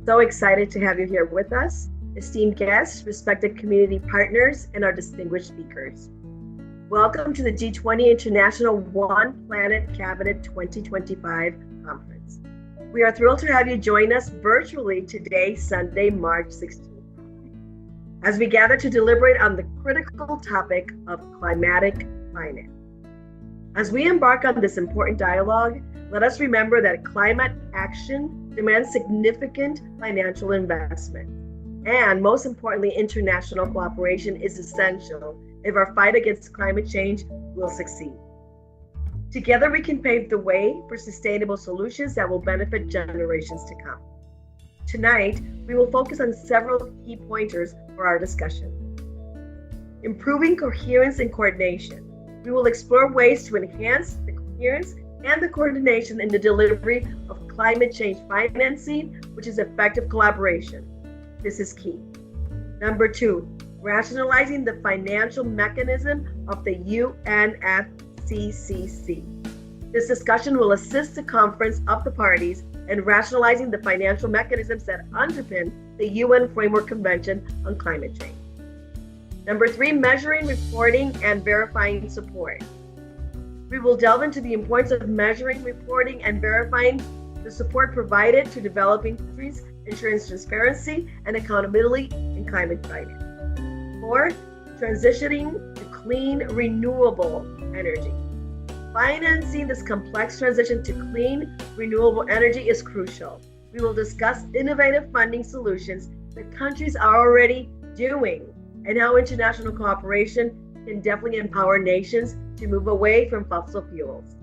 So excited to have you here with us, esteemed guests, respected community partners, and our distinguished speakers. Welcome to the G20 International One Planet Cabinet 2025 Conference. We are thrilled to have you join us virtually today, Sunday, March 16th, as we gather to deliberate on the critical topic of climatic finance. As we embark on this important dialogue, let us remember that climate action demands significant financial investment. And most importantly, international cooperation is essential if our fight against climate change will succeed. Together, we can pave the way for sustainable solutions that will benefit generations to come. Tonight, we will focus on several key pointers for our discussion. Improving coherence and coordination. We will explore ways to enhance the coherence and the coordination in the delivery of climate change financing, which is effective collaboration. This is key. Number 2, rationalizing the financial mechanism of the UNFCCC. This discussion will assist the conference of the parties in rationalizing the financial mechanisms that underpin the UN Framework Convention on Climate Change. Number 3, measuring, reporting, and verifying support. We will delve into the importance of measuring, reporting, and verifying the support provided to developing countries, ensuring transparency and accountability in climate finance. 4, transitioning to clean, renewable energy. Financing this complex transition to clean, renewable energy is crucial. We will discuss innovative funding solutions that countries are already doing and how international cooperation can definitely empower nations to move away from fossil fuels.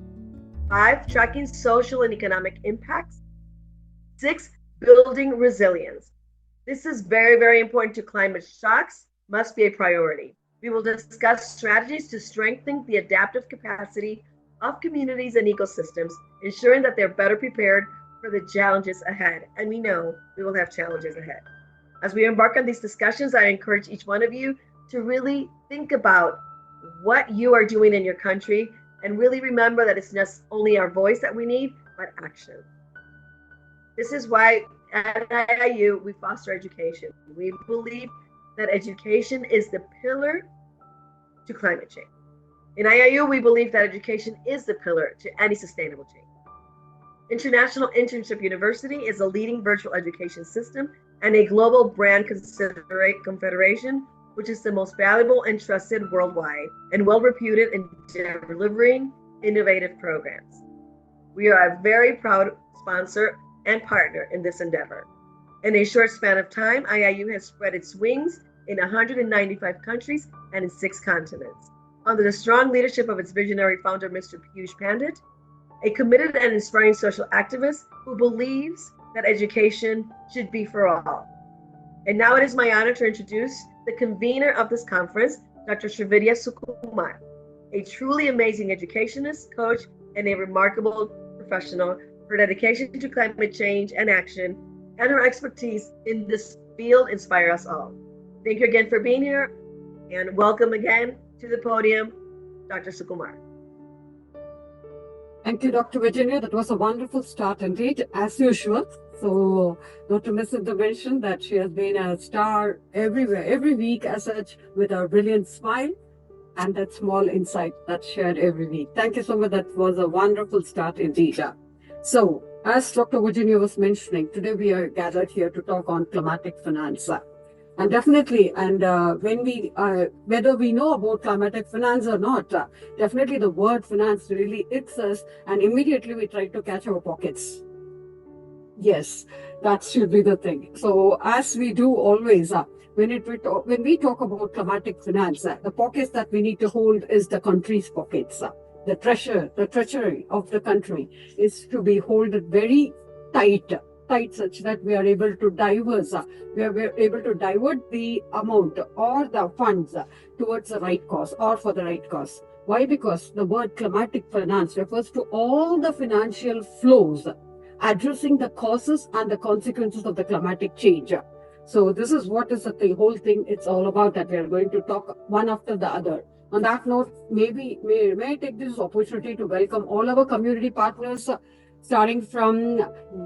5, tracking social and economic impacts. 6, building resilience. This is very, very important to climate shocks, must be a priority. We will discuss strategies to strengthen the adaptive capacity of communities and ecosystems, ensuring that they're better prepared for the challenges ahead. And we know we will have challenges ahead. As we embark on these discussions, I encourage each one of you to really think about what you are doing in your country and really remember that it's not only our voice that we need, but action. This is why at IIU we foster education. We believe that education is the pillar to climate change. In IIU, we believe that education is the pillar to any sustainable change. International Internship University is a leading virtual education system and a global brand confederation, which is the most valuable and trusted worldwide and well-reputed in delivering innovative programs. We are a very proud sponsor and partner in this endeavor. In a short span of time, IIU has spread its wings in 195 countries and in 6 continents. Under the strong leadership of its visionary founder, Mr. Piyush Pandit, a committed and inspiring social activist who believes that education should be for all. And now it is my honor to introduce the convener of this conference, Dr. Srividhya Sukumar, a truly amazing educationist, coach, and a remarkable professional. Her dedication to climate change and action and her expertise in this field inspire us all. Thank you again for being here, and welcome again to the podium, Dr. Sukumar. Thank you, Dr. Virginia. That was a wonderful start indeed, as usual. So, not to miss the mention that she has been a star everywhere, every week as such, with her brilliant smile and that small insight that's shared every week. Thank you so much. That was a wonderful start indeed. So, as Dr. Virginia was mentioning, today we are gathered here to talk on climatic finance. And definitely, and when we, whether we know about climatic finance or not, definitely the word finance really hits us and immediately we try to catch our pockets. Yes, that should be the thing. So as we do always, when we talk about climatic finance, the pockets that we need to hold is the country's pockets. The treasury of the country is to be held very tight such that we are able to divert the amount or the funds towards the right cause or for the right cause. Why? Because the word climatic finance refers to all the financial flows addressing the causes and the consequences of the climatic change. So this is what is the whole thing it's all about, that we are going to talk one after the other. On that note, may I take this opportunity to welcome all our community partners starting from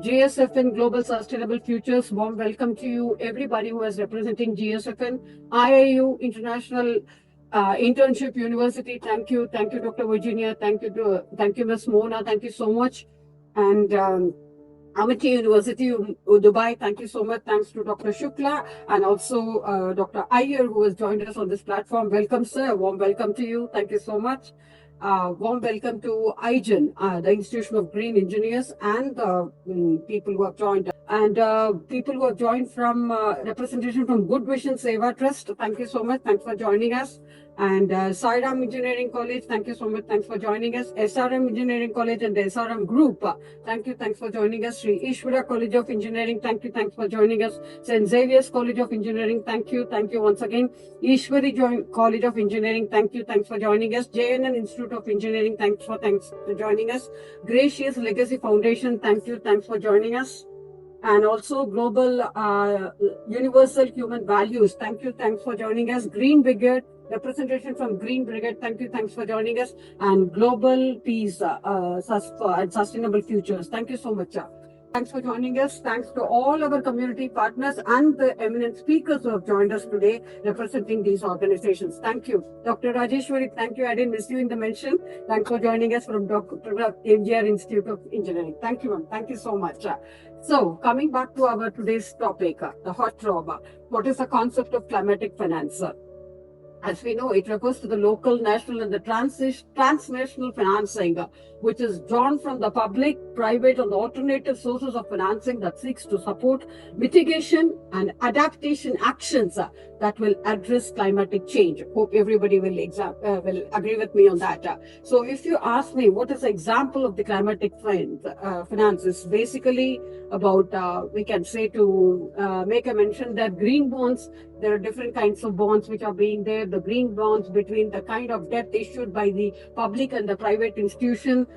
GSFN Global Sustainable Futures. Warm welcome to you, everybody who is representing GSFN, IIU International Internship University. Thank you, Dr. Virginia. Thank you, Ms. Mona. Thank you so much, and Amity University, Dubai. Thank you so much. Thanks to Dr. Shukla and also Dr. Iyer, who has joined us on this platform. Welcome, sir. Warm welcome to you. Thank you so much. Warm welcome to IGEN, the Institution of Green Engineers, and people who have joined. And people who have joined from representation from Good Vision Seva Trust. Thank you so much. Thanks for joining us. And Sairam Engineering College, thank you so much. Thanks for joining us. SRM Engineering College and the SRM Group, thank you. Thanks for joining us. Sri Ishwara College of Engineering, thank you. Thanks for joining us. St. Xavier's College of Engineering, thank you. Thank you once again. Ishwari College of Engineering, thank you. Thanks for joining us. JNN Institute of Engineering, thanks for joining us. Gracious Legacy Foundation, thank you. Thanks for joining us. And also Global Universal Human Values, thank you. Thanks for joining us. Green Brigade, representation from Green Brigade, thank you. Thanks for joining us. And Global Peace and Sustainable Futures, thank you so much. Thanks for joining us. Thanks to all our community partners and the eminent speakers who have joined us today representing these organizations. Thank you. Dr. Rajeshwari, thank you. I didn't miss you in the mention. Thanks for joining us from Dr. MGR Institute of Engineering. Thank you, ma'am. Thank you so much. So, coming back to our today's topic, the hot rob. What is the concept of climatic finance? As we know, it refers to the local, national, and the transnational financing, which is drawn from the public, private, and alternative sources of financing that seeks to support mitigation and adaptation actions that will address climatic change. Hope everybody will agree with me on that. So, if you ask me, what is the example of the climatic finance? It's basically about, we can say, to make a mention that green bonds. There are different kinds of bonds which are being there. The green bonds between the kind of debt issued by the public and the private institution,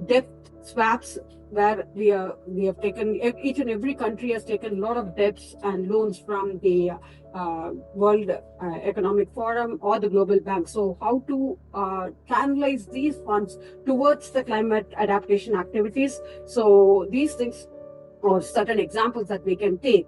debt swaps, where we have taken, each and every country has taken a lot of debts and loans from the World Economic Forum or the Global Bank. So how to channelize these funds towards the climate adaptation activities? So these things or certain examples that we can take.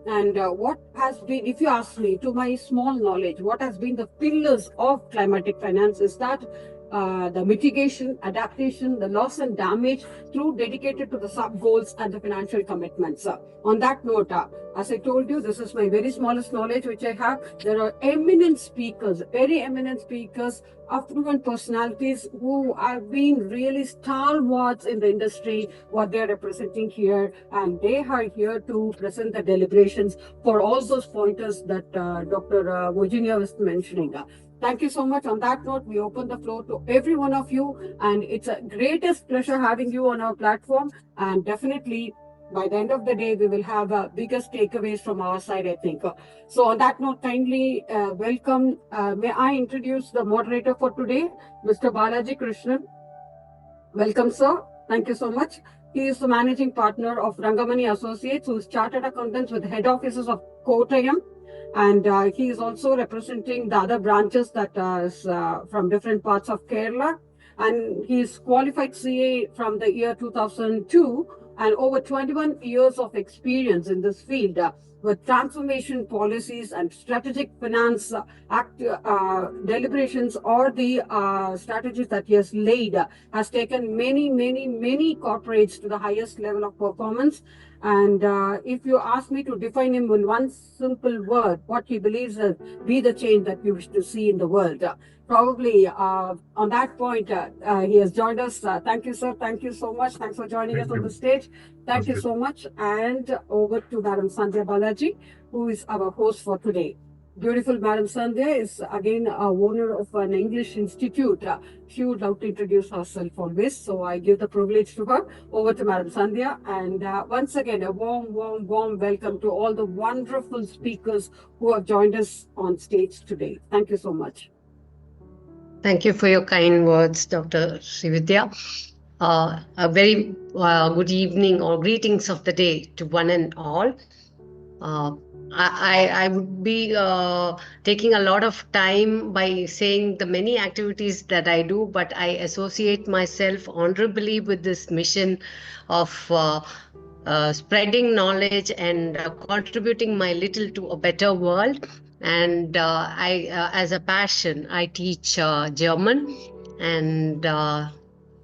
And what has been, if you ask me, to my small knowledge, what has been the pillars of climatic finance is that the mitigation, adaptation, the loss and damage through dedicated to the sub-goals and the financial commitments. On that note, as I told you, this is my very smallest knowledge which I have. There are eminent speakers, very eminent speakers, affluent personalities who have been really stalwarts in the industry, what they're representing here, and they are here to present the deliberations for all those pointers that Dr. Virginia was mentioning. Thank you so much. On that note, we open the floor to every one of you, and it's a greatest pleasure having you on our platform. And definitely, by the end of the day, we will have biggest takeaways from our side, I think. So on that note, kindly welcome. May I introduce the moderator for today, Mr. Balaji Krishnan. Welcome, sir. Thank you so much. He is the managing partner of Rangamani Associates, who is chartered accountants with head offices of Kottayam. And he is also representing the other branches that is from different parts of Kerala. And he is qualified CA from the year 2002 and over 21 years of experience in this field with transformation policies and strategic finance deliberations, or the strategies that he has laid, has taken many corporates to the highest level of performance. And if you ask me to define him in one simple word, what he believes is be the change that we wish to see in the world. Probably on that point, he has joined us. Thank you, sir. Thank you so much. Thanks for joining us on the stage. Thank you so much. And over to Madam Sandhya Balaji, who is our host for today. Beautiful Madam Sandhya is again a owner of an English institute. She would love to introduce herself always, so I give the privilege to her. Over to Madam Sandhya, and once again a warm welcome to all the wonderful speakers who have joined us on stage today. Thank you so much. Thank you for your kind words, Dr. Srividhya. A very good evening or greetings of the day to one and all. I would be taking a lot of time by saying the many activities that I do, but I associate myself honorably with this mission of spreading knowledge and contributing my little to a better world. And as a passion, I teach German, and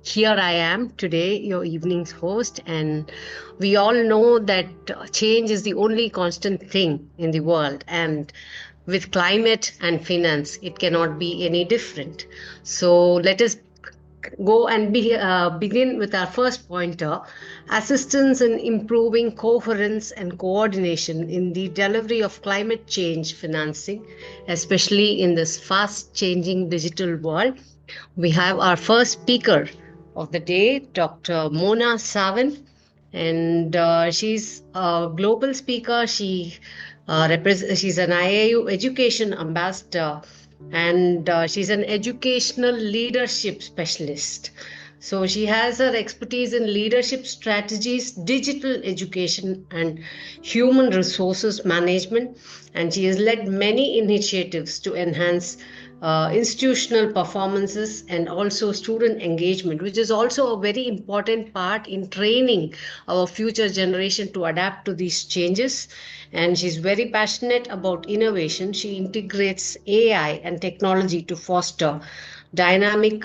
here I am today, your evening's host. And we all know that change is the only constant thing in the world. And with climate and finance, it cannot be any different. So let us go and begin with our first pointer: assistance in improving coherence and coordination in the delivery of climate change financing, especially in this fast changing digital world. We have our first speaker of the day, Dr. Mona Sawan, and she's a global speaker. She's an IAU education ambassador, and she's an educational leadership specialist. So she has her expertise in leadership strategies, digital education, and human resources management. And she has led many initiatives to enhance institutional performances and also student engagement, which is also a very important part in training our future generation to adapt to these changes. And she's very passionate about innovation. She integrates AI and technology to foster dynamic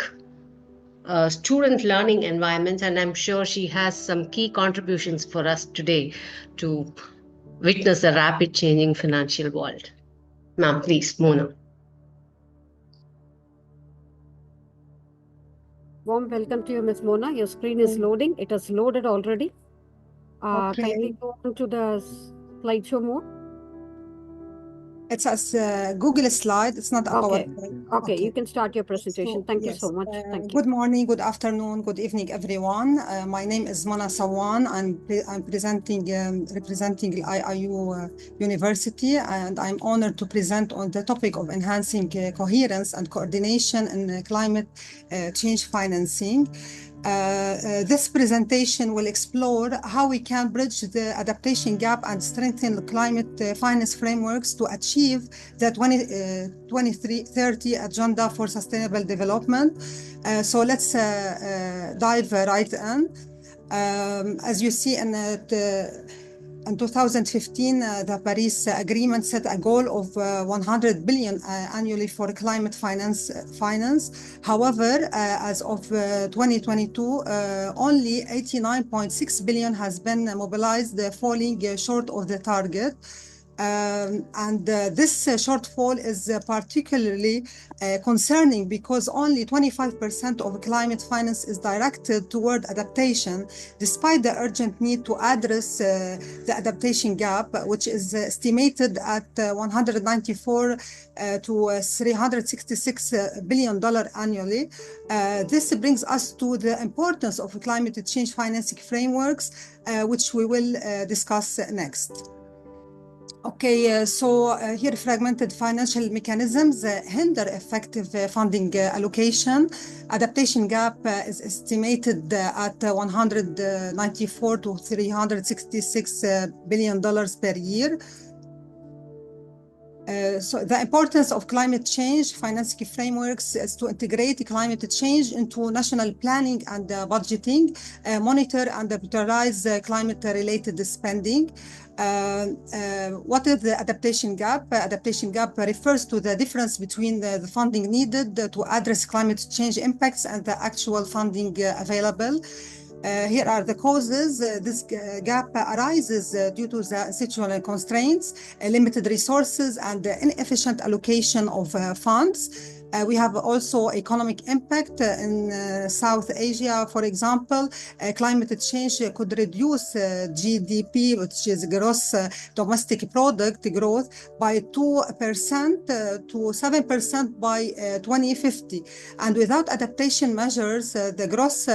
student learning environments, and I'm sure she has some key contributions for us today to witness the rapid changing financial world. Ma'am, please, Mona. Warm welcome to you, Ms. Mona. Your screen is loading. It has loaded already. Kindly go on to the slideshow mode. It's a Google slide. It's not a PowerPoint. Okay, you can start your presentation. Thank you so much. Thank you. Good morning, good afternoon, good evening, everyone. My name is Mona Sawan. I'm representing IIU University, and I'm honored to present on the topic of enhancing coherence and coordination in climate change financing. This presentation will explore how we can bridge the adaptation gap and strengthen the climate finance frameworks to achieve the 2030 Agenda for Sustainable Development. So let's dive right in. As you see in 2015, the Paris Agreement set a goal of 100 billion annually for climate finance. However, as of 2022, only 89.6 billion has been mobilized, falling short of the target. This shortfall is particularly concerning because only 25% of climate finance is directed toward adaptation, despite the urgent need to address the adaptation gap, which is estimated at 194 to 366 billion dollars annually. This brings us to the importance of climate change financing frameworks, which we will discuss next. Okay, so here fragmented financial mechanisms hinder effective funding allocation. Adaptation gap is estimated at 194 to 366 billion dollars per year. So the importance of climate change financing frameworks is to integrate climate change into national planning and budgeting, monitor and prioritize climate-related spending. What is the adaptation gap? Adaptation gap refers to the difference between the funding needed to address climate change impacts and the actual funding available. Here are the causes. This gap arises due to the institutional constraints, limited resources, and inefficient allocation of funds. We have also economic impact in South Asia, for example. Climate change could reduce GDP, which is gross domestic product growth, by 2% to 7% by 2050. And without adaptation measures, the gross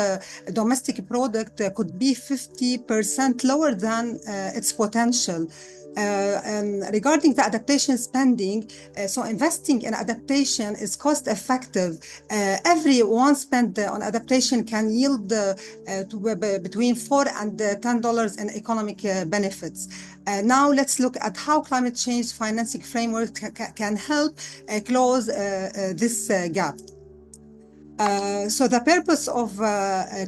domestic product could be 50% lower than its potential. Regarding the adaptation spending, so investing in adaptation is cost effective. Every one spent on adaptation can yield between $4 and $10 in economic benefits. Now let's look at how climate change financing framework can help close this gap. So the purpose of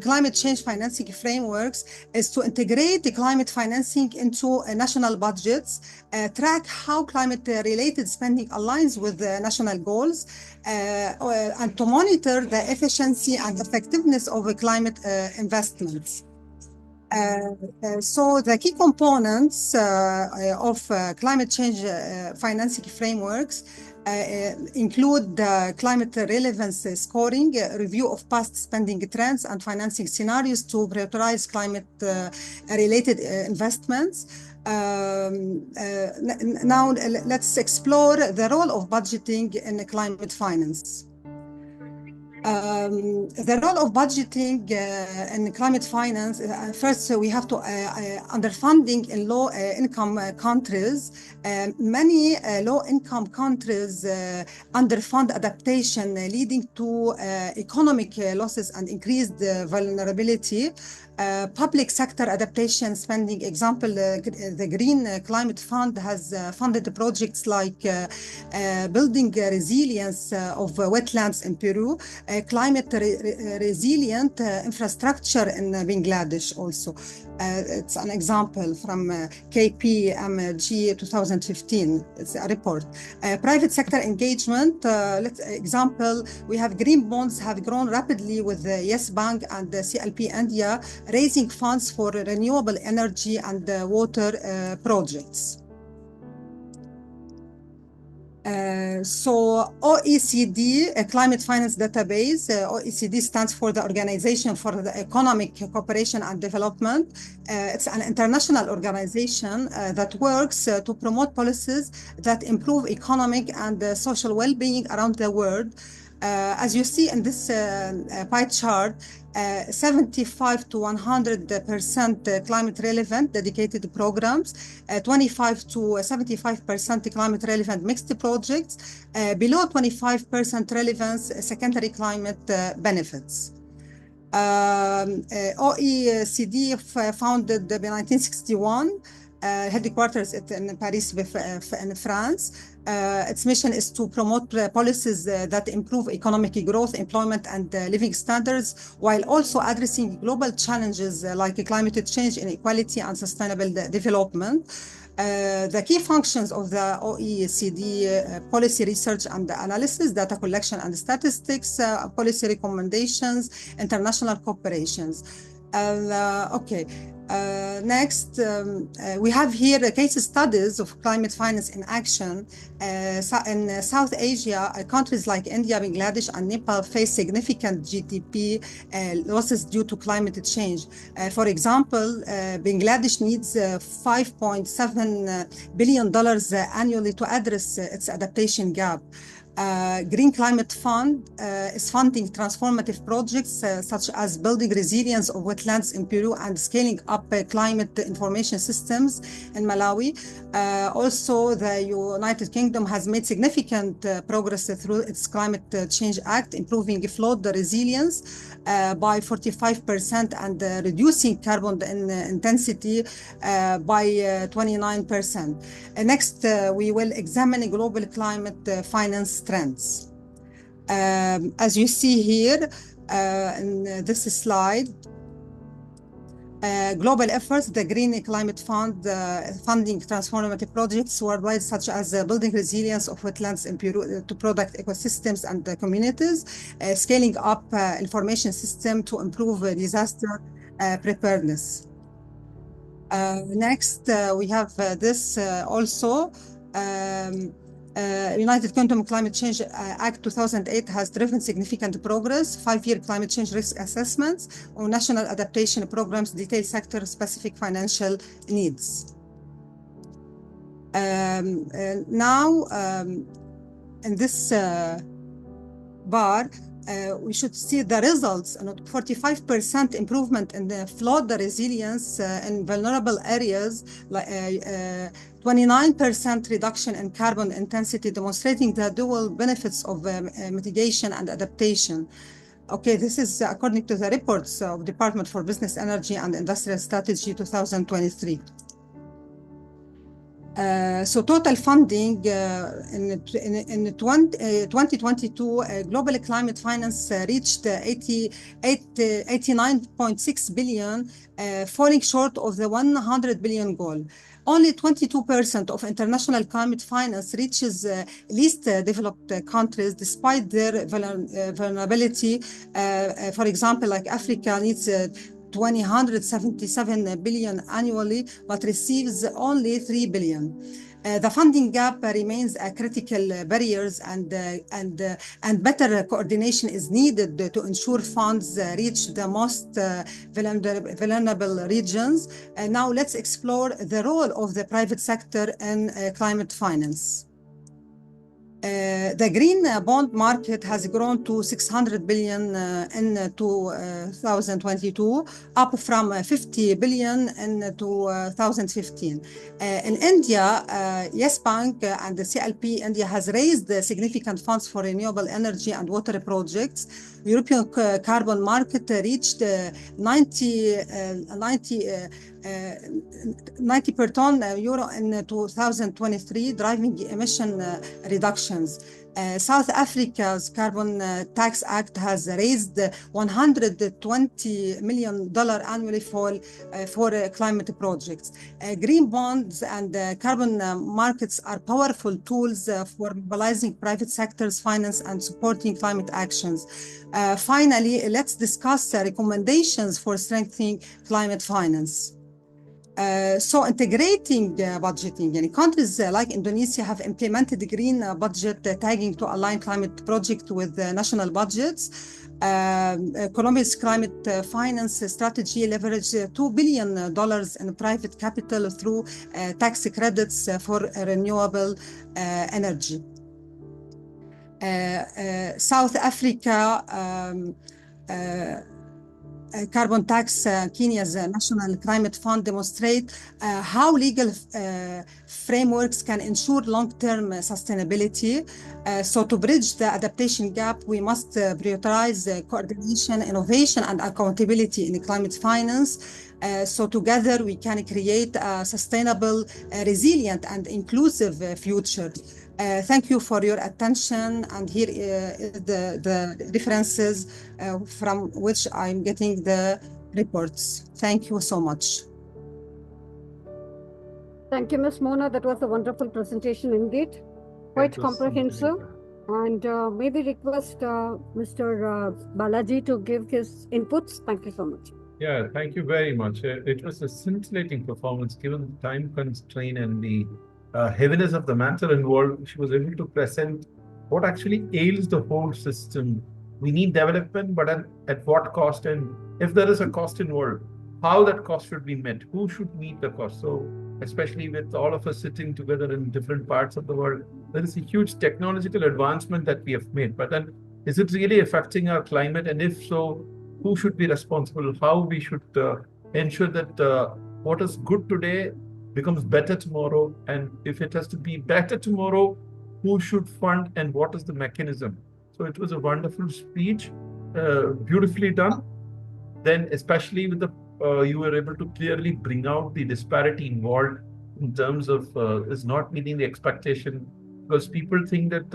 climate change financing frameworks is to integrate the climate financing into national budgets, track how climate-related spending aligns with the national goals, and to monitor the efficiency and effectiveness of climate investments. So the key components of climate change financing frameworks include the climate relevance scoring, review of past spending trends and financing scenarios to prioritize climate-related investments. Now let's explore the role of budgeting in climate finance. The role of budgeting in climate finance, first, we have to underfunding in low-income countries. Many low-income countries underfund adaptation, leading to economic losses and increased vulnerability. Public sector adaptation spending, example, the Green Climate Fund has funded projects like building resilience of wetlands in Peru, climate resilient infrastructure in Bangladesh also. It's an example from KPMG 2015. It's a report. Private sector engagement, example, we have green bonds have grown rapidly with Yes Bank and CLP India, raising funds for renewable energy and water projects. So OECD, a climate finance database, OECD stands for the Organization for the Economic Cooperation and Development. It's an international organization that works to promote policies that improve economic and social well-being around the world. As you see in this pie chart, 75 to 100% climate relevant dedicated programs, 25 to 75% climate relevant mixed projects, below 25% relevance secondary climate benefits. OECD founded in 1961, headquarters in Paris, in France. Its mission is to promote policies that improve economic growth, employment, and living standards, while also addressing global challenges like climate change, inequality, and sustainable development. The key functions of the OECD policy research and analysis, data collection and statistics, policy recommendations, international cooperations. Next, we have here case studies of climate finance in action. In South Asia, countries like India, Bangladesh, and Nepal face significant GDP losses due to climate change. For example, Bangladesh needs $5.7 billion annually to address its adaptation gap. Green Climate Fund is funding transformative projects such as building resilience of wetlands in Peru and scaling up climate information systems in Malawi. Also, the United Kingdom has made significant progress through its Climate Change Act, improving flood resilience by 45% and reducing carbon intensity by 29%. Next, we will examine global climate finance trends. As you see here in this slide, global efforts, the Green Climate Fund funding transformative projects worldwide, such as building resilience of wetlands in Peru to protect ecosystems and communities, scaling up information system to improve disaster preparedness. Next, we have this also. United Kingdom Climate Change Act 2008 has driven significant progress. 5-year climate change risk assessments on national adaptation programs detail sector-specific financial needs. Now, in this bar, we should see the results, 45% improvement in the flood resilience in vulnerable areas, 29% reduction in carbon intensity, demonstrating the dual benefits of mitigation and adaptation. Okay, this is according to the reports of Department for Business, Energy and Industrial Strategy 2023. So total funding in 2022, global climate finance reached 89.6 billion, falling short of the 100 billion goal. Only 22% of international climate finance reaches least developed countries, despite their vulnerability. For example, like Africa needs 277 billion annually, but receives only 3 billion. The funding gap remains a critical barriers, and better coordination is needed to ensure funds reach the most vulnerable regions. And now let's explore the role of the private sector in climate finance. The green bond market has grown to 600 billion in 2022, up from 50 billion in 2015. In India, Yes Bank and the CLP India has raised significant funds for renewable energy and water projects. European carbon market reached 90 per ton euro in 2023, driving emission reductions. South Africa's Carbon Tax Act has raised $120 million annually for climate projects. Green bonds and carbon markets are powerful tools for mobilizing private sector's finance and supporting climate actions. Finally, let's discuss recommendations for strengthening climate finance. So integrating budgeting, and countries like Indonesia have implemented the green budget tagging to align climate projects with national budgets. Colombia's climate finance strategy leveraged $2 billion in private capital through tax credits for renewable energy. South Africa carbon tax, Kenya's National Climate Fund demonstrate how legal frameworks can ensure long-term sustainability. So to bridge the adaptation gap, we must prioritize coordination, innovation, and accountability in climate finance. So together we can create a sustainable, resilient, and inclusive future. Thank you for your attention, and here is the references from which I'm getting the reports. Thank you so much. Thank you, Ms. Mona. That was a wonderful presentation indeed, quite comprehensive. And may we request Mr. Balaji to give his inputs. Thank you so much. Yeah, thank you very much. It was a scintillating performance given the time constraint and the heaviness of the matter involved. She was able to present what actually ails the whole system. We need development, but at what cost? And if there is a cost involved, how that cost should be met? Who should meet the cost? So, especially with all of us sitting together in different parts of the world, there is a huge technological advancement that we have made. But then, is it really affecting our climate? And if so, who should be responsible? How we should ensure that what is good today becomes better tomorrow, and if it has to be better tomorrow, who should fund and what is the mechanism? So it was a wonderful speech, beautifully done. Then especially with the, you were able to clearly bring out the disparity involved in terms of is not meeting the expectation, because people think that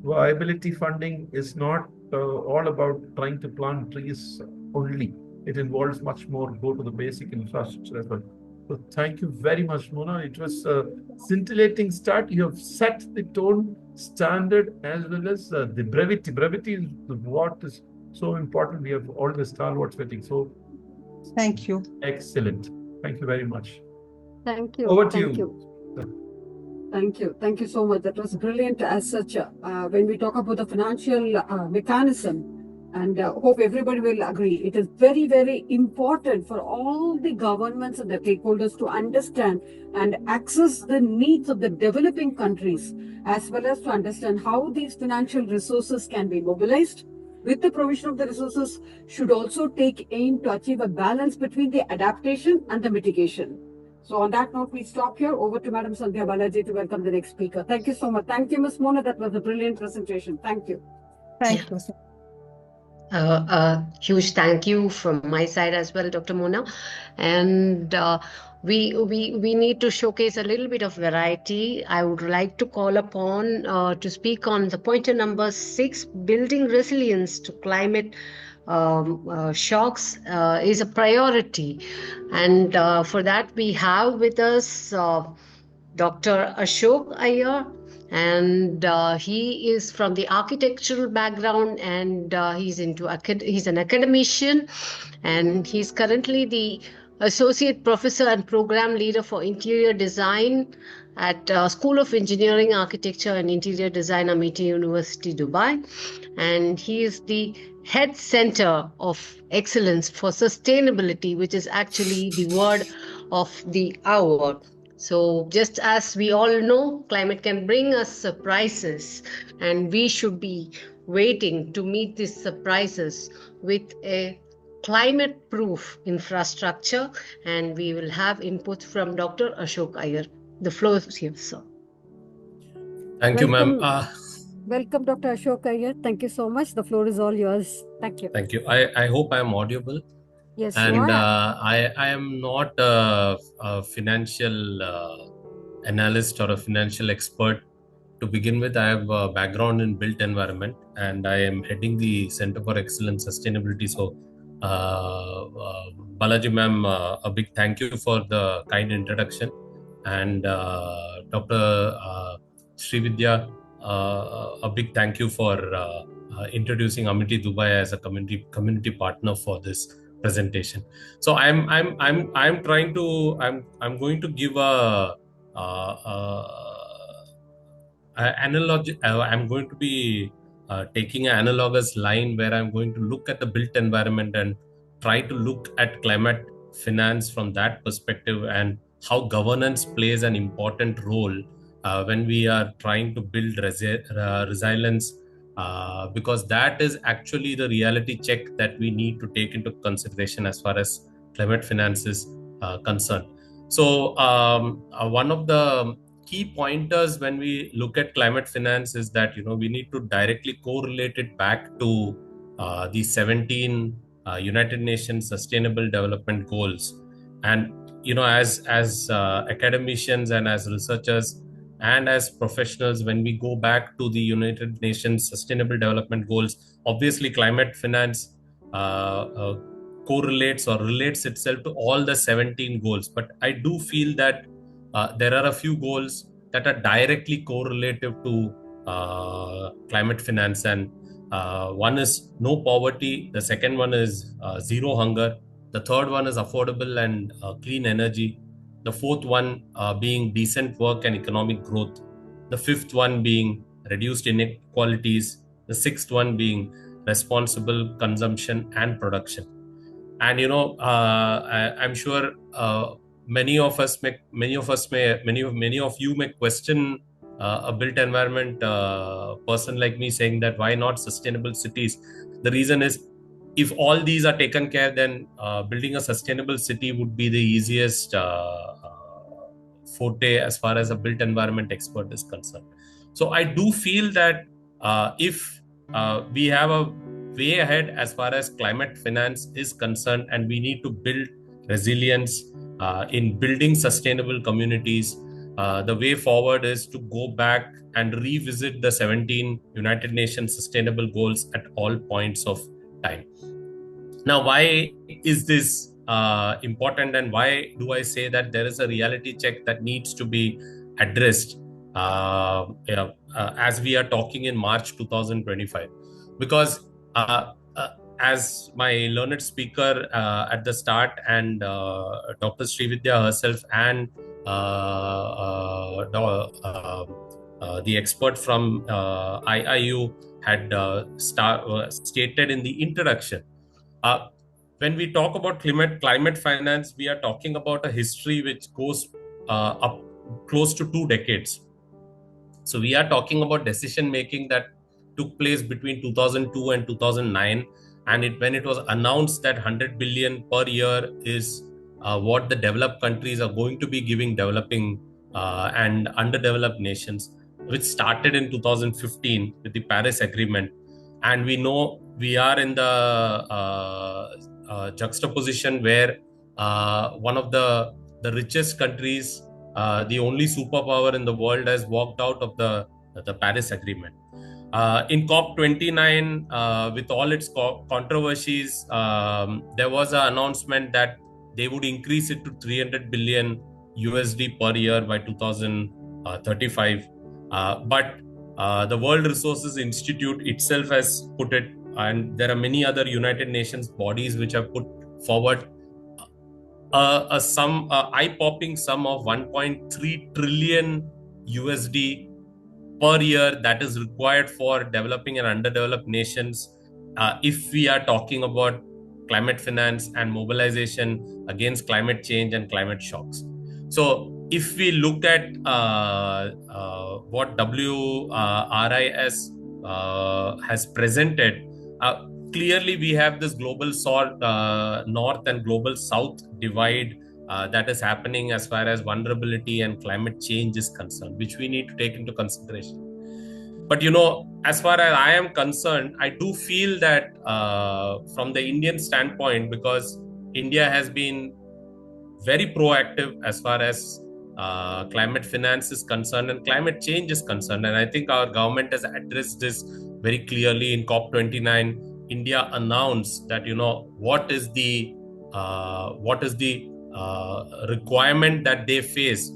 viability funding is not all about trying to plant trees only. It involves much more, go to the basic infrastructure as well. So thank you very much, Mona. It was a scintillating start. You have set the tone standard as well as the brevity. Brevity is what is so important. We have all the stalwarts waiting. So thank you. Excellent. Thank you very much. Thank you. Over to you. Thank you. Thank you so much. That was brilliant as such. When we talk about the financial mechanism, and hope everybody will agree, it is very, very important for all the governments and the stakeholders to understand and access the needs of the developing countries, as well as to understand how these financial resources can be mobilized with the provision of the resources should also take aim to achieve a balance between the adaptation and the mitigation. So on that note, we stop here. Over to Madam Sandhya Balaji to welcome the next speaker. Thank you so much. Thank you, Ms. Mona. That was a brilliant presentation. Thank you. Thank you. Huge thank you from my side as well, Dr. Mona. And we need to showcase a little bit of variety. I would like to call upon to speak on the pointer number 6, building resilience to climate shocks is a priority. And for that, we have with us Dr. Ashok Iyer, and he is from the architectural background, and he's an academician, and he's currently the associate professor and program leader for interior design at School of Engineering, Architecture and Interior Design, Amity University, Dubai, and he is the head center of excellence for sustainability, which is actually the word of the hour. So just as we all know, climate can bring us surprises, and we should be waiting to meet these surprises with a climate-proof infrastructure, and we will have input from Dr. Ashok Iyer. The floor is here, sir. Thank you, ma'am. Welcome, Dr. Ashok Iyer. Thank you so much. The floor is all yours. Thank you. Thank you. I hope I am audible. Yes, and you are. I am not a financial analyst or a financial expert to begin with. I have a background in built environment, and I am heading the Center for Excellence Sustainability. So, Balaji ma'am, a big thank you for the kind introduction, and Dr. Srividhya, a big thank you for introducing Amity Dubai as a community partner for this presentation. So I'm going to give a analogy. I'm going to be taking an analogous line where I'm going to look at the built environment and try to look at climate finance from that perspective, and how governance plays an important role when we are trying to build resilience. Because that is actually the reality check that we need to take into consideration as far as climate finance is concerned. So one of the key pointers when we look at climate finance is that we need to directly correlate it back to the 17 United Nations Sustainable Development Goals. And as academicians and as researchers and as professionals, when we go back to the United Nations Sustainable Development Goals, obviously climate finance correlates or relates itself to all the 17 goals. But I do feel that there are a few goals that are directly correlative to climate finance. And one is no poverty. The second one is zero hunger. The third one is affordable and clean energy. The fourth one being decent work and economic growth. The fifth one being reduced inequalities. The sixth one being responsible consumption and production. And I'm sure many of you may question a built environment person like me, saying that why not sustainable cities? The reason is, if all these are taken care, then building a sustainable city would be the easiest forte as far as a built environment expert is concerned. So I do feel that if we have a way ahead as far as climate finance is concerned, and we need to build resilience in building sustainable communities, the way forward is to go back and revisit the 17 United Nations Sustainable Goals at all points of time. Now, why is this important, and why do I say that there is a reality check that needs to be addressed as we are talking in March 2025? Because as my learned speaker at the start, and Dr. Srividhya herself, and the expert from IIU had stated in the introduction, when we talk about climate finance, we are talking about a history which goes up close to 2 decades. So we are talking about decision making that took place between 2002 and 2009. And when it was announced that 100 billion per year is what the developed countries are going to be giving developing and underdeveloped nations, which started in 2015 with the Paris Agreement. And we know we are in the juxtaposition where one of the richest countries, the only superpower in the world, has walked out of the Paris Agreement. In COP29, with all its controversies, there was an announcement that they would increase it to 300 billion USD per year by 2035. But the World Resources Institute itself has put it, and there are many other United Nations bodies which have put forward a eye-popping sum of 1.3 trillion USD per year that is required for developing and underdeveloped nations if we are talking about climate finance and mobilization against climate change and climate shocks. So if we look at what WRIS has presented, clearly we have this global north and global south divide that is happening as far as vulnerability and climate change is concerned, which we need to take into consideration. But as far as I am concerned, I do feel that from the Indian standpoint, because India has been very proactive as far as climate finance is concerned and climate change is concerned, and I think our government has addressed this very clearly. In COP29, India announced that what is the requirement that they face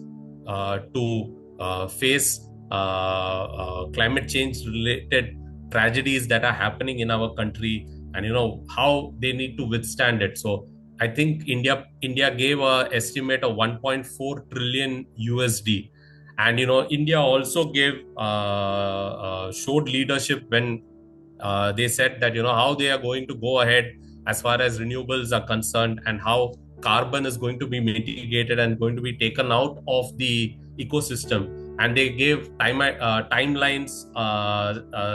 to face climate change related tragedies that are happening in our country, and how they need to withstand it. So I think India gave an estimate of 1.4 trillion USD, and India also gave showed leadership when they said that how they are going to go ahead as far as renewables are concerned, and how carbon is going to be mitigated and going to be taken out of the ecosystem. And they gave timelines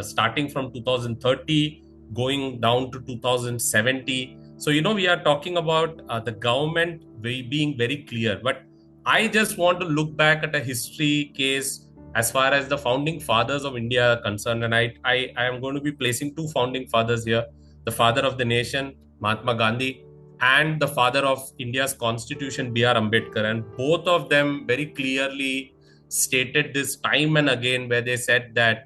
starting from 2030 going down to 2070. So we are talking about the government being very clear. But I just want to look back at a history case as far as the founding fathers of India are concerned. And I am going to be placing two founding fathers here: the father of the nation, Mahatma Gandhi, and the father of India's constitution, B.R. Ambedkar. And both of them very clearly stated this time and again, where they said that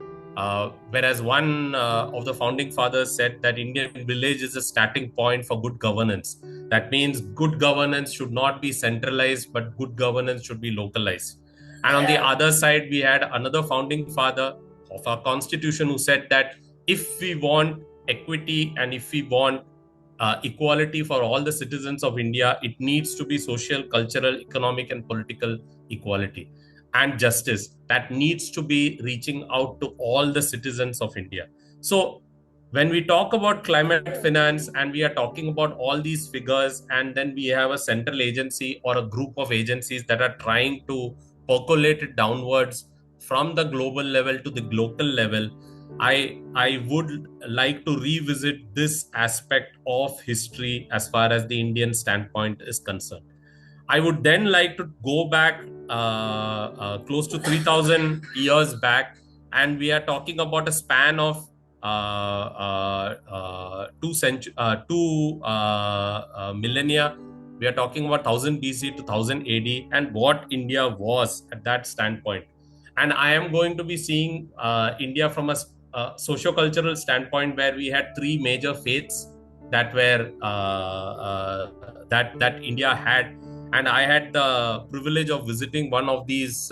whereas one of the founding fathers said that Indian village is a starting point for good governance. That means good governance should not be centralized, but good governance should be localized. And on the other side, we had another founding father of our constitution who said that if we want equity and if we want equality for all the citizens of India, it needs to be social, cultural, economic, and political equality and justice that needs to be reaching out to all the citizens of India. So when we talk about climate finance and we are talking about all these figures, and then we have a central agency or a group of agencies that are trying to percolate it downwards from the global level to the local level, I would like to revisit this aspect of history as far as the Indian standpoint is concerned. I would then like to go back close to 3,000 years back, and we are talking about a span of two millennia. We are talking about 1000 BC to 1000 AD and what India was at that standpoint. And I am going to be seeing India from a socio-cultural standpoint, where we had three major faiths that were that India had. And I had the privilege of visiting one of these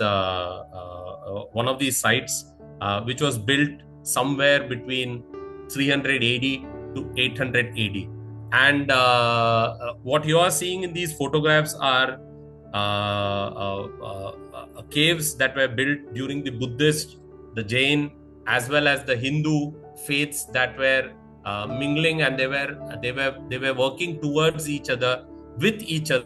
sites, which was built somewhere between 300 AD to 800 AD. And what you are seeing in these photographs are caves that were built during the Buddhist, the Jain, as well as the Hindu faiths that were mingling, and they were working towards each other, with each other.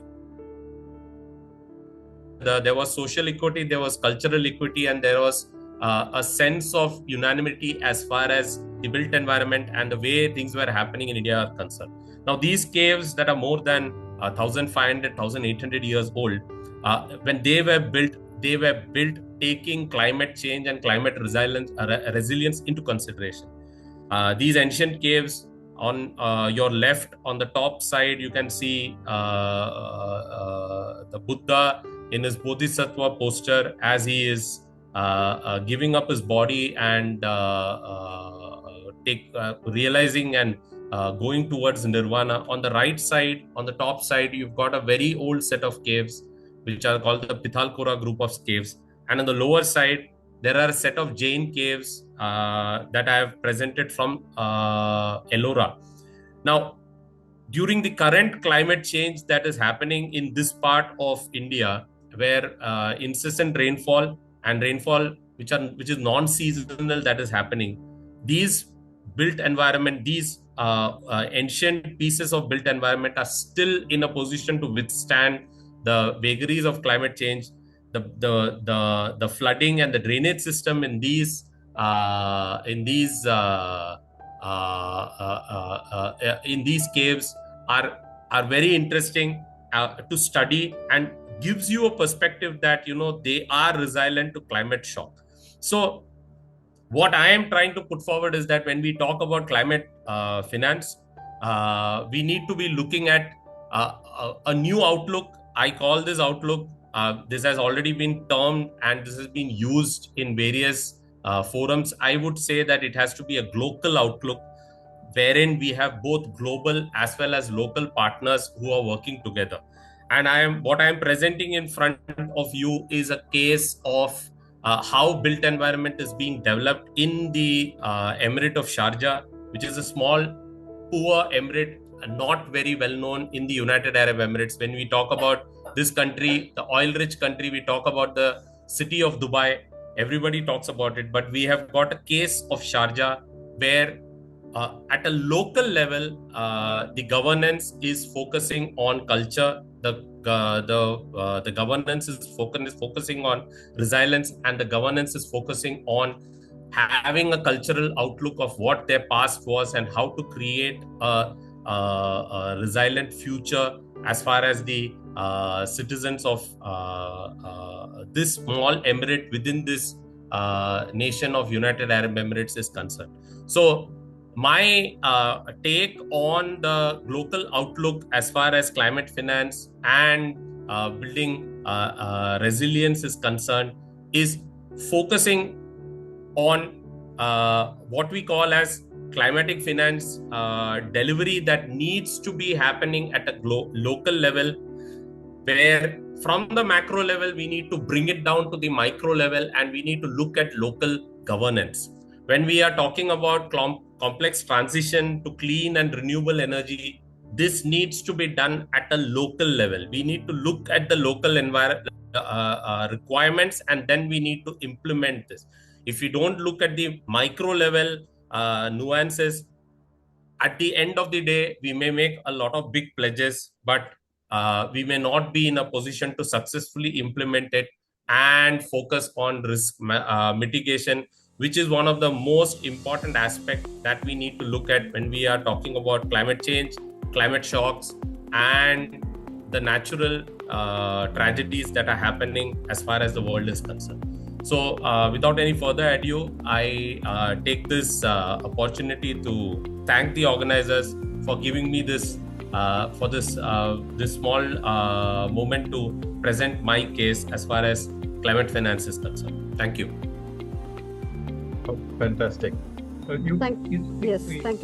There was social equity, there was cultural equity, and there was a sense of unanimity as far as the built environment and the way things were happening in India are concerned. Now, these caves that are more than 1,500, 1,800 years old, when they were built taking climate change and climate resilience into consideration. These ancient caves, on your left, on the top side, you can see the Buddha in his Bodhisattva posture as he is giving up his body and realizing and going towards nirvana. On the right side, on the top side, you've got a very old set of caves, which are called the Pithalkora group of caves. And on the lower side, there are a set of Jain caves that I have presented from Ellora. Now, during the current climate change that is happening in this part of India, where incessant rainfall and rainfall which is non-seasonal that is happening, these built environment, these ancient pieces of built environment are still in a position to withstand the vagaries of climate change. The flooding and the drainage system in these caves are very interesting to study, and gives you a perspective that they are resilient to climate shock. So what I am trying to put forward is that when we talk about climate finance, we need to be looking at a new outlook. I call this outlook, this has already been termed and this has been used in various forums. I would say that it has to be a global outlook, wherein we have both global as well as local partners who are working together. And what I am presenting in front of you is a case of how built environment is being developed in the Emirate of Sharjah, which is a small, poor emirate, not very well known in the United Arab Emirates. When we talk about this country, the oil-rich country, we talk about the city of Dubai. Everybody talks about it, but we have got a case of Sharjah where at a local level, the governance is focusing on culture. The governance is focusing on resilience, and the governance is focusing on having a cultural outlook of what their past was and how to create a resilient future as far as the citizens of this small emirate within this nation of United Arab Emirates is concerned. So my take on the local outlook as far as climate finance and building resilience is concerned is focusing on what we call as climatic finance delivery that needs to be happening at a local level, where from the macro level we need to bring it down to the micro level, and we need to look at local governance. When we are talking about complex transition to clean and renewable energy, this needs to be done at a local level. We need to look at the local requirements, and then we need to implement this. If we don't look at the micro level nuances, at the end of the day, we may make a lot of big pledges, but we may not be in a position to successfully implement it and focus on risk mitigation, which is one of the most important aspects that we need to look at when we are talking about climate change, climate shocks, and the natural tragedies that are happening as far as the world is concerned. So without any further ado, I take this opportunity to thank the organizers for giving me this this small moment to present my case as far as climate finance is concerned. Thank you. Oh, fantastic. Thank you,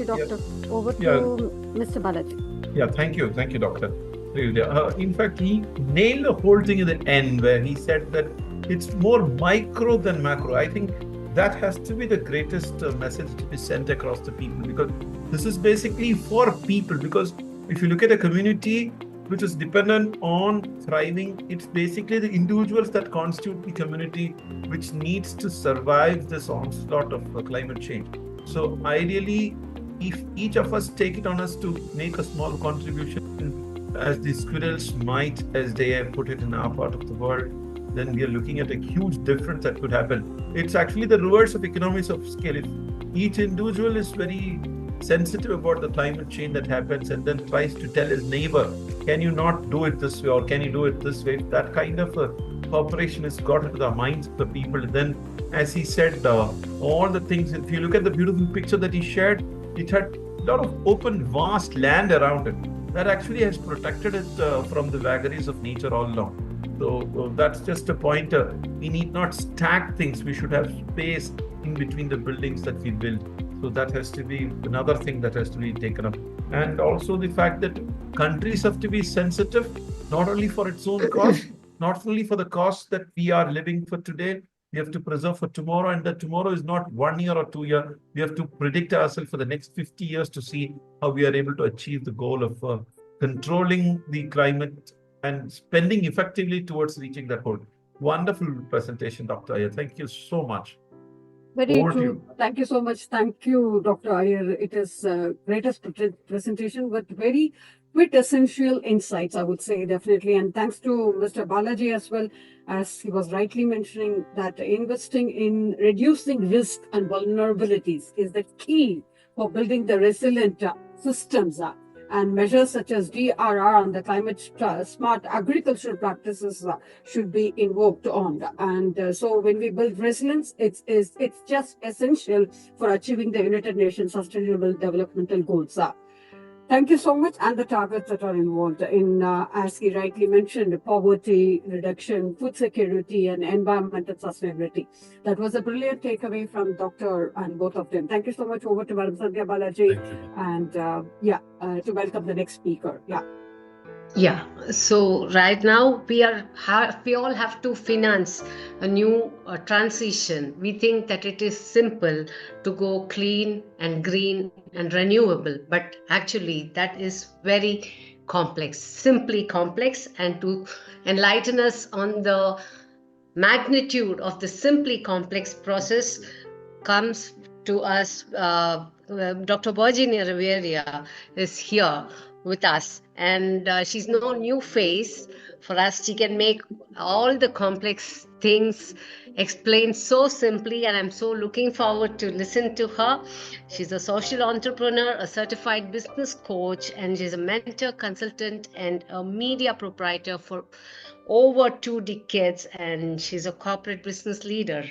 Doctor. Yeah. Over to Mr. Balaji. Yeah, thank you, Doctor. In fact, he nailed the whole thing in the end where he said that it's more micro than macro. I think that has to be the greatest message to be sent across the people, because this is basically for people. Because if you look at a community which is dependent on thriving, it's basically the individuals that constitute the community which needs to survive this onslaught of climate change. So ideally, if each of us take it on us to make a small contribution, as the squirrels might, as they have put it in our part of the world, then we are looking at a huge difference that could happen. It's actually the reverse of economies of scale. If each individual is very sensitive about the climate change that happens and then tries to tell his neighbor, can you not do it this way or can you do it this way? If that kind of a cooperation has got into the minds of the people, then as he said, all the things, if you look at the beautiful picture that he shared, it had a lot of open, vast land around it that actually has protected it from the vagaries of nature all along. So that's just a pointer. We need not stack things. We should have space in between the buildings that we build. So that has to be another thing that has to be taken up. And also the fact that countries have to be sensitive, not only for its own cost, not only for the cost that we are living for today, we have to preserve for tomorrow. And that tomorrow is not 1 year or 2 years. We have to predict ourselves for the next 50 years to see how we are able to achieve the goal of controlling the climate and spending effectively towards reaching that goal. Wonderful presentation, Dr. Iyer. Thank you so much. Very Over to true. you. Thank you so much. Thank you, Dr. Iyer. It is greatest presentation with very quintessential insights, I would say, definitely. And thanks to Mr. Balaji as well, as he was rightly mentioning that investing in reducing risk and vulnerabilities is the key for building the resilient systems. And measures such as DRR and the climate smart agricultural practices should be invoked on. And so when we build resilience, it's just essential for achieving the United Nations Sustainable Developmental Goals. Thank you so much. And the targets that are involved in, as he rightly mentioned, poverty reduction, food security, and environmental sustainability. That was a brilliant takeaway from Dr. and both of them. Thank you so much. Over to Madam Sandhya Balaji. And to welcome the next speaker. Yeah, so right now we all have to finance a new transition. We think that it is simple to go clean and green and renewable, but actually that is very complex, simply complex. And to enlighten us on the magnitude of the simply complex process comes to us, Dr. Virginia Rivera is here with us, and she's no new face for us. She can make all the complex things explain so simply, and I'm so looking forward to listen to her. She's a social entrepreneur, a certified business coach, and she's a mentor, consultant, and a media proprietor for over 2 decades, and she's a corporate business leader.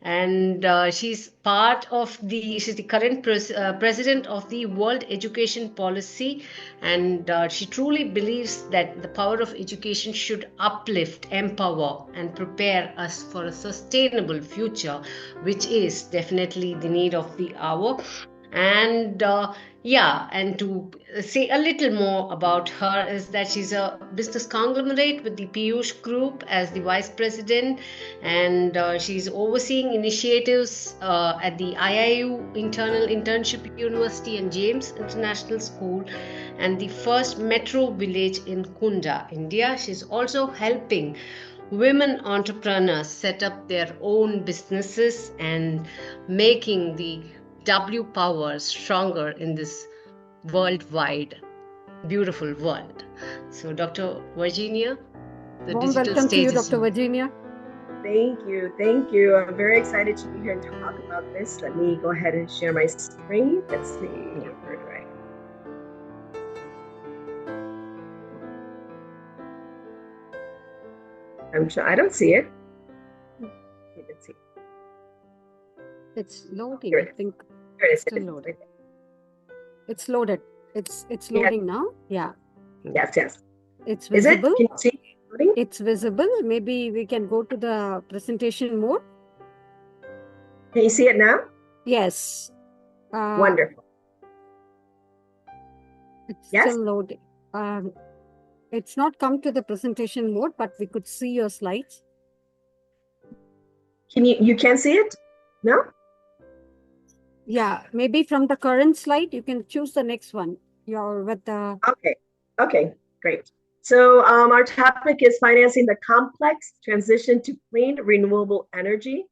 And she's the current president of the World Education Policy, and she truly believes that the power of education should uplift, empower, and prepare us for a sustainable future, which is definitely the need of the hour. And and to say a little more about her is that she's a business conglomerate with the Piyush Group as the vice president, and she's overseeing initiatives at the IIU Internal Internship University and James International School and the first metro village in Kunda, India. She's also helping women entrepreneurs set up their own businesses and making the W power stronger in this worldwide, beautiful world. So, Dr. Virginia, the Warm digital welcome to stage you, is Dr. Virginia. Thank you. Thank you. I'm very excited to be here and talk about this. Let me go ahead and share my screen. Let's see. Where do I don't see it. Let's see. It's loading. Here it is. I think Here it is. still loaded. It's loaded. It's loading now. Yeah. Yes. It's Is it? visible. Can you see? Loading? It's visible. Maybe we can go to the presentation mode. Can you see it now? Yes. Wonderful. It's Yes? still loading. It's not come to the presentation mode, but we could see your slides. You can see it? No? Yeah, maybe from the current slide, you can choose the next one. You're with the... Okay, great. So our topic is financing the complex transition to clean, renewable energy.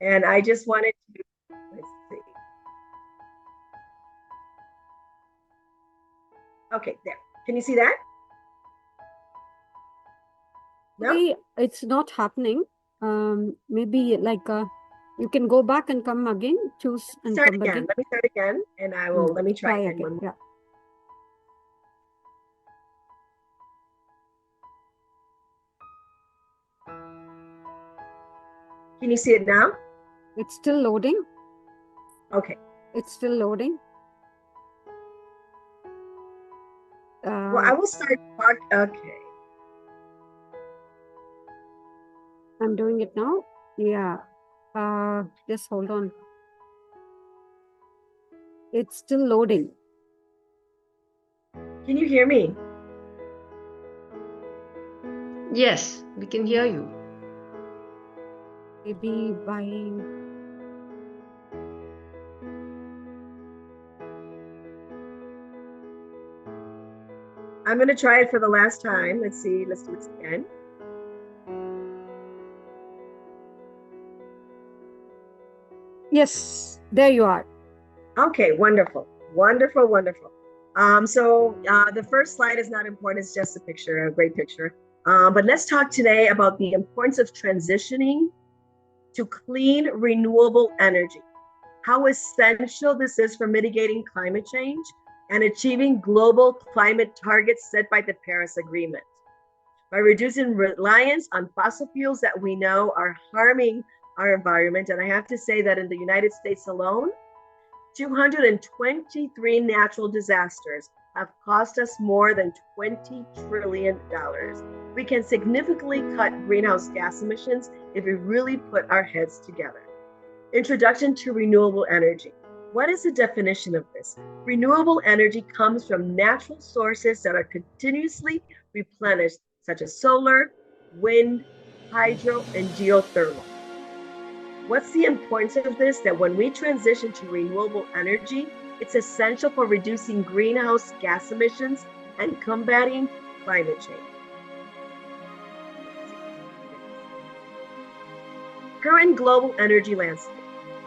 And I just wanted to, let's see. Okay, there. Can you see that? No? Maybe it's not happening. Maybe like you can go back and come again, choose and Start come again. again. Let me start again, and let me try again. again. Yeah. Can you see it now? It's still loading. Okay. It's still loading. Well, I will start. Okay. I'm doing it now. Yeah. Just hold on. It's still loading. Can you hear me? Yes, we can hear you. Maybe by I'm going to try it for the last time. Let's see. Let's do it again. yes, there you are. Okay, wonderful. Wonderful, wonderful. The first slide is not important. It's just a picture, a great picture. But let's talk today about the importance of transitioning to clean, renewable energy. How essential this is for mitigating climate change and achieving global climate targets set by the Paris Agreement. By reducing reliance on fossil fuels that we know are harming our environment, and I have to say that in the United States alone, 223 natural disasters have cost us more than $20 trillion. We can significantly cut greenhouse gas emissions if we really put our heads together. Introduction to renewable energy. What is the definition of this? Renewable energy comes from natural sources that are continuously replenished, such as solar, wind, hydro, and geothermal. What's the importance of this? That when we transition to renewable energy, it's essential for reducing greenhouse gas emissions and combating climate change. Current global energy landscape.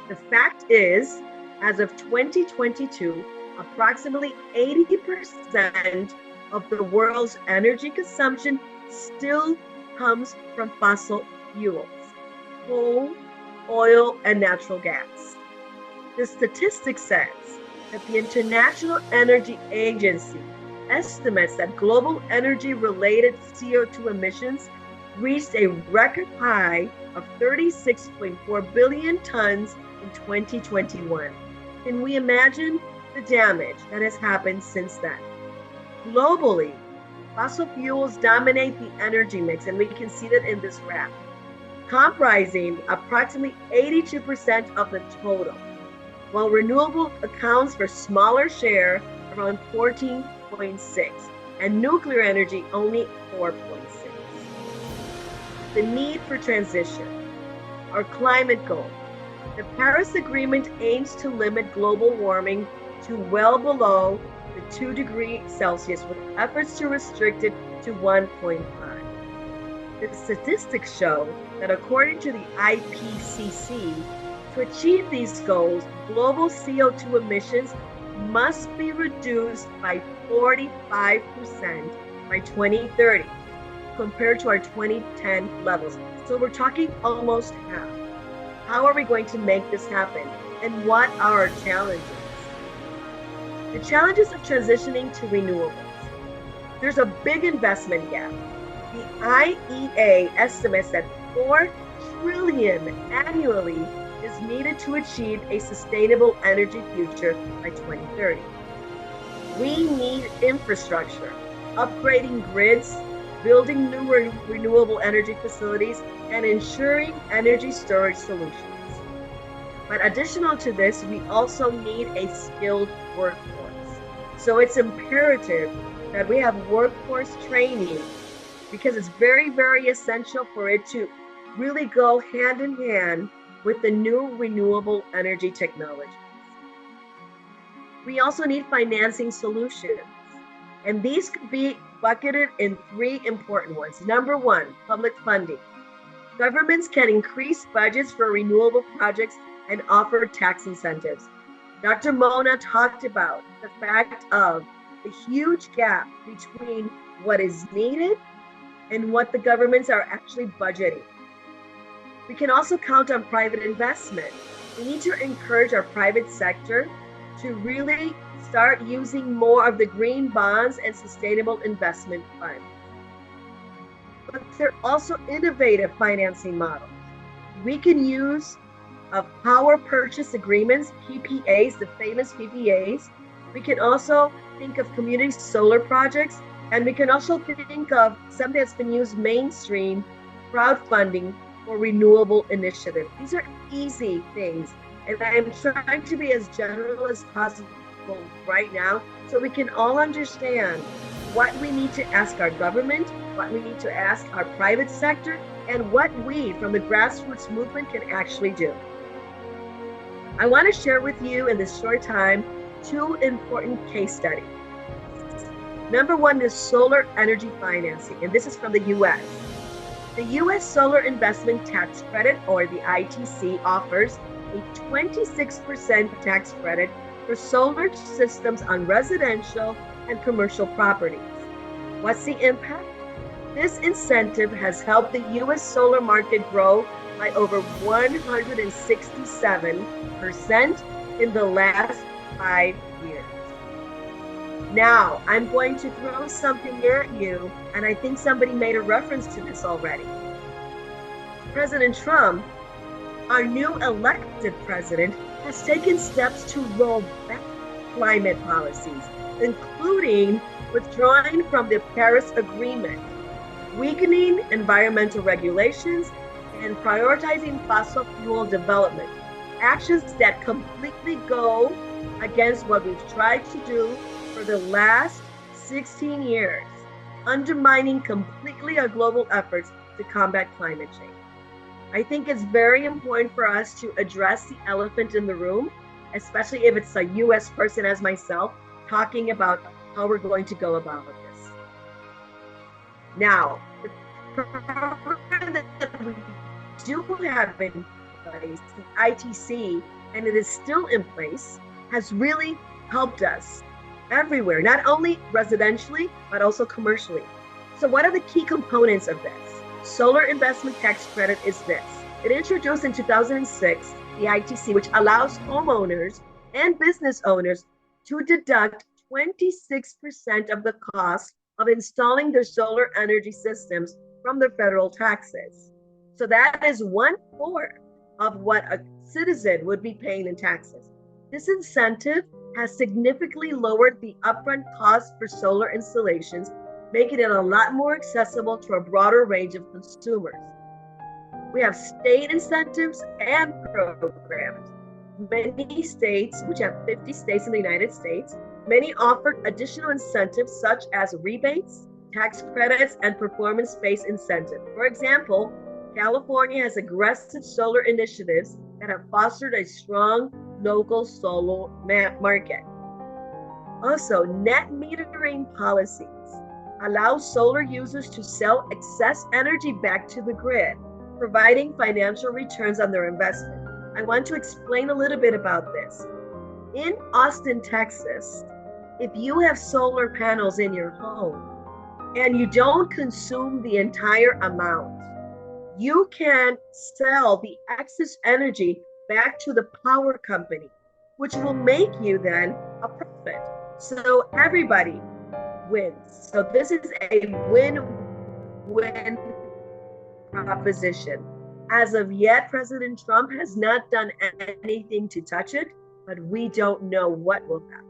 The fact is, as of 2022, approximately 80% of the world's energy consumption still comes from fossil fuels, coal, oil, and natural gas. The statistic says that the International Energy Agency estimates that global energy-related CO2 emissions reached a record high of 36.4 billion tons in 2021. Can we imagine the damage that has happened since then? Globally, fossil fuels dominate the energy mix, and we can see that in this graph, comprising approximately 82% of the total, while renewable accounts for smaller share, around 14.6, and nuclear energy only 4.6. The need for transition. Our climate goal. The Paris Agreement aims to limit global warming to well below the 2 degrees Celsius, with efforts to restrict it to 1.5. The statistics show that according to the IPCC, to achieve these goals, global CO2 emissions must be reduced by 45% by 2030 compared to our 2010 levels. So we're talking almost half. How are we going to make this happen? And what are our challenges? The challenges of transitioning to renewables. There's a big investment gap. The IEA estimates that $4 trillion annually is needed to achieve a sustainable energy future by 2030. We need infrastructure, upgrading grids, building new renewable energy facilities, and ensuring energy storage solutions. But additional to this, we also need a skilled workforce. So it's imperative that we have workforce training, because it's very, very essential for it to really go hand in hand with the new renewable energy technologies. We also need financing solutions, and these could be bucketed in 3 important ones. Number 1, public funding. Governments can increase budgets for renewable projects and offer tax incentives. Dr. Mona talked about the fact of the huge gap between what is needed and what the governments are actually budgeting. We can also count on private investment. We need to encourage our private sector to really start using more of the green bonds and sustainable investment funds. But there are also innovative financing models. We can use power purchase agreements, PPAs, the famous PPAs. We can also think of community solar projects, and we can also think of something that's been used mainstream, crowdfunding for renewable initiatives. These are easy things, and I am trying to be as general as possible right now so we can all understand what we need to ask our government, what we need to ask our private sector, and what we from the grassroots movement can actually do. I want to share with you in this short time 2 important case studies. Number one is solar energy financing, and this is from the US. The US Solar Investment Tax Credit, or the ITC, offers a 26% tax credit for solar systems on residential and commercial properties. What's the impact? This incentive has helped the US solar market grow by over 167% in the last 5 years. Now, I'm going to throw something at you, and I think somebody made a reference to this already. President Trump, our new elected president, has taken steps to roll back climate policies, including withdrawing from the Paris Agreement, weakening environmental regulations, and prioritizing fossil fuel development, actions that completely go against what we've tried to do for the last 16 years, undermining completely our global efforts to combat climate change. I think it's very important for us to address the elephant in the room, especially if it's a US person as myself, talking about how we're going to go about this. Now, the program that we do have in place, the ITC, and it is still in place, has really helped us everywhere, not only residentially, but also commercially. So what are the key components of this? Solar investment tax credit is this. It introduced in 2006, the ITC, which allows homeowners and business owners to deduct 26% of the cost of installing their solar energy systems from their federal taxes. So that is 1/4 of what a citizen would be paying in taxes. This incentive has significantly lowered the upfront cost for solar installations, making it a lot more accessible to a broader range of consumers. We have state incentives and programs. Many states, which have 50 states in the United States, many offer additional incentives such as rebates, tax credits, and performance-based incentives. For example, California has aggressive solar initiatives that have fostered a strong local solar market. Also, net metering policies allow solar users to sell excess energy back to the grid, providing financial returns on their investment. I want to explain a little bit about this. In Austin, Texas, if you have solar panels in your home and you don't consume the entire amount, you can sell the excess energy back to the power company, which will make you then a profit. So everybody wins. So this is a win-win proposition. As of yet, President Trump has not done anything to touch it, but we don't know what will happen.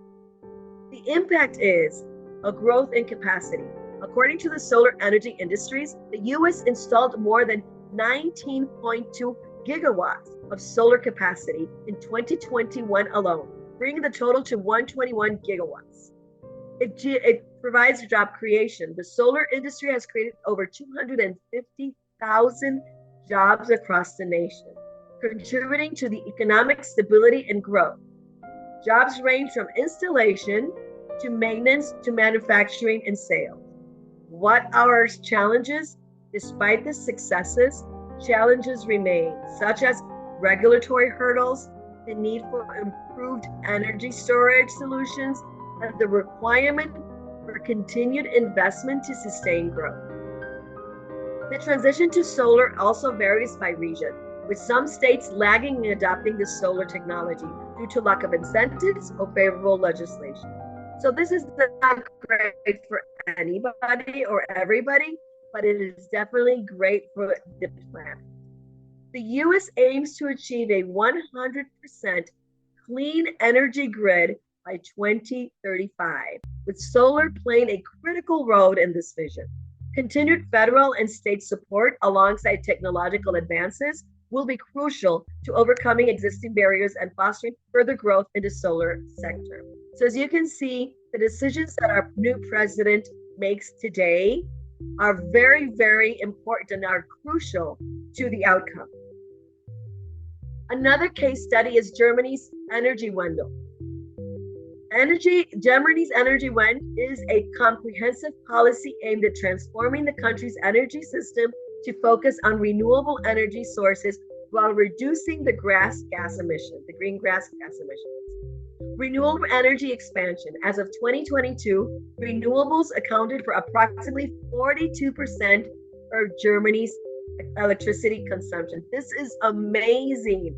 The impact is a growth in capacity. According to the solar energy industries, the US installed more than 19.2 gigawatts of solar capacity in 2021 alone, bringing the total to 121 gigawatts. It provides job creation. The solar industry has created over 250,000 jobs across the nation, contributing to the economic stability and growth. Jobs range from installation to maintenance to manufacturing and sales. What are our challenges? Despite the successes, challenges remain, such as regulatory hurdles, the need for improved energy storage solutions, and the requirement for continued investment to sustain growth. The transition to solar also varies by region, with some states lagging in adopting this solar technology due to lack of incentives or favorable legislation. So this is not great for anybody or everybody, but it is definitely great for the planet. The US aims to achieve a 100% clean energy grid by 2035, with solar playing a critical role in this vision. Continued federal and state support alongside technological advances will be crucial to overcoming existing barriers and fostering further growth in the solar sector. So as you can see, the decisions that our new president makes today are very, very important and are crucial to the outcome. Another case study is Germany's Energiewende. Germany's Energiewende is a comprehensive policy aimed at transforming the country's energy system to focus on renewable energy sources while reducing the greenhouse gas emissions. Renewable energy expansion. As of 2022, renewables accounted for approximately 42% of Germany's electricity consumption. This is amazing.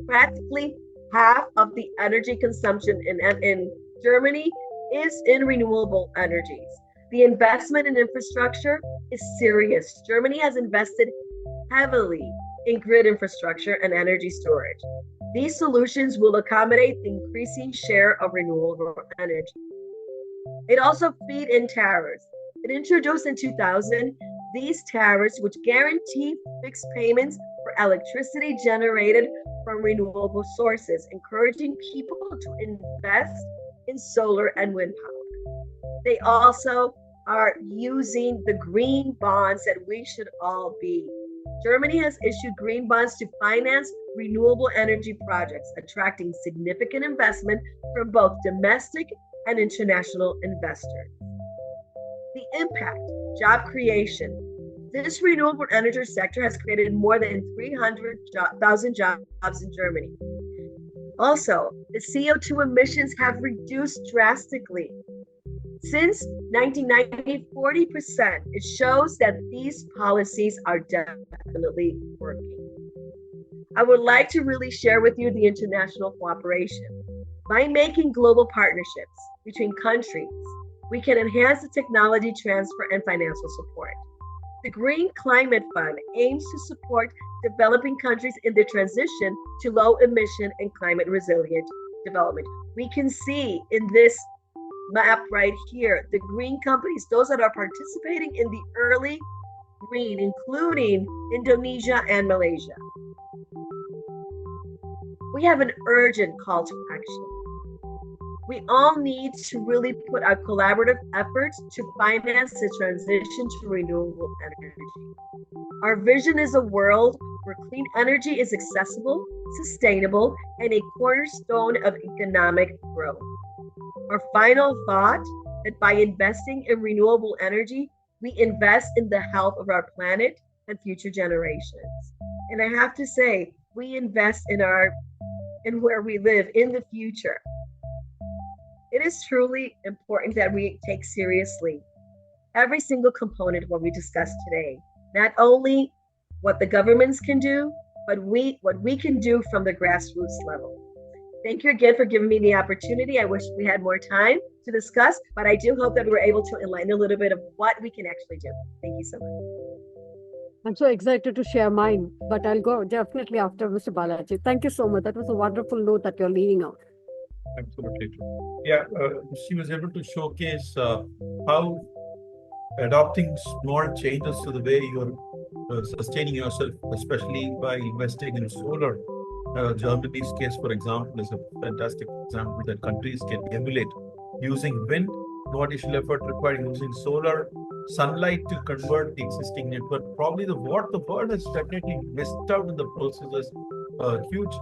Practically half of the energy consumption in Germany is in renewable energies. The investment in infrastructure is serious. Germany has invested heavily in grid infrastructure and energy storage. These solutions will accommodate the increasing share of renewable energy. It also feed-in tariffs. It introduced in 2000 these tariffs, which guarantee fixed payments for electricity generated from renewable sources, encouraging people to invest in solar and wind power. They also are using the green bonds that we should all be. Germany has issued green bonds to finance renewable energy projects, attracting significant investment from both domestic and international investors. The impact, job creation. This renewable energy sector has created more than 300,000 jobs in Germany. Also, the CO2 emissions have reduced drastically. Since 1990, 40%. It shows that these policies are definitely working. I would like to really share with you the international cooperation. By making global partnerships between countries, we can enhance the technology transfer and financial support. The Green Climate Fund aims to support developing countries in their transition to low emission and climate resilient development. We can see in this map right here, the green companies, those that are participating in the early green, including Indonesia and Malaysia. We have an urgent call to action. We all need to really put our collaborative efforts to finance the transition to renewable energy. Our vision is a world where clean energy is accessible, sustainable, and a cornerstone of economic growth. Our final thought that by investing in renewable energy, we invest in the health of our planet and future generations. And I have to say, we invest in where we live in the future. It is truly important that we take seriously every single component of what we discussed today. Not only what the governments can do, but what we can do from the grassroots level. Thank you again for giving me the opportunity. I wish we had more time to discuss, but I do hope that we're able to enlighten a little bit of what we can actually do. Thank you so much. I'm so excited to share mine, but I'll go definitely after Mr. Balaji. Thank you so much. That was a wonderful note that you're leading out. Absolutely. Yeah, she was able to showcase how adopting small changes to the way you're sustaining yourself, especially by investing in solar. Germany's case, for example, is a fantastic example that countries can emulate. Using wind, no additional effort required. Using solar, sunlight to convert the existing network. Probably what the world has definitely missed out in the process is a huge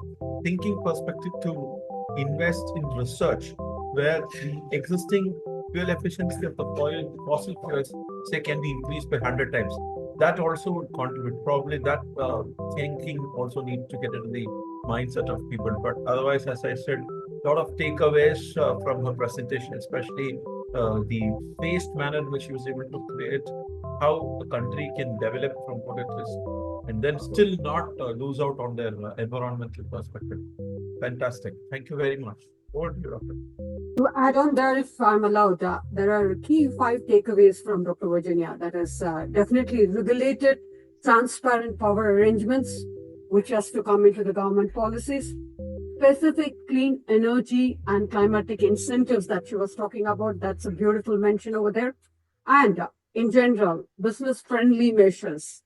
thinking perspective to invest in research where the existing fuel efficiency of the fossil fuels, say, can be increased by 100 times. That also would contribute. Probably that thinking also needs to get into the mindset of people. But otherwise, as I said, a lot of takeaways from her presentation, especially the phased manner in which she was able to create how the country can develop from what it is and then still not lose out on their environmental perspective. Fantastic. Thank you very much. Over to you, Doctor. To add on there, if I'm allowed, there are key 5 takeaways from Dr. Virginia. That is definitely regulated, transparent power arrangements, which has to come into the government policies, specific clean energy and climatic incentives that she was talking about. That's a beautiful mention over there. And in general, business-friendly measures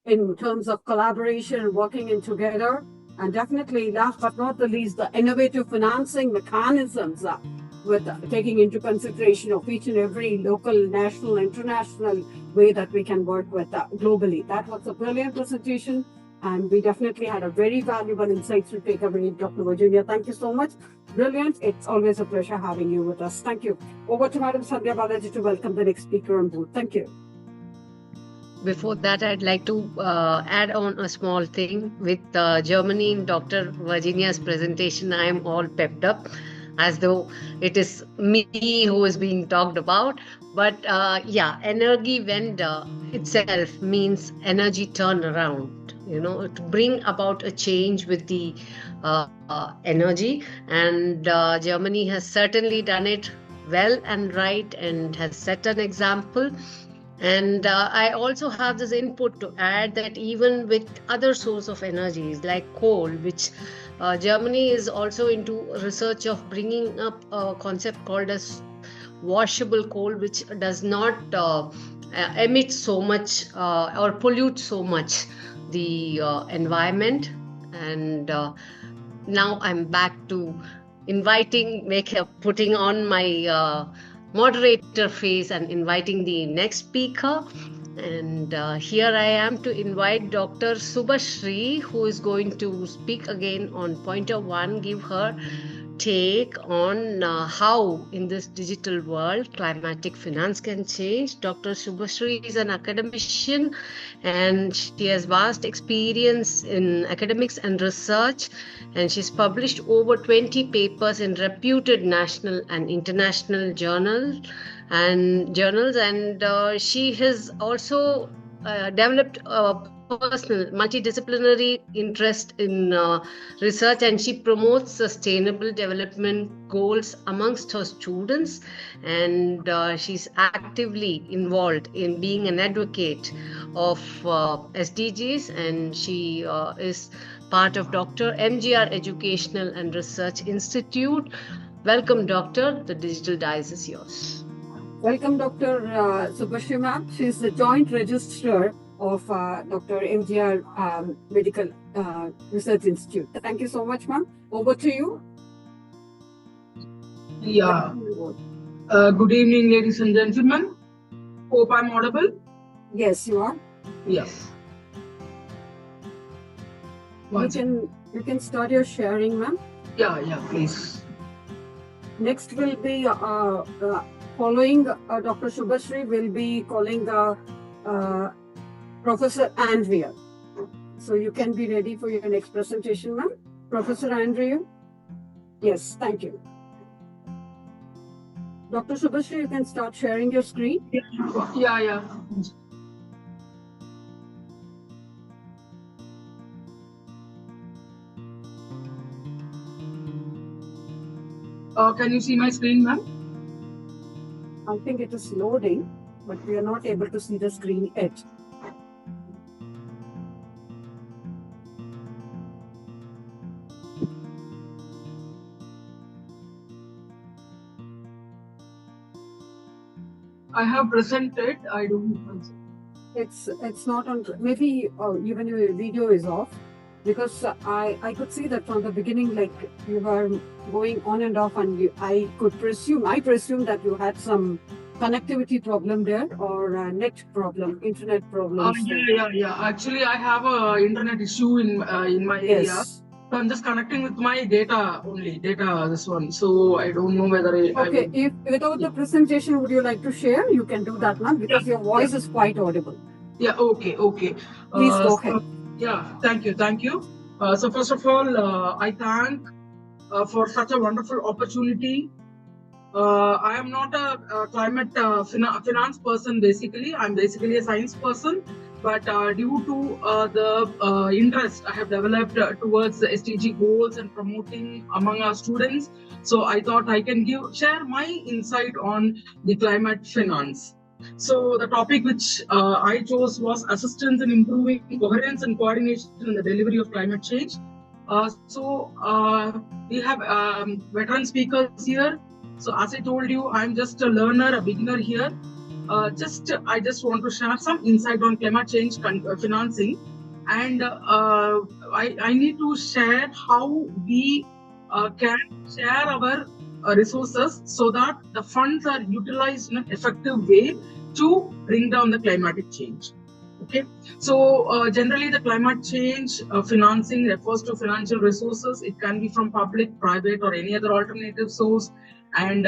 in terms of collaboration and working in together. And definitely, last but not the least, the innovative financing mechanisms with taking into consideration of each and every local, national, international way that we can work with globally. That was a brilliant presentation, and we definitely had a very valuable insights to take away, Dr. Virginia. Thank you so much. Brilliant. It's always a pleasure having you with us. Thank you. Over to Madam Sandhya Balaji to welcome the next speaker on board. Thank you. Before that, I'd like to add on a small thing. With Germany in Dr. Virginia's presentation, I'm all pepped up as though it is me who is being talked about. But yeah, Energiewende itself means energy turnaround, to bring about a change with the energy. And Germany has certainly done it well and right and has set an example. And I also have this input to add that even with other source of energies like coal, which Germany is also into research of bringing up a concept called as washable coal, which does not emit so much or pollute so much the environment. And now I'm back to putting on my moderator face and inviting the next speaker. And here I am to invite Dr. Shubhashree, who is going to speak again on pointer 1, give her take on how in this digital world climatic finance can change. Dr. Shubhashree is an academician and she has vast experience in academics and research, and she's published over 20 papers in reputed national and international journals, and she has also developed a personal multidisciplinary interest in research, and she promotes sustainable development goals amongst her students, and she's actively involved in being an advocate of SDGs, and she is part of Dr. MGR Educational and Research Institute. Welcome, Doctor. The digital dice is yours. Welcome, Dr. Shubhashree ma'am. She's the Joint Registrar of Dr. MGR Medical Research Institute. Thank you so much, ma'am. Over to you. Yeah. Good evening, ladies and gentlemen. Hope I'm audible. Yes, you are. Yes. You can start your sharing, ma'am. Yeah, please. Next will be following Dr. Shubhashree will be calling Professor Andrea. So you can be ready for your next presentation, ma'am. Professor Andrea? Yes, thank you. Dr. Shubhashree, you can start sharing your screen. Yeah. Can you see my screen, ma'am? I think it is loading, but we are not able to see the screen yet. I have presented. I don't. It's not on. Maybe even your video is off, because I could see that from the beginning, like you were going on and off, and I presume that you had some connectivity problem there, or a net problem, internet problem. Yeah. Actually, I have a internet issue in my area. So I'm just connecting with my data only, this one. So I don't know whether if without the presentation, would you like to share? You can do that now, because your voice is quite audible. Yeah, okay. Please go ahead. Thank you. So first of all, I thank for such a wonderful opportunity I am not a climate finance person basically. I'm basically a science person. But due to the interest I have developed towards the SDG goals and promoting among our students, so I thought I can share my insight on the climate finance. So the topic which I chose was assistance in improving coherence and coordination in the delivery of climate change. We have veteran speakers here. So as I told you, I'm just a learner, a beginner here. I just want to share some insight on climate change financing, and I need to share how we can share our resources so that the funds are utilized in an effective way to bring down the climatic change. Okay, so generally the climate change financing refers to financial resources. It can be from public, private, or any other alternative source. And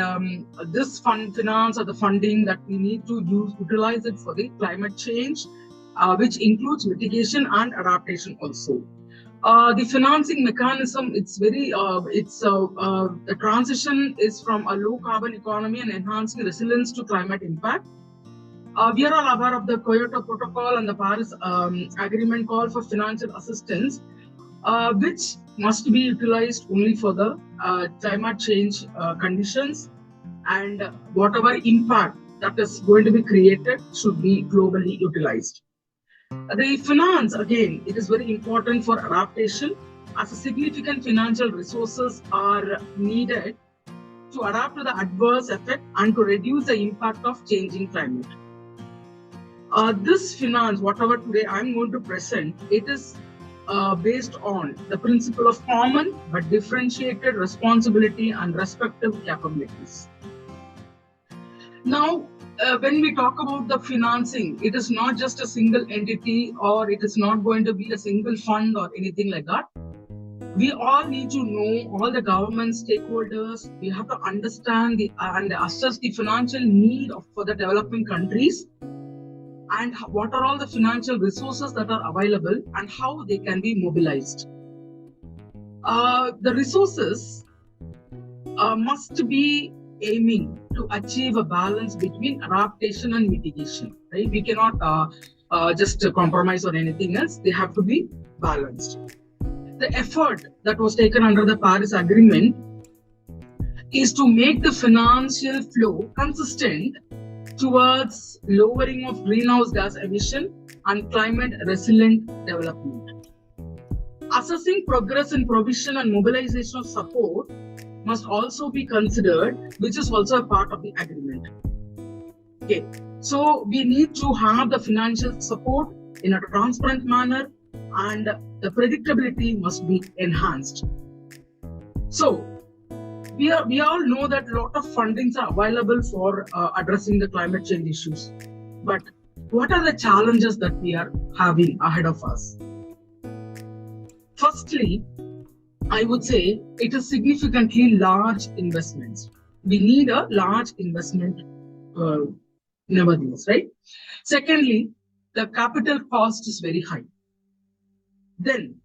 this finance or the funding that we need to utilize it for the climate change, which includes mitigation and adaptation also. The financing mechanism, the transition is from a low carbon economy and enhancing resilience to climate impact. We are all aware of the Kyoto Protocol and the Paris Agreement call for financial assistance, which must be utilized only for the climate change conditions, and whatever impact that is going to be created should be globally utilized. The finance, again, it is very important for adaptation, as a significant financial resources are needed to adapt to the adverse effect and to reduce the impact of changing climate. This finance, whatever today I'm going to present, it is based on the principle of common but differentiated responsibility and respective capabilities. Now, when we talk about the financing, it is not just a single entity, or it is not going to be a single fund or anything like that. We all need to know all the government stakeholders. We have to understand and assess the financial need for the developing countries, and what are all the financial resources that are available and how they can be mobilized. The resources must be aiming to achieve a balance between adaptation and mitigation. Right? We cannot just compromise on anything else. They have to be balanced. The effort that was taken under the Paris Agreement is to make the financial flow consistent towards lowering of greenhouse gas emission and climate resilient development. Assessing progress in provision and mobilization of support must also be considered, which is also a part of the agreement. Okay, so we need to have the financial support in a transparent manner, and the predictability must be enhanced. So we all know that a lot of fundings are available for addressing the climate change issues. But what are the challenges that we are having ahead of us? Firstly, I would say it is significantly large investments. We need a large investment nevertheless, right? Secondly, the capital cost is very high. Then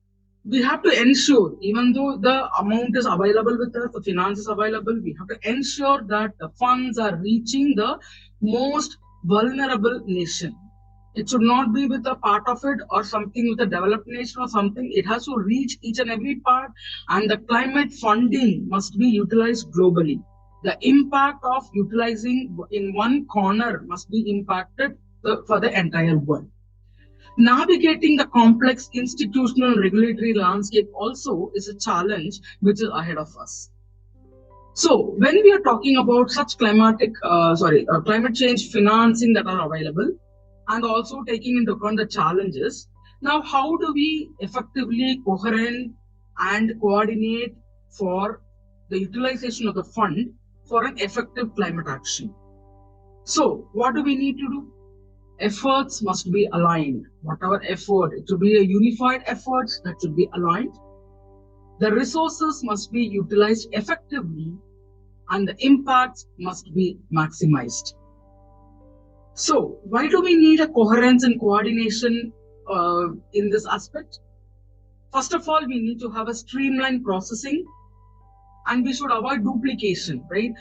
we have to ensure, even though the amount is available with us, the finance is available, we have to ensure that the funds are reaching the most vulnerable nation. It should not be with a part of it or something with a developed nation or something. It has to reach each and every part, and the climate funding must be utilized globally. The impact of utilizing in one corner must be impacted for the entire world. Navigating the complex institutional and regulatory landscape also is a challenge which is ahead of us. So when we are talking about such climate change financing that are available, and also taking into account the challenges, now how do we effectively coherent and coordinate for the utilization of the fund for an effective climate action? So what do we need to do? Efforts must be aligned. Whatever effort, it should be a unified effort that should be aligned. The resources must be utilized effectively, and the impacts must be maximized. So why do we need a coherence and coordination in this aspect? First of all, we need to have a streamlined processing and we should avoid duplication, right?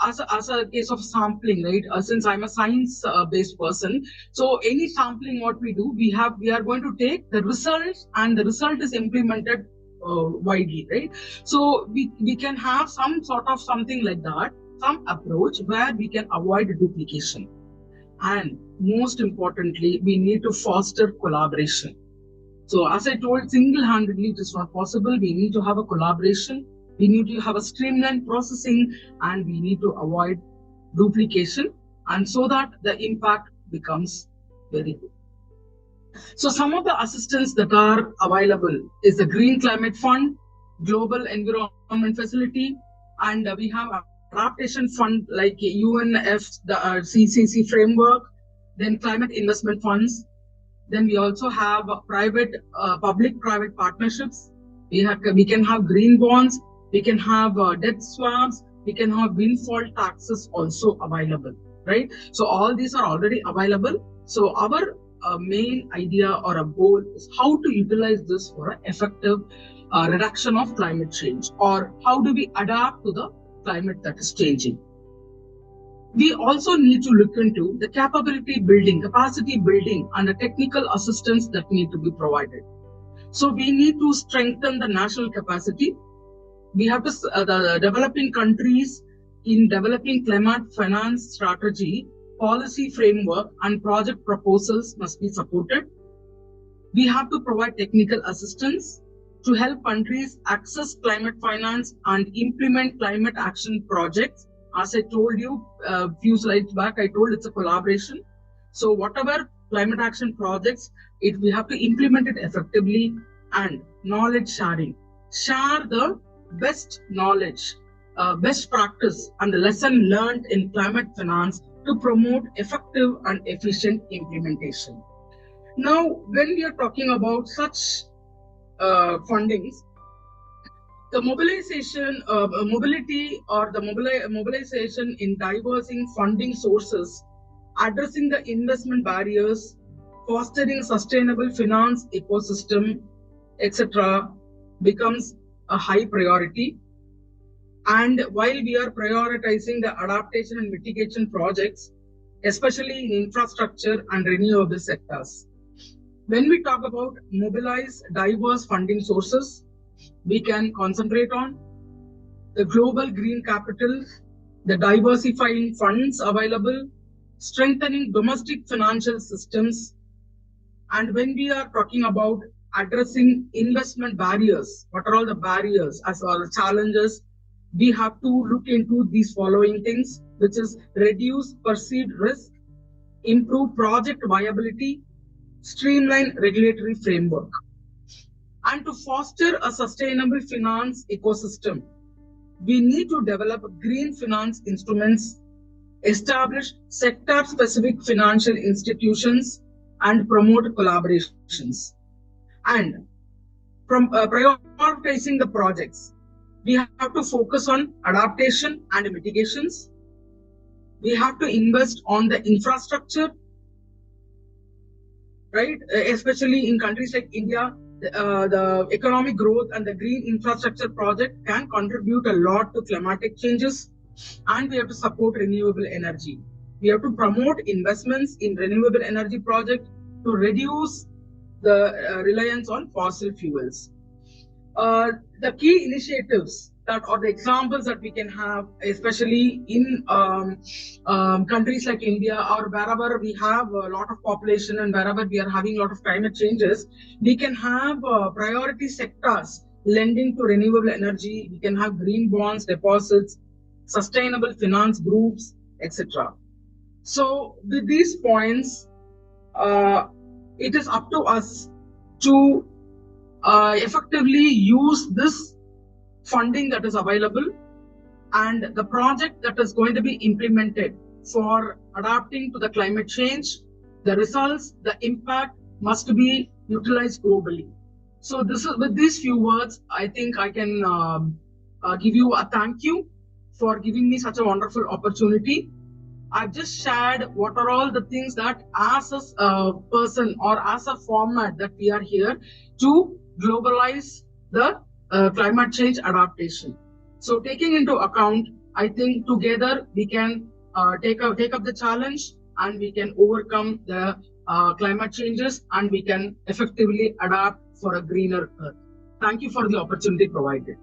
As a case of sampling, right? Since I'm a science-based person, so any sampling what we do, we are going to take the results, and the result is implemented widely, right? So we can have some sort of something like that, some approach where we can avoid duplication. And most importantly, we need to foster collaboration. So as I told, single-handedly it is not possible. We need to have a collaboration. We need to have a streamlined processing, and we need to avoid duplication, and so that the impact becomes very good. So some of the assistance that are available is the Green Climate Fund, Global Environment Facility, and we have adaptation fund like UNFCCC framework, then climate investment funds. Then we also have private, public-private partnerships. We can have green bonds. We can have debt swaps. We can have windfall taxes also available, right? So all these are already available. So our main idea or a goal is how to utilize this for an effective reduction of climate change, or how do we adapt to the climate that is changing. We also need to look into the capability building, capacity building, and the technical assistance that need to be provided. So we need to strengthen the national capacity. We have to, the developing countries in developing climate finance strategy, policy framework, and project proposals must be supported. We have to provide technical assistance to help countries access climate finance and implement climate action projects. As I told you a few slides back, I told it's a collaboration. So whatever climate action projects, we have to implement it effectively. And knowledge sharing. Share the best knowledge, best practice, and the lesson learned in climate finance to promote effective and efficient implementation. Now, when we are talking about such fundings, the mobilization, mobility or the mobilization in diversing funding sources, addressing the investment barriers, fostering sustainable finance ecosystem, etc., becomes a high priority. And while we are prioritizing the adaptation and mitigation projects, especially in infrastructure and renewable sectors, when we talk about mobilize diverse funding sources, we can concentrate on the global green capital, the diversifying funds available, strengthening domestic financial systems. And when we are talking about addressing investment barriers, what are all the barriers as well as challenges, we have to look into these following things, which is reduce perceived risk, improve project viability, streamline regulatory framework. And to foster a sustainable finance ecosystem, we need to develop green finance instruments, establish sector-specific financial institutions, and promote collaborations. And from prioritizing the projects, we have to focus on adaptation and mitigations. We have to invest on the infrastructure, right? Especially in countries like India, the economic growth and the green infrastructure project can contribute a lot to climatic changes. And we have to support renewable energy. We have to promote investments in renewable energy projects to reduce the reliance on fossil fuels. The key initiatives that are the examples that we can have, especially in countries like India or wherever we have a lot of population and wherever we are having a lot of climate changes, we can have priority sectors lending to renewable energy. We can have green bonds, deposits, sustainable finance groups, etc. So with these points, it is up to us to effectively use this funding that is available and the project that is going to be implemented for adapting to the climate change. The results, the impact must be utilized globally. So this is, with these few words, I think I can give you a thank you for giving me such a wonderful opportunity. I've just shared what are all the things that as a person or as a format that we are here to globalize the climate change adaptation. So taking into account, I think together we can take up the challenge and we can overcome the climate changes and we can effectively adapt for a greener earth. Thank you for the opportunity provided.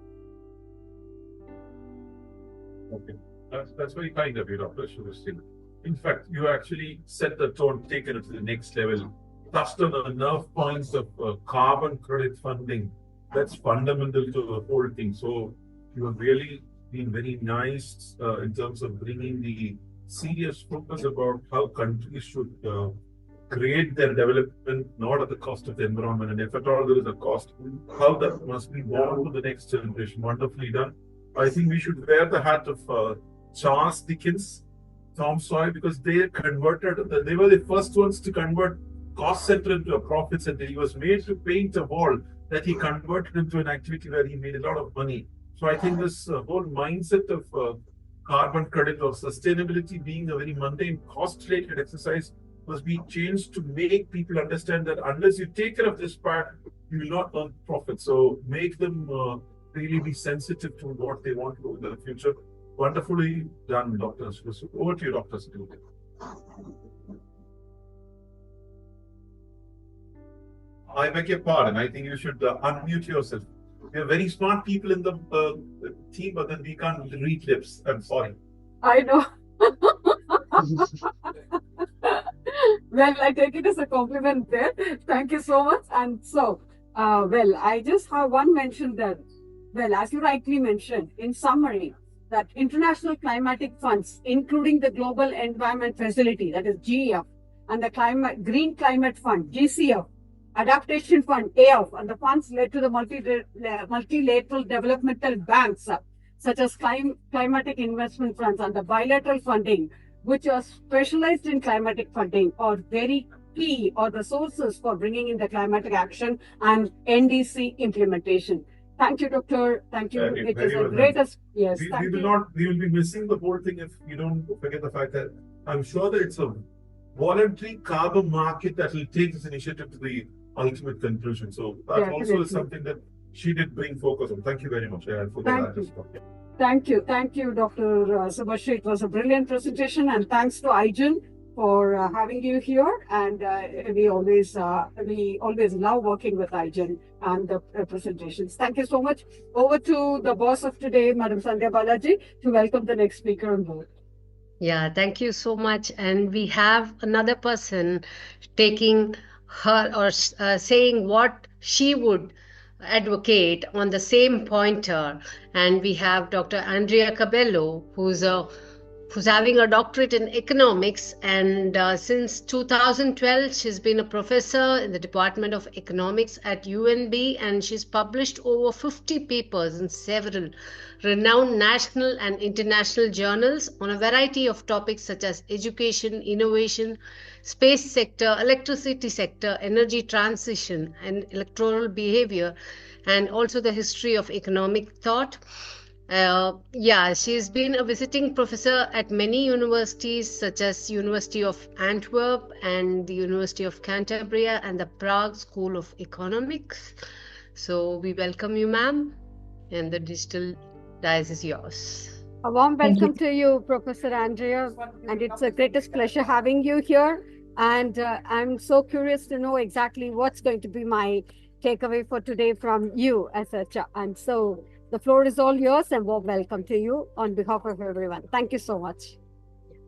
Okay, that's very kind of you, Dr. Shubhashree. In fact, you actually set the tone, taken it to the next level, touched on the nerve points of carbon credit funding. That's fundamental to the whole thing. So you have really been very nice in terms of bringing the serious focus about how countries should create their development not at the cost of the environment, and if at all there is a cost, how that must be borne to the next generation. Wonderfully done. I think we should wear the hat of Charles Dickens, Tom Sawyer, because they converted, they were the first ones to convert cost center into a profit center. He was made to paint a wall that he converted into an activity where he made a lot of money. So I think this whole mindset of carbon credit or sustainability being a very mundane cost-related exercise must be changed to make people understand that unless you take care of this part, you will not earn profit. So make them really be sensitive to what they want to do in the future. Wonderfully done, Dr. Shubhashree. Over to you, Dr. Srividhya. I beg your pardon. I think you should unmute yourself. We are very smart people in the team, but then we can't read lips. I'm sorry. I know. Well, I take it as a compliment there. Thank you so much. And so, well, I just have one mention that, well, as you rightly mentioned, in summary, that international climatic funds, including the Global Environment Facility, that is GEF, and the Green Climate Fund, GCF, Adaptation Fund, AF, and the funds led to the multilateral developmental banks, such as climatic investment funds and the bilateral funding, which are specialized in climatic funding, are very key, or the sources for bringing in the climatic action and NDC implementation. Thank you, Doctor. Thank you. It is a greatest. Yes. We will be missing the whole thing if you don't forget the fact that I'm sure that it's a voluntary carbon market that will take this initiative to the ultimate conclusion. So that also is something that she did bring focus on. Thank you very much. Thank you, Dr. Shubhashree. It was a brilliant presentation, and thanks to IJN for having you here. And we always love working with IJN and the presentations. Thank you so much. Over to the boss of today, Madam Sandhya Balaji, to welcome the next speaker on board. Yeah, thank you so much. And we have another person taking her or saying what she would advocate on the same pointer, and we have Dr. Andrea Cabello, who's having a doctorate in economics, and since 2012 she's been a professor in the Department of Economics at UNB, and she's published over 50 papers in several renowned national and international journals on a variety of topics such as education, innovation, space sector, electricity sector, energy transition, and electoral behavior, and also the history of economic thought. She's been a visiting professor at many universities such as University of Antwerp and the University of Canterbury and the Prague School of Economics. So we welcome you, ma'am, and the digital dais is yours. A warm welcome to you, Professor Andrea, and it's a greatest pleasure having you here. And I'm so curious to know exactly what's going to be my takeaway for today from you as such. And so the floor is all yours, and warm welcome to you on behalf of everyone. Thank you so much.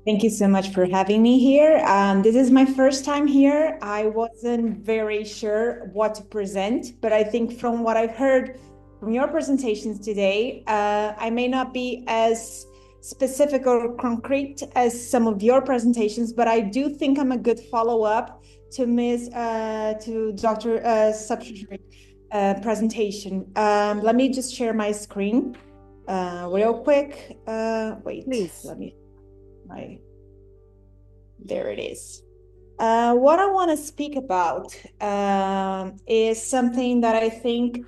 Thank you so much for having me here. This is my first time here. I wasn't very sure what to present, but I think from what I've heard from your presentations today, I may not be as specific or concrete as some of your presentations, but I do think I'm a good follow-up to Dr. Shubhashree presentation. Let me just share my screen real quick. Wait, please. There it is. What I want to speak about is something that I think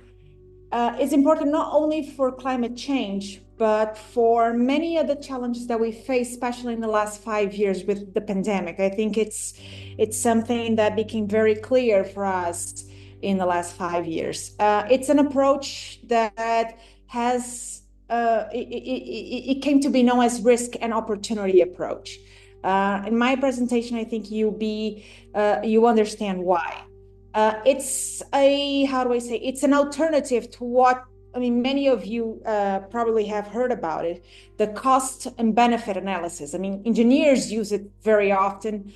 is important not only for climate change, but for many of the challenges that we face, especially in the last 5 years with the pandemic. I think it's something that became very clear for us in the last 5 years. It's an approach that has it came to be known as risk and opportunity approach. In my presentation, I think you understand why. It's it's an alternative to what, I mean, many of you probably have heard about it, the cost and benefit analysis. I mean, engineers use it very often.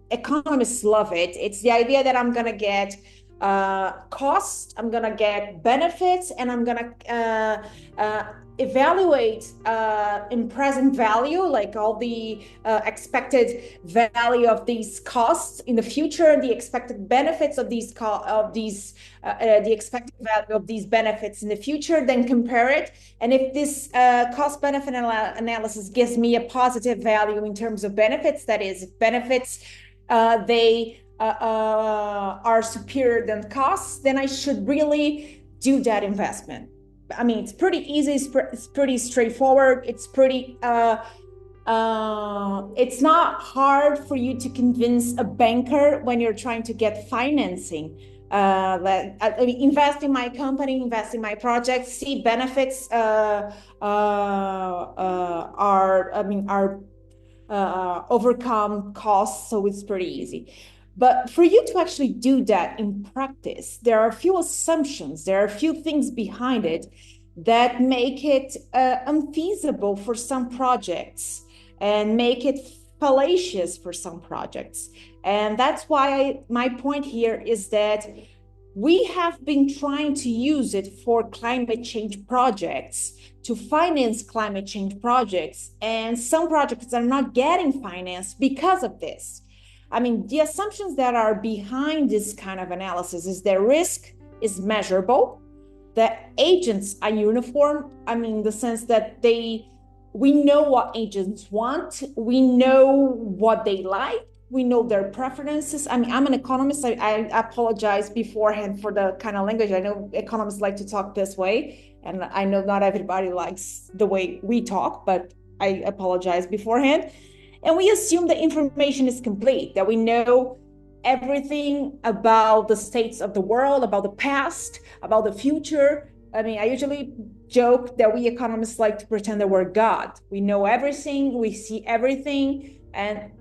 Economists love it. It's the idea that I'm going to get cost, I'm going to get benefits, and I'm going to evaluate in present value, like all the expected value of these costs in the future, the expected benefits of these the expected value of these benefits in the future, then compare it. And if this cost benefit analysis gives me a positive value in terms of benefits, that is, if benefits they are superior than costs, then I should really do that investment. I mean, it's pretty easy, it's pretty straightforward, it's pretty, it's not hard for you to convince a banker when you're trying to get financing. I mean, invest in my company, invest in my project, see benefits overcome costs, so it's pretty easy. But for you to actually do that in practice, there are a few assumptions, there are a few things behind it that make it unfeasible for some projects and make it fallacious for some projects. And that's why my point here is that we have been trying to use it for climate change projects, to finance climate change projects, and some projects are not getting financed because of this. I mean, the assumptions that are behind this kind of analysis is that risk is measurable, that agents are uniform. I mean, in the sense that we know what agents want, we know what they like, we know their preferences. I mean, I'm an economist. I apologize beforehand for the kind of language. I know economists like to talk this way, and I know not everybody likes the way we talk, but I apologize beforehand. And we assume the information is complete, that we know everything about the states of the world, about the past, about the future. I mean, I usually joke that we economists like to pretend that we're God. We know everything, we see everything, and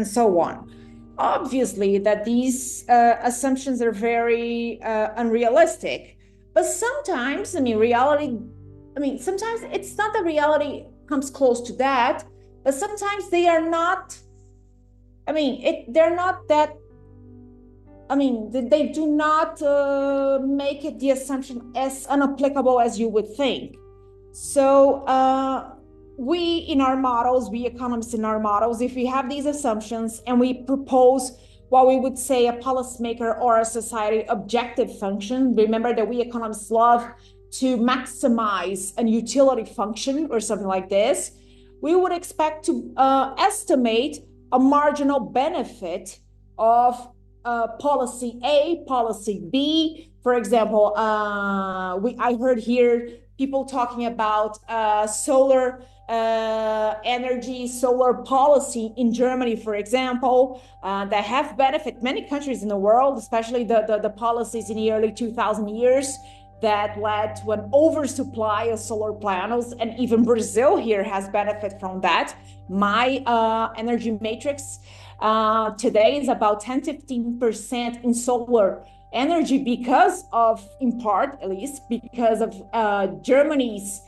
so on. Obviously, that these assumptions are very unrealistic. But sometimes, I mean, sometimes it's not that reality comes close to that, but sometimes they are not, they're not that, they do not make it the assumption as unapplicable as you would think. So we in our models, we economists in our models, if we have these assumptions and we propose what we would say a policymaker or a society objective function, remember that we economists love to maximize an utility function or something like this, we would expect to estimate a marginal benefit of policy A, policy B. For example, I heard here people talking about solar energy, solar policy in Germany, for example, that have benefit many countries in the world, especially the policies in the early 2000 years that led to an oversupply of solar panels. And even Brazil here has benefit from that. My energy matrix today is about 10-15% in solar energy because of, in part at least, because of Germany's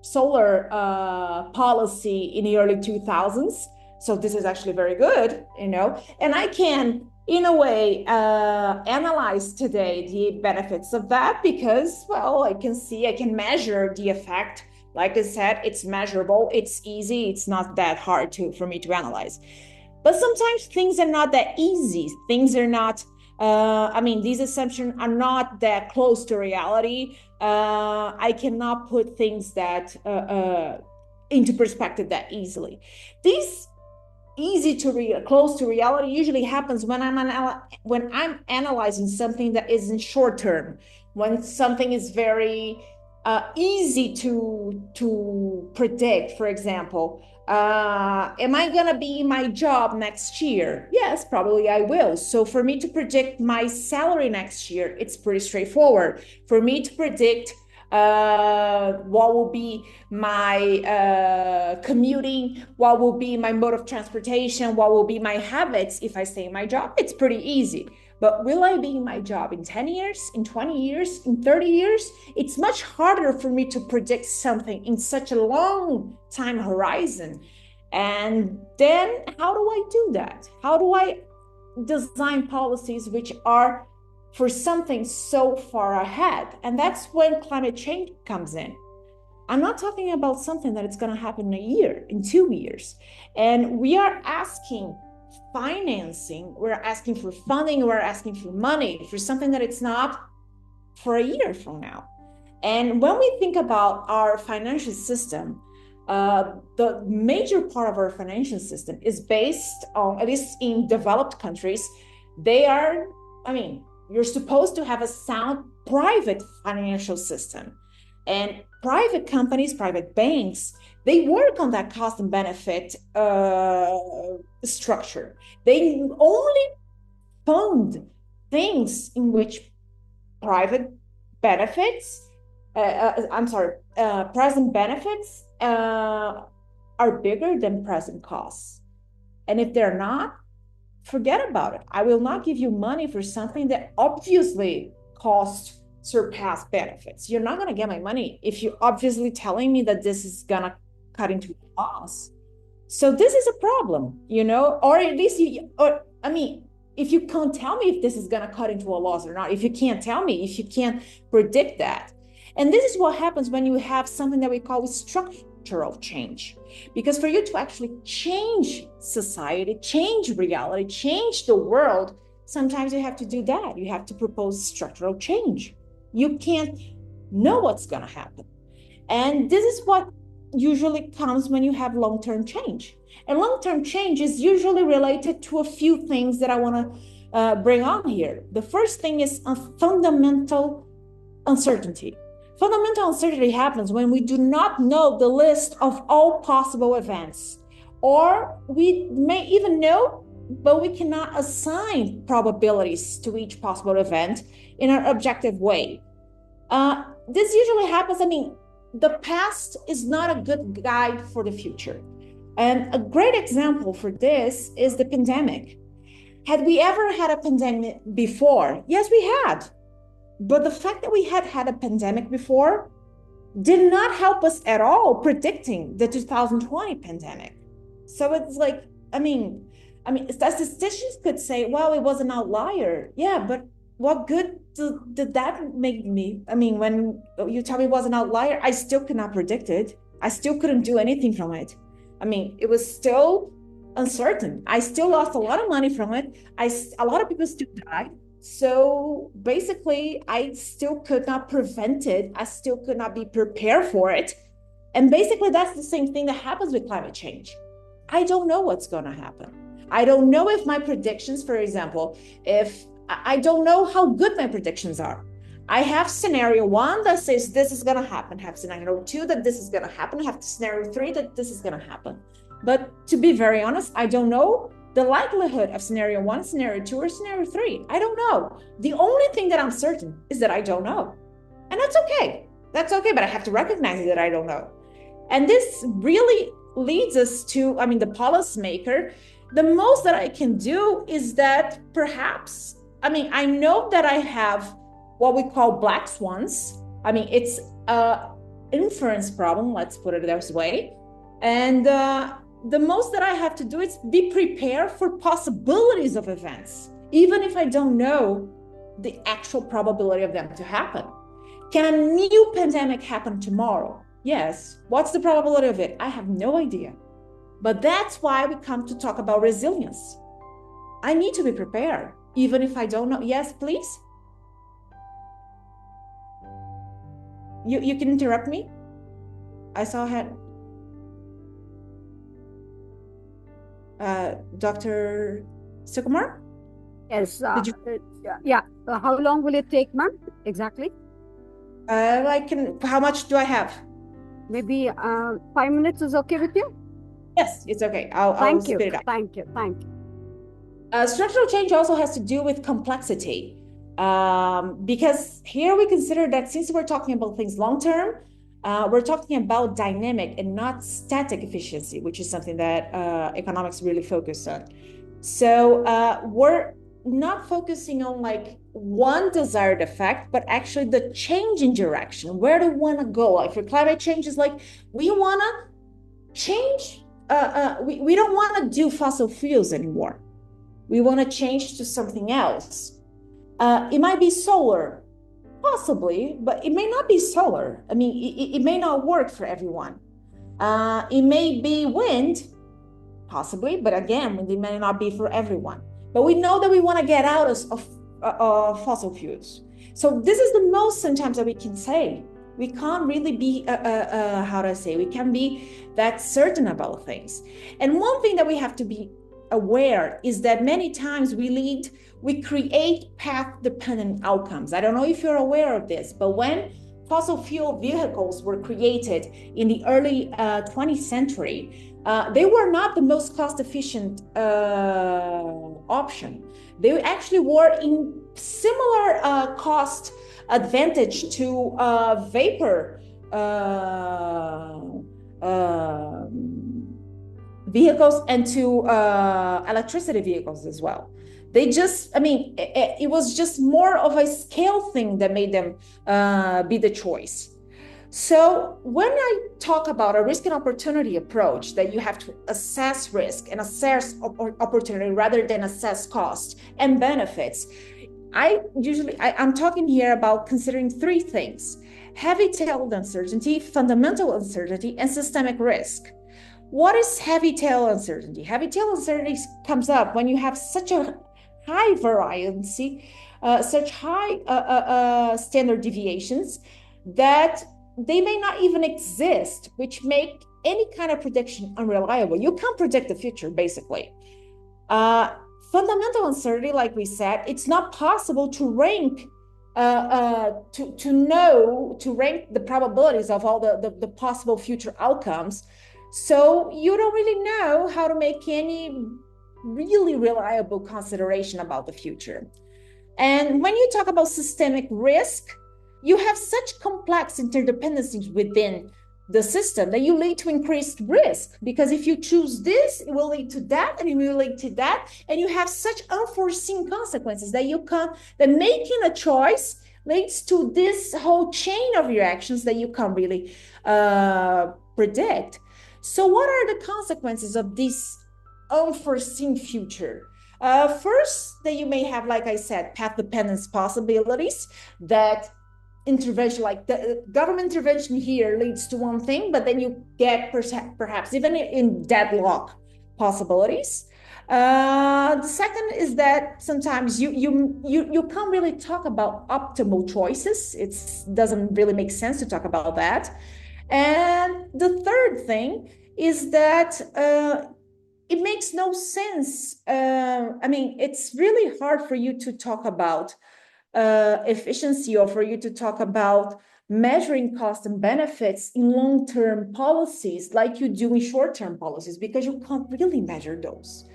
solar policy in the early 2000s. So this is actually very good, and I can, in a way, analyze today the benefits of that because, well, I can measure the effect. Like I said, it's measurable, it's easy, it's not that hard for me to analyze. But sometimes things are not that easy. Things are not, these assumptions are not that close to reality. I cannot put things that into perspective that easily. These close to reality usually happens when I'm analyzing something that isn't short term, when something is very easy to predict. For example, am I gonna be in my job next year? Yes, probably I will. So for me to predict my salary next year, it's pretty straightforward. For me to predict what will be my commuting, what will be my mode of transportation, what will be my habits if I stay in my job. It's pretty easy. But will I be in my job in 10 years, in 20 years, in 30 years? It's much harder for me to predict something in such a long time horizon. And then how do I do that? How do I design policies which are for something so far ahead? And that's when climate change comes in. I'm not talking about something that it's going to happen in a year, in 2 years. And we are asking financing, we're asking for funding, we're asking for money for something that it's not for a year from now. And when we think about our financial system, the major part of our financial system is based on, at least in developed countries, you're supposed to have a sound private financial system. And private companies, private banks, they work on that cost and benefit structure. They only fund things in which present benefits are bigger than present costs. And if they're not, forget about it. I will not give you money for something that obviously costs surpass benefits. You're not going to get my money if you're obviously telling me that this is going to cut into loss. So this is a problem, or at least if you can't tell me if this is going to cut into a loss or not, if you can't tell me, if you can't predict that. And this is what happens when you have something that we call structural change. Because for you to actually change society, change reality, change the world, sometimes you have to do that. You have to propose structural change. You can't know what's going to happen. And this is what usually comes when you have long-term change. And long-term change is usually related to a few things that I want to bring on here. The first thing is a fundamental uncertainty. Fundamental uncertainty happens when we do not know the list of all possible events, or we may even know, but we cannot assign probabilities to each possible event in an objective way. This usually happens, the past is not a good guide for the future. And a great example for this is the pandemic. Had we ever had a pandemic before? Yes, we had. But the fact that we had a pandemic before did not help us at all predicting the 2020 pandemic. So it's like, statisticians could say, well, it was an outlier. Yeah, but what good did that make me? When you tell me it was an outlier, I still could not predict it. I still couldn't do anything from it. It was still uncertain. I still lost a lot of money from it. A lot of people still died. So basically, I still could not prevent it. I still could not be prepared for it. And basically, that's the same thing that happens with climate change. I don't know what's going to happen. I don't know if my predictions, for example, I don't know how good my predictions are. I have scenario 1 that says this is going to happen. I have scenario 2 that this is going to happen. I have scenario 3 that this is going to happen. But to be very honest, I don't know the likelihood of scenario 1, scenario 2, or scenario 3. I don't know. The only thing that I'm certain is that I don't know. And that's okay. That's okay, but I have to recognize that I don't know. And this really leads us to, the policymaker. The most that I can do is that perhaps, I know that I have what we call black swans. It's an inference problem, let's put it this way. And the most that I have to do is be prepared for possibilities of events, even if I don't know the actual probability of them to happen. Can a new pandemic happen tomorrow? Yes. What's the probability of it? I have no idea. But that's why we come to talk about resilience. I need to be prepared, even if I don't know. Yes, please. You can interrupt me. I saw a hand. Dr. Sukumar? Yes. How long will it take, ma'am? Exactly? How much do I have? Maybe 5 minutes is okay with you? Yes, it's okay. I'll spit it out. Thank you. Structural change also has to do with complexity. Because here we consider that since we're talking about things long-term, we're talking about dynamic and not static efficiency, which is something that economics really focus on. So we're not focusing on like one desired effect, but actually the change in direction. Where do we want to go? Like for climate change is like, we want to change, we don't want to do fossil fuels anymore. We want to change to something else. It might be solar, possibly, but it may not be solar. I mean, it may not work for everyone. It may be wind, possibly, but again, it may not be for everyone. But we know that we want to get out of fossil fuels. So this is the most sometimes that we can say. We can't really be, how do I say, we can't be that certain about things. And one thing that we have to be aware is that many times we create path-dependent outcomes. I don't know if you're aware of this, but when fossil fuel vehicles were created in the early 20th century, they were not the most cost-efficient option. They actually were in similar cost advantage to vapor vehicles and to electricity vehicles as well. They just, I mean, it was just more of a scale thing that made them be the choice. So when I talk about a risk and opportunity approach, that you have to assess risk and assess opportunity rather than assess cost and benefits, I'm talking here about considering three things: heavy-tailed uncertainty, fundamental uncertainty, and systemic risk. What is heavy-tail uncertainty? Heavy-tail uncertainty comes up when you have such a high variancy, such high standard deviations that they may not even exist, which make any kind of prediction unreliable. You can't predict the future, basically. Fundamental uncertainty, like we said, it's not possible to rank to rank the probabilities of all the possible future outcomes. So you don't really know how to make any really reliable consideration about the future. And when you talk about systemic risk, you have such complex interdependencies within the system that you lead to increased risk, because if you choose this, it will lead to that, and it will lead to that, and you have such unforeseen consequences that that making a choice leads to this whole chain of reactions that you can't really predict. So what are the consequences of this unforeseen future? First, that you may have, like I said, path dependence possibilities, that intervention, like the government intervention here leads to one thing, but then you get perhaps even in deadlock possibilities. The second is that sometimes you can't really talk about optimal choices. It doesn't really make sense to talk about that. And the third thing is that it makes no sense. I mean, it's really hard for you to talk about efficiency, or for you to talk about measuring costs and benefits in long-term policies like you do in short-term policies, because you can't really measure those.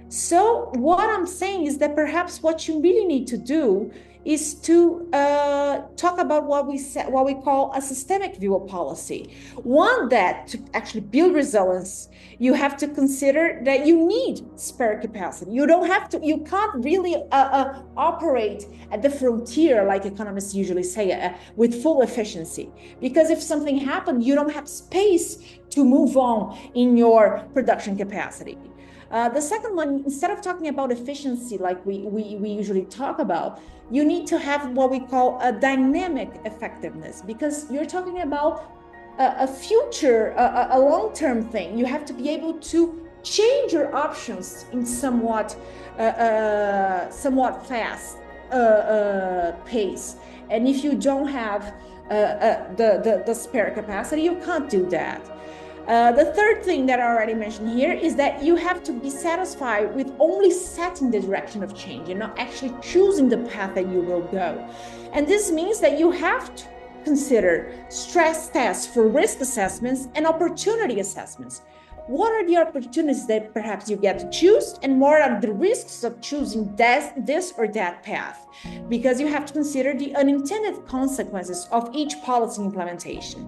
So what I'm saying is that perhaps what you really need to do is to talk about what we call a systemic view of policy. One that to actually build resilience, you have to consider that you need spare capacity. You can't really operate at the frontier, like economists usually say, with full efficiency. Because if something happened, you don't have space to move on in your production capacity. The second one, instead of talking about efficiency like we usually talk about, you need to have what we call a dynamic effectiveness, because you're talking about a future, a long-term thing. You have to be able to change your options in somewhat fast pace. And if you don't have the spare capacity, you can't do that. The third thing that I already mentioned here is that you have to be satisfied with only setting the direction of change and not actually choosing the path that you will go. And this means that you have to consider stress tests for risk assessments and opportunity assessments. what are the opportunities that perhaps you get to choose, and what are the risks of choosing this or that path? Because you have to consider the unintended consequences of each policy implementation.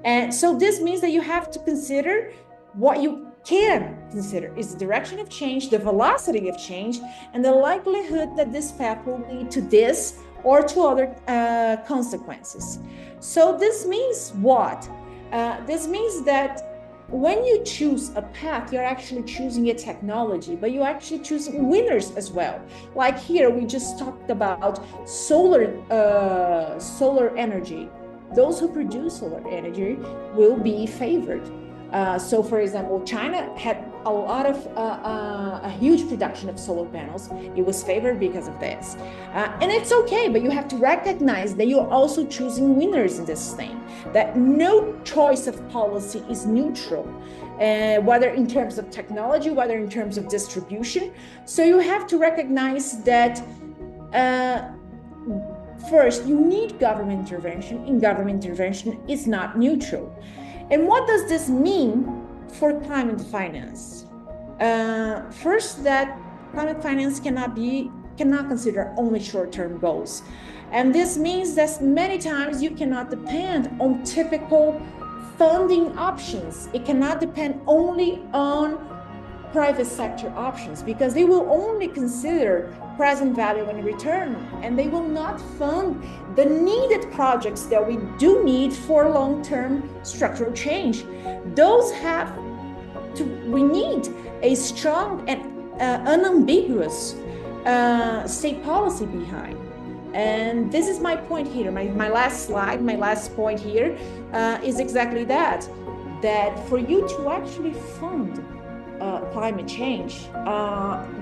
And so this means that you have to consider what you can consider is the direction of change, the velocity of change, and the likelihood that this path will lead to this or to other consequences. So this means what? This means that when you choose a path, you're actually choosing a technology, but you're actually choosing winners as well. Like here, we just talked about solar energy. Those who produce solar energy will be favored. So for example, China had a lot of a huge production of solar panels. It was favored because of this. And it's okay, but you have to recognize that you're also choosing winners in this thing, that no choice of policy is neutral, whether in terms of technology, whether in terms of distribution. So you have to recognize that first, you need government intervention, and government intervention is not neutral. And what does this mean for climate finance? First, that climate finance cannot consider only short-term goals. And this means that many times you cannot depend on typical funding options. It cannot depend only on private sector options, because they will only consider present value and return, and they will not fund the needed projects that we do need for long-term structural change. We need a strong and unambiguous state policy behind. And this is my point here. My last slide, my last point here is exactly that for you to actually fund climate change,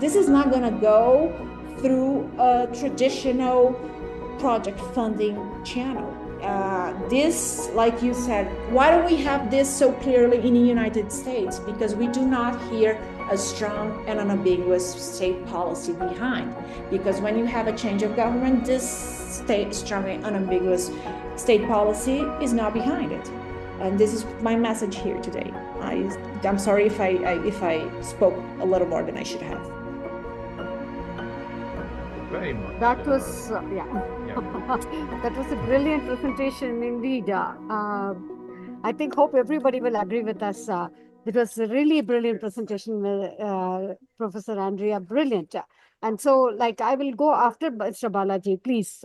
this is not going to go through a traditional project funding channel. This, like you said, why don't we have this so clearly in the United States? Because we do not hear a strong and unambiguous state policy behind. Because when you have a change of government, this strong and unambiguous state policy is not behind it. And this is my message here today. I'm sorry if I spoke a little more than I should have. Very much. That was, that was a brilliant presentation indeed. I hope everybody will agree with us. It was a really brilliant presentation, Professor Andrea, brilliant. And so, I will go after Mr. Balaji, please.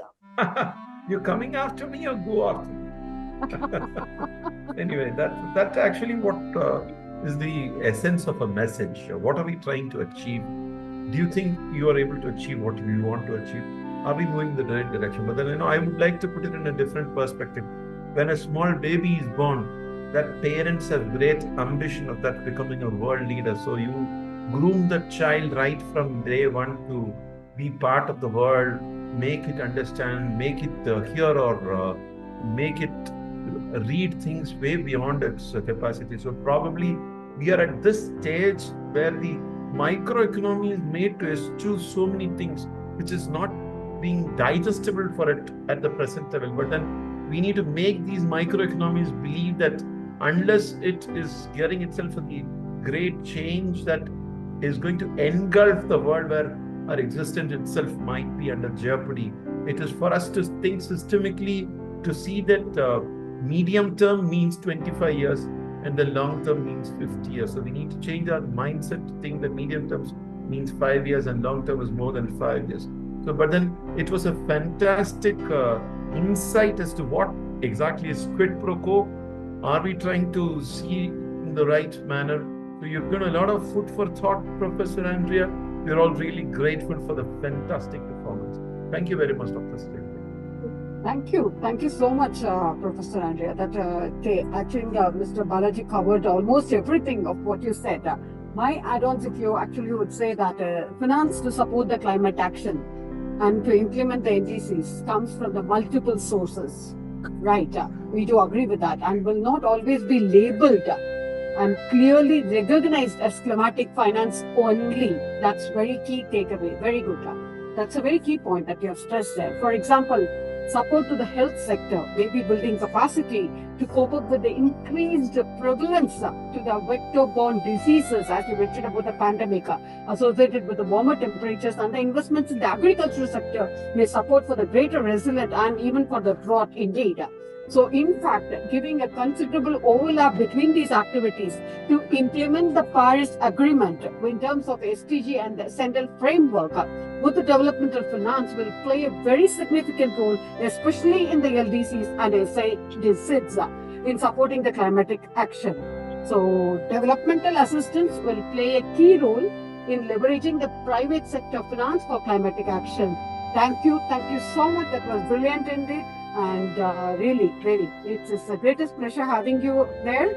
You're coming after me or go after me? Anyway, that's actually what is the essence of a message. What are we trying to achieve? Do you think you are able to achieve what we want to achieve? Are we moving in the right direction? But then, I would like to put it in a different perspective. When a small baby is born, that parents have great ambition of that becoming a world leader. So you groom the child right from day one to be part of the world, make it understand, make it hear or make it read things way beyond its capacity. So probably we are at this stage where the microeconomy is made to eschew so many things which is not being digestible for it at the present level. But then we need to make these microeconomies believe that unless it is getting itself in the great change that is going to engulf the world where our existence itself might be under jeopardy, it is for us to think systemically, to see that medium term means 25 years and the long term means 50 years. So we need to change our mindset to think that medium term means 5 years and long term is more than 5 years. So, but then it was a fantastic insight as to what exactly is quid pro quo. Are we trying to see in the right manner? So you've got a lot of food for thought, Professor Andrea. We're all really grateful for the fantastic performance. Thank you very much, Dr. Srividhya. Thank you. Thank you so much, Professor Andrea. That I think Mr. Balaji covered almost everything of what you said. My add-ons, if you actually would say that finance to support the climate action and to implement the NDCs comes from the multiple sources. Right. We do agree with that, and will not always be labeled and clearly recognized as climatic finance only. That's very key takeaway. Very good. That's a very key point that you have stressed there. For example, support to the health sector, maybe building capacity to cope up with the increased prevalence to the vector-borne diseases, as you mentioned about the pandemic, associated with the warmer temperatures, and the investments in the agricultural sector may support for the greater resilience and even for the drought indeed. So in fact, giving a considerable overlap between these activities to implement the Paris Agreement in terms of SDG and the Sendel framework with the developmental finance will play a very significant role, especially in the LDCs and SDGs in supporting the climatic action. So developmental assistance will play a key role in leveraging the private sector finance for climatic action. Thank you so much. That was brilliant indeed. And really, it's the greatest pleasure having you there.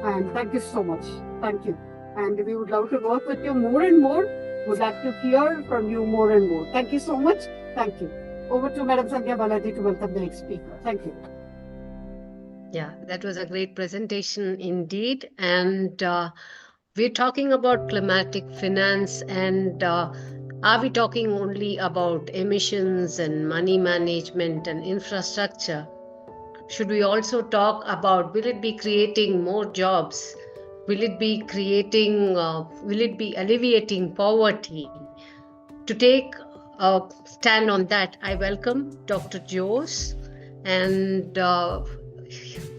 And thank you so much. Thank you. And we would love to work with you more and more. Would like to hear from you more and more. Thank you so much. Thank you. Over to Madam Sandhya Balaji to welcome the next speaker. Thank you. Yeah, that was a great presentation indeed. And we're talking about climatic finance, and are we talking only about emissions and money management and infrastructure? Should we also talk about, will it be creating more jobs? Will it be alleviating poverty? To take a stand on that, I welcome Dr. Jose and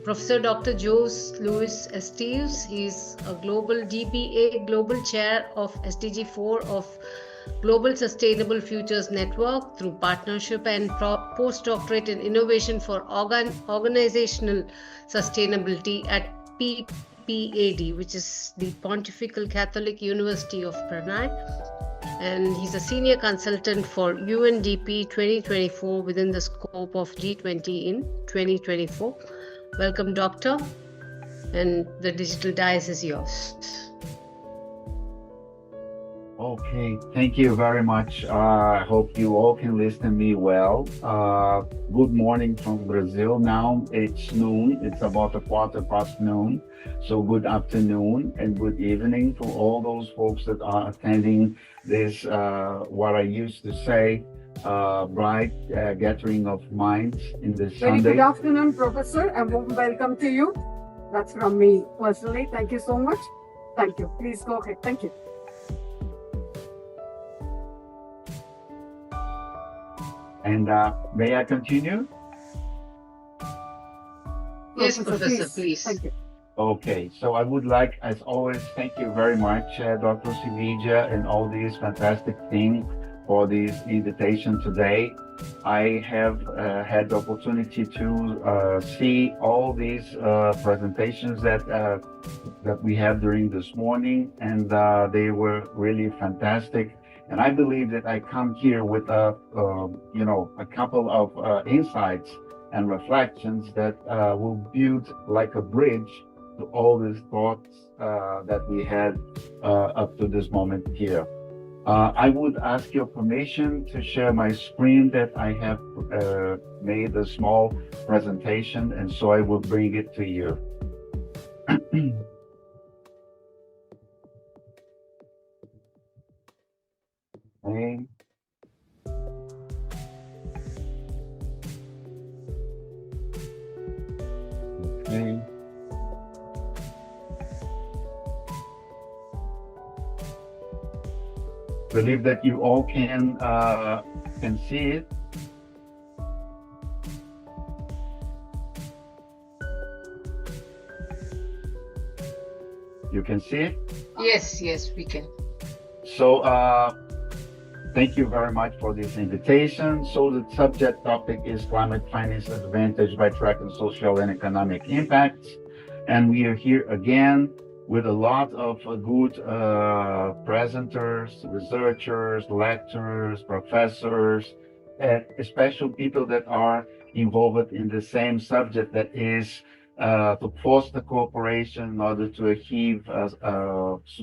Professor Dr. Jose Luis Esteves. He's a global DBA, Global Chair of SDG 4 of Global Sustainable Futures Network through partnership and postdoctorate in innovation for organizational sustainability at PPAD, which is the Pontifical Catholic University of Brunei. And he's a senior consultant for UNDP 2024 within the scope of G20 in 2024. Welcome, Doctor. And the digital dais is yours. Okay, thank you very much. I hope you all can listen to me well. Good morning from Brazil now. It's noon. It's about 1:15 noon. So good afternoon and good evening to all those folks that are attending this, what I used to say, bright gathering of minds in this Very Sunday. good afternoon, Professor, and warm welcome to you. That's from me personally. Thank you so much. Thank you. Please go ahead. Thank you. And may I continue? Yes, Professor, please. Thank you. Okay, so I would like, as always, thank you very much, Dr. Srividhya, and all these fantastic things for this invitation today. I have had the opportunity to see all these presentations that we had during this morning, and they were really fantastic. And I believe that I come here with a couple of insights and reflections that will build like a bridge to all these thoughts that we had up to this moment here. I would ask your permission to share my screen that I have made a small presentation, and so I will bring it to you. Okay. Okay. Believe that you all can see it. You can see it? Yes, we can. So thank you very much for this invitation. So the subject topic is climate finance advantage by tracking social and economic impacts. And we are here again with a lot of good presenters, researchers, lecturers, professors, and especially people that are involved in the same subject, that is to foster cooperation in order to achieve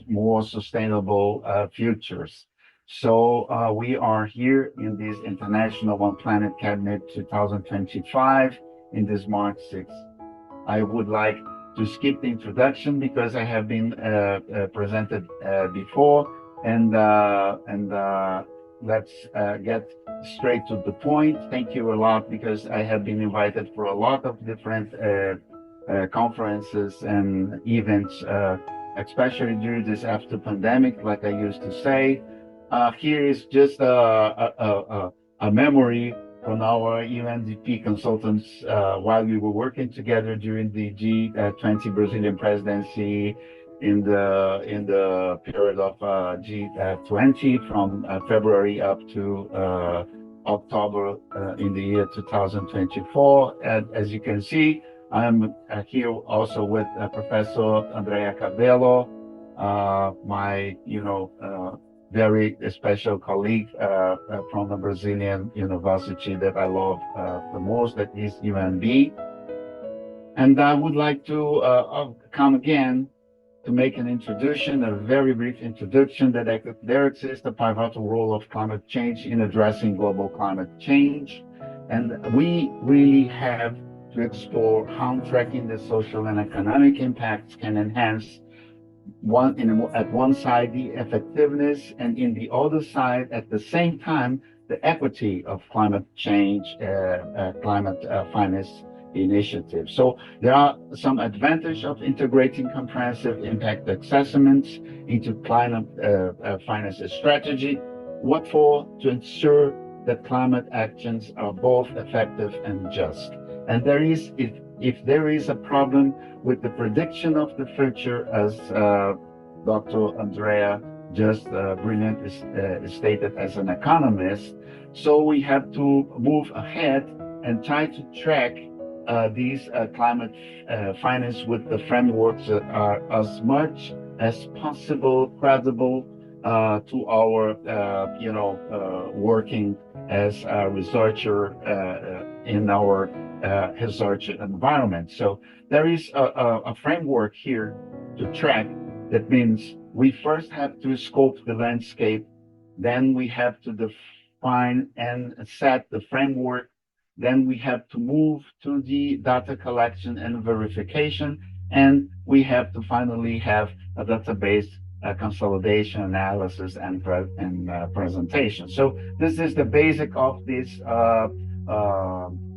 more sustainable futures. So we are here in this International One Planet Cabinet 2025 in this March 6th. I would like to skip the introduction because I have been presented before, and let's get straight to the point. Thank you a lot, because I have been invited for a lot of different conferences and events, especially during this after pandemic, like I used to say. Here is just a memory from our UNDP consultants while we were working together during the G20 Brazilian presidency in the period of G20 from February up to October in the year 2024. And as you can see, I'm here also with Professor Andrea Cabello, my very special colleague from the Brazilian university that I love the most, that is UNB. And I would like to come again to make an introduction, a very brief introduction, that there exists a pivotal role of climate change in addressing global climate change. And we really have to explore how tracking the social and economic impacts can enhance at one side the effectiveness, and in the other side at the same time the equity of climate change, climate finance initiatives. So there are some advantages of integrating comprehensive impact assessments into climate finance strategy. What for? To ensure that climate actions are both effective and just. And there is, if there is a problem with the prediction of the future, as Dr. Andrea just brilliantly stated as an economist, so we have to move ahead and try to track these climate finance with the frameworks that are as much as possible credible to our working as a researcher in our research environment. So there is a framework here to track. That means we first have to scope the landscape, then we have to define and set the framework, then we have to move to the data collection and verification, and we have to finally have a database consolidation, analysis, and presentation. So this is the basic of this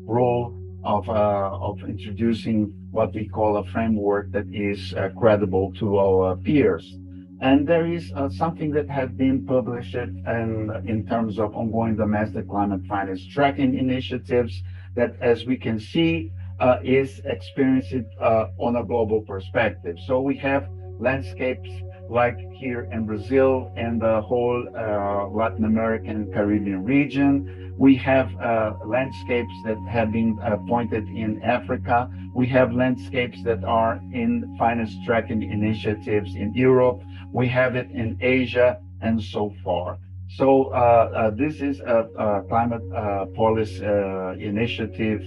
role of introducing what we call a framework that is credible to our peers. And there is something that has been published in terms of ongoing domestic climate finance tracking initiatives that, as we can see, is experienced on a global perspective. So we have landscapes like here in Brazil and the whole Latin American Caribbean region. We have landscapes that have been pointed in Africa. We have landscapes that are in finance tracking initiatives in Europe. We have it in Asia and so far. So this is a climate policy initiative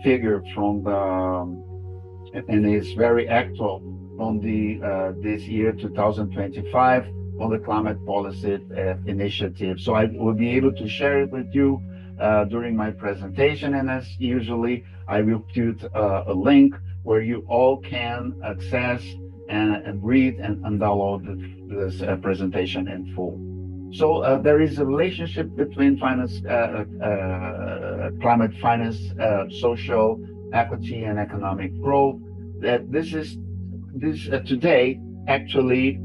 figure from the, and it's very actual on the this year 2025 on the climate policy initiative. So I will be able to share it with you during my presentation, and as usually I will put a link where you all can access and read and download this presentation in full. So there is a relationship between finance, climate finance, social equity, and economic growth. That this today actually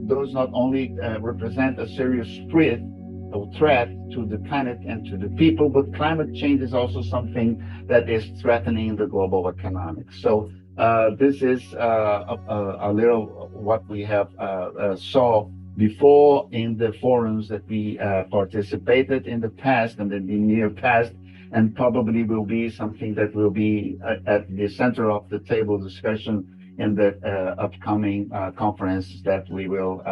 does not only represent a serious threat to the planet and to the people, but climate change is also something that is threatening the global economics. So this is a little what we have saw before in the forums that we participated in the past and in the near past, and probably will be something that will be at the center of the table discussion in the upcoming conference that we will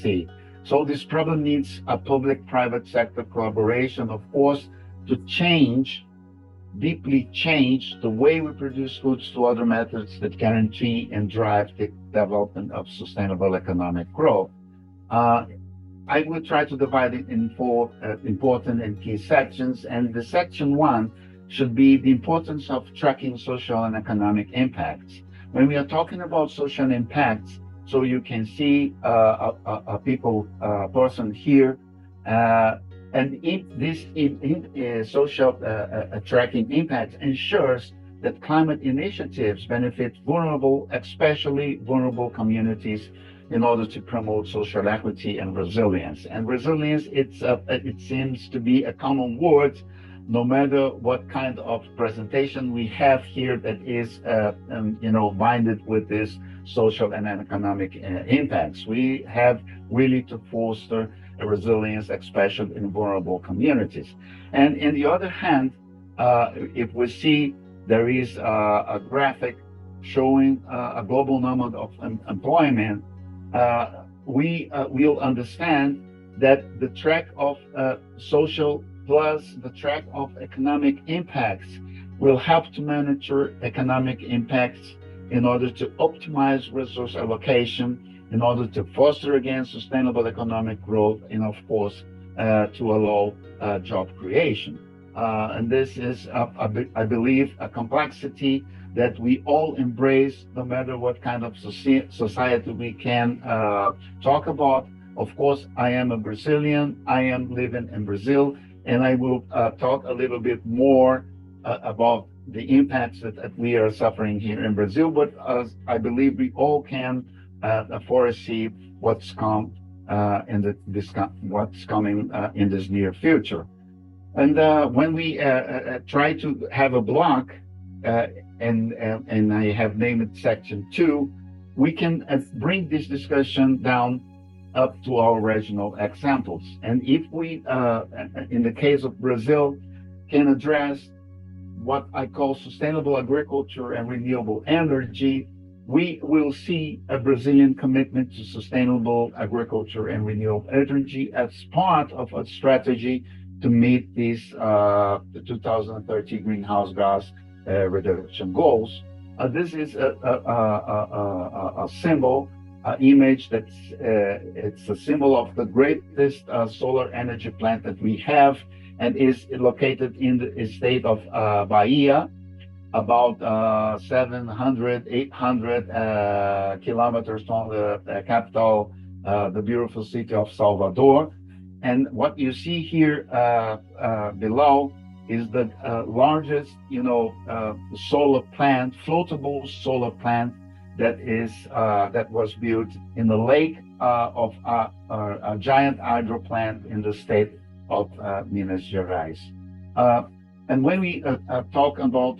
see. So this problem needs a public-private sector collaboration, of course, to deeply change the way we produce goods to other methods that guarantee and drive the development of sustainable economic growth. I will try to divide it in four important and key sections, and the section one should be the importance of tracking social and economic impacts. When we are talking about social impacts, so you can see a person here, and this social tracking impacts ensures that climate initiatives benefit vulnerable, especially vulnerable communities, in order to promote social equity and resilience. And resilience, it seems to be a common word, no matter what kind of presentation we have here that is, binded with this social and economic impacts. We have really to foster a resilience, especially in vulnerable communities. And in the other hand, if we see there is a graphic showing a global number of employment, we will understand that the track of social plus the track of economic impacts will help to monitor economic impacts in order to optimize resource allocation, in order to foster again sustainable economic growth, and of course to allow job creation. And this is, I believe, a complexity that we all embrace, no matter what kind of society we can talk about. Of course, I am a Brazilian. I am living in Brazil, and I will talk a little bit more about the impacts that we are suffering here in Brazil. But I believe we all can foresee what's coming in this near future. And when we try to have a block, and I have named it section 2, we can bring this discussion down up to our regional examples. And if we, in the case of Brazil, can address what I call sustainable agriculture and renewable energy, we will see a Brazilian commitment to sustainable agriculture and renewable energy as part of a strategy to meet these the 2030 greenhouse gas reduction goals. This is a symbol, image that's it's a symbol of the greatest solar energy plant that we have, and is located in the state of Bahia, about 700, 800 kilometers from the capital, the beautiful city of Salvador. And what you see here below is the largest, solar plant, floatable solar plant that was built in the lake of a giant hydro plant in the state of Minas Gerais. And when we talk about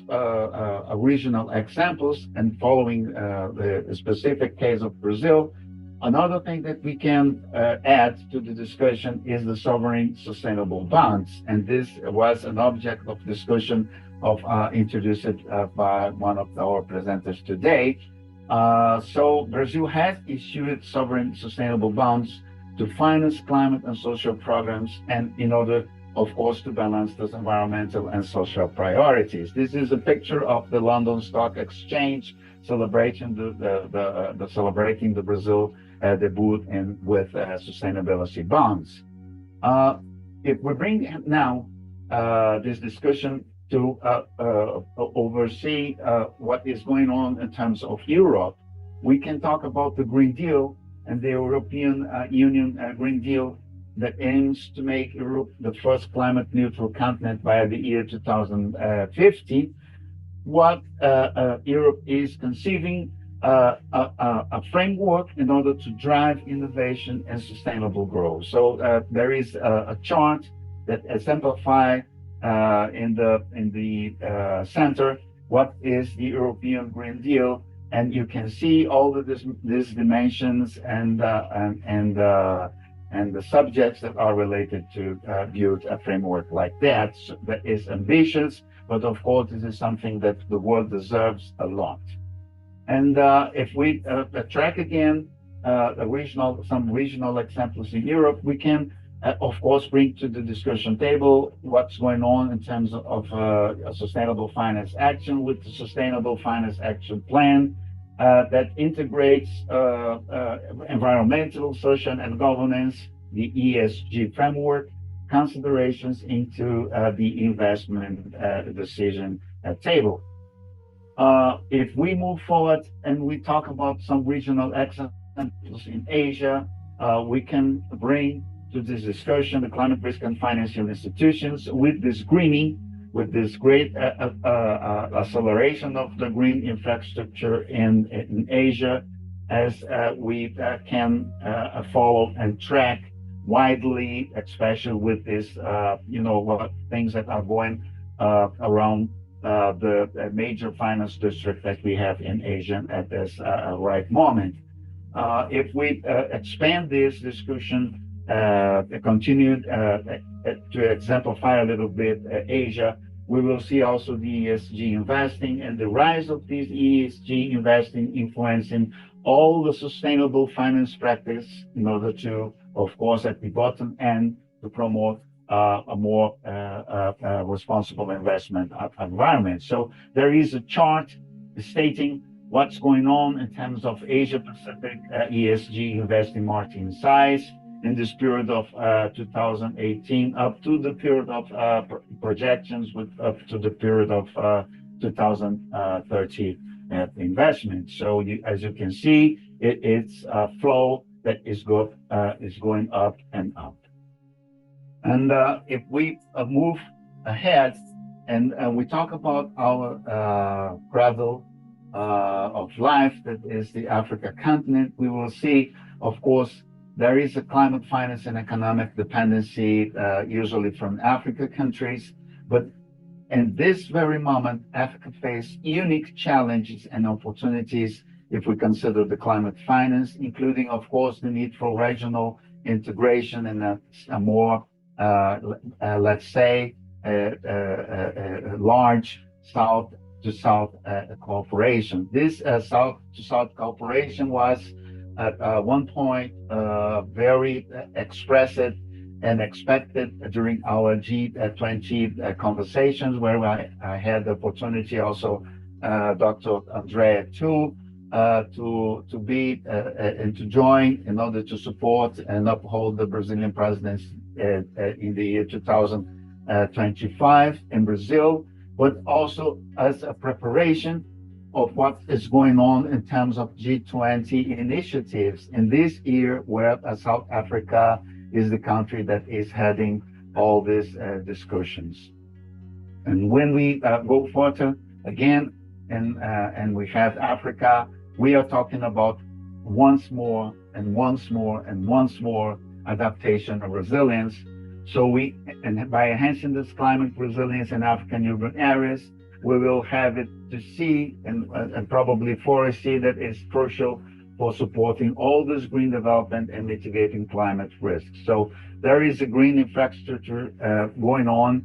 regional examples and following the specific case of Brazil, another thing that we can add to the discussion is the sovereign sustainable bonds. And this was an object of discussion introduced by one of our presenters today. So Brazil has issued sovereign sustainable bonds to finance climate and social programs, and in order, of course, to balance those environmental and social priorities. This is a picture of the London Stock Exchange celebrating celebrating the Brazil debut with sustainability bonds. If we bring now this discussion to oversee what is going on in terms of Europe, we can talk about the Green Deal and the European Union Green Deal that aims to make Europe the first climate neutral continent by the year 2050. What Europe is conceiving a framework in order to drive innovation and sustainable growth. So there is a chart that exemplifies in the center what is the European Green Deal, and you can see all of these dimensions and the subjects that are related to build a framework like that. So that is ambitious, but of course this is something that the world deserves a lot. And if we track again some regional examples in Europe, we can of course bring to the discussion table what's going on in terms of sustainable finance action with the Sustainable Finance Action Plan that integrates environmental, social, and governance, the ESG framework, considerations into the investment decision table. If we move forward and we talk about some regional examples in Asia, we can bring to this discussion the climate risk and financial institutions with this greening with this great acceleration of the green infrastructure in Asia, as we can follow and track widely, especially with this, what things that are going around the major finance district that we have in Asia at this right moment. If we expand this discussion, continue to exemplify a little bit Asia, we will see also the ESG investing and the rise of these ESG investing influencing all the sustainable finance practice in order to, of course, at the bottom end, to promote a more responsible investment environment. So there is a chart stating what's going on in terms of Asia Pacific ESG investing market in size in this period of 2018 up to the period of projections with up to the period of 2030 investment. So as you can see, it's a flow that is going up and up. And if we move ahead and we talk about our cradle of life, that is the Africa continent, we will see, of course, there is a climate finance and economic dependency, usually from Africa countries. But in this very moment, Africa faces unique challenges and opportunities if we consider the climate finance, including, of course, the need for regional integration and a more, let's say, large South-to-South cooperation. This South-to-South cooperation was at one point very expressed and expected during our G20 conversations, where I had the opportunity also, Dr. Andrea too, to be and to join in order to support and uphold the Brazilian presidency in the year 2025 in Brazil, but also as a preparation of what is going on in terms of G20 initiatives in this year, where South Africa is the country that is heading all these discussions. And when we go further again, and we have Africa, we are talking about once more adaptation and resilience. So by enhancing this climate resilience in African urban areas, we will have it to see and probably foresee that is crucial for supporting all this green development and mitigating climate risks. So there is a green infrastructure going on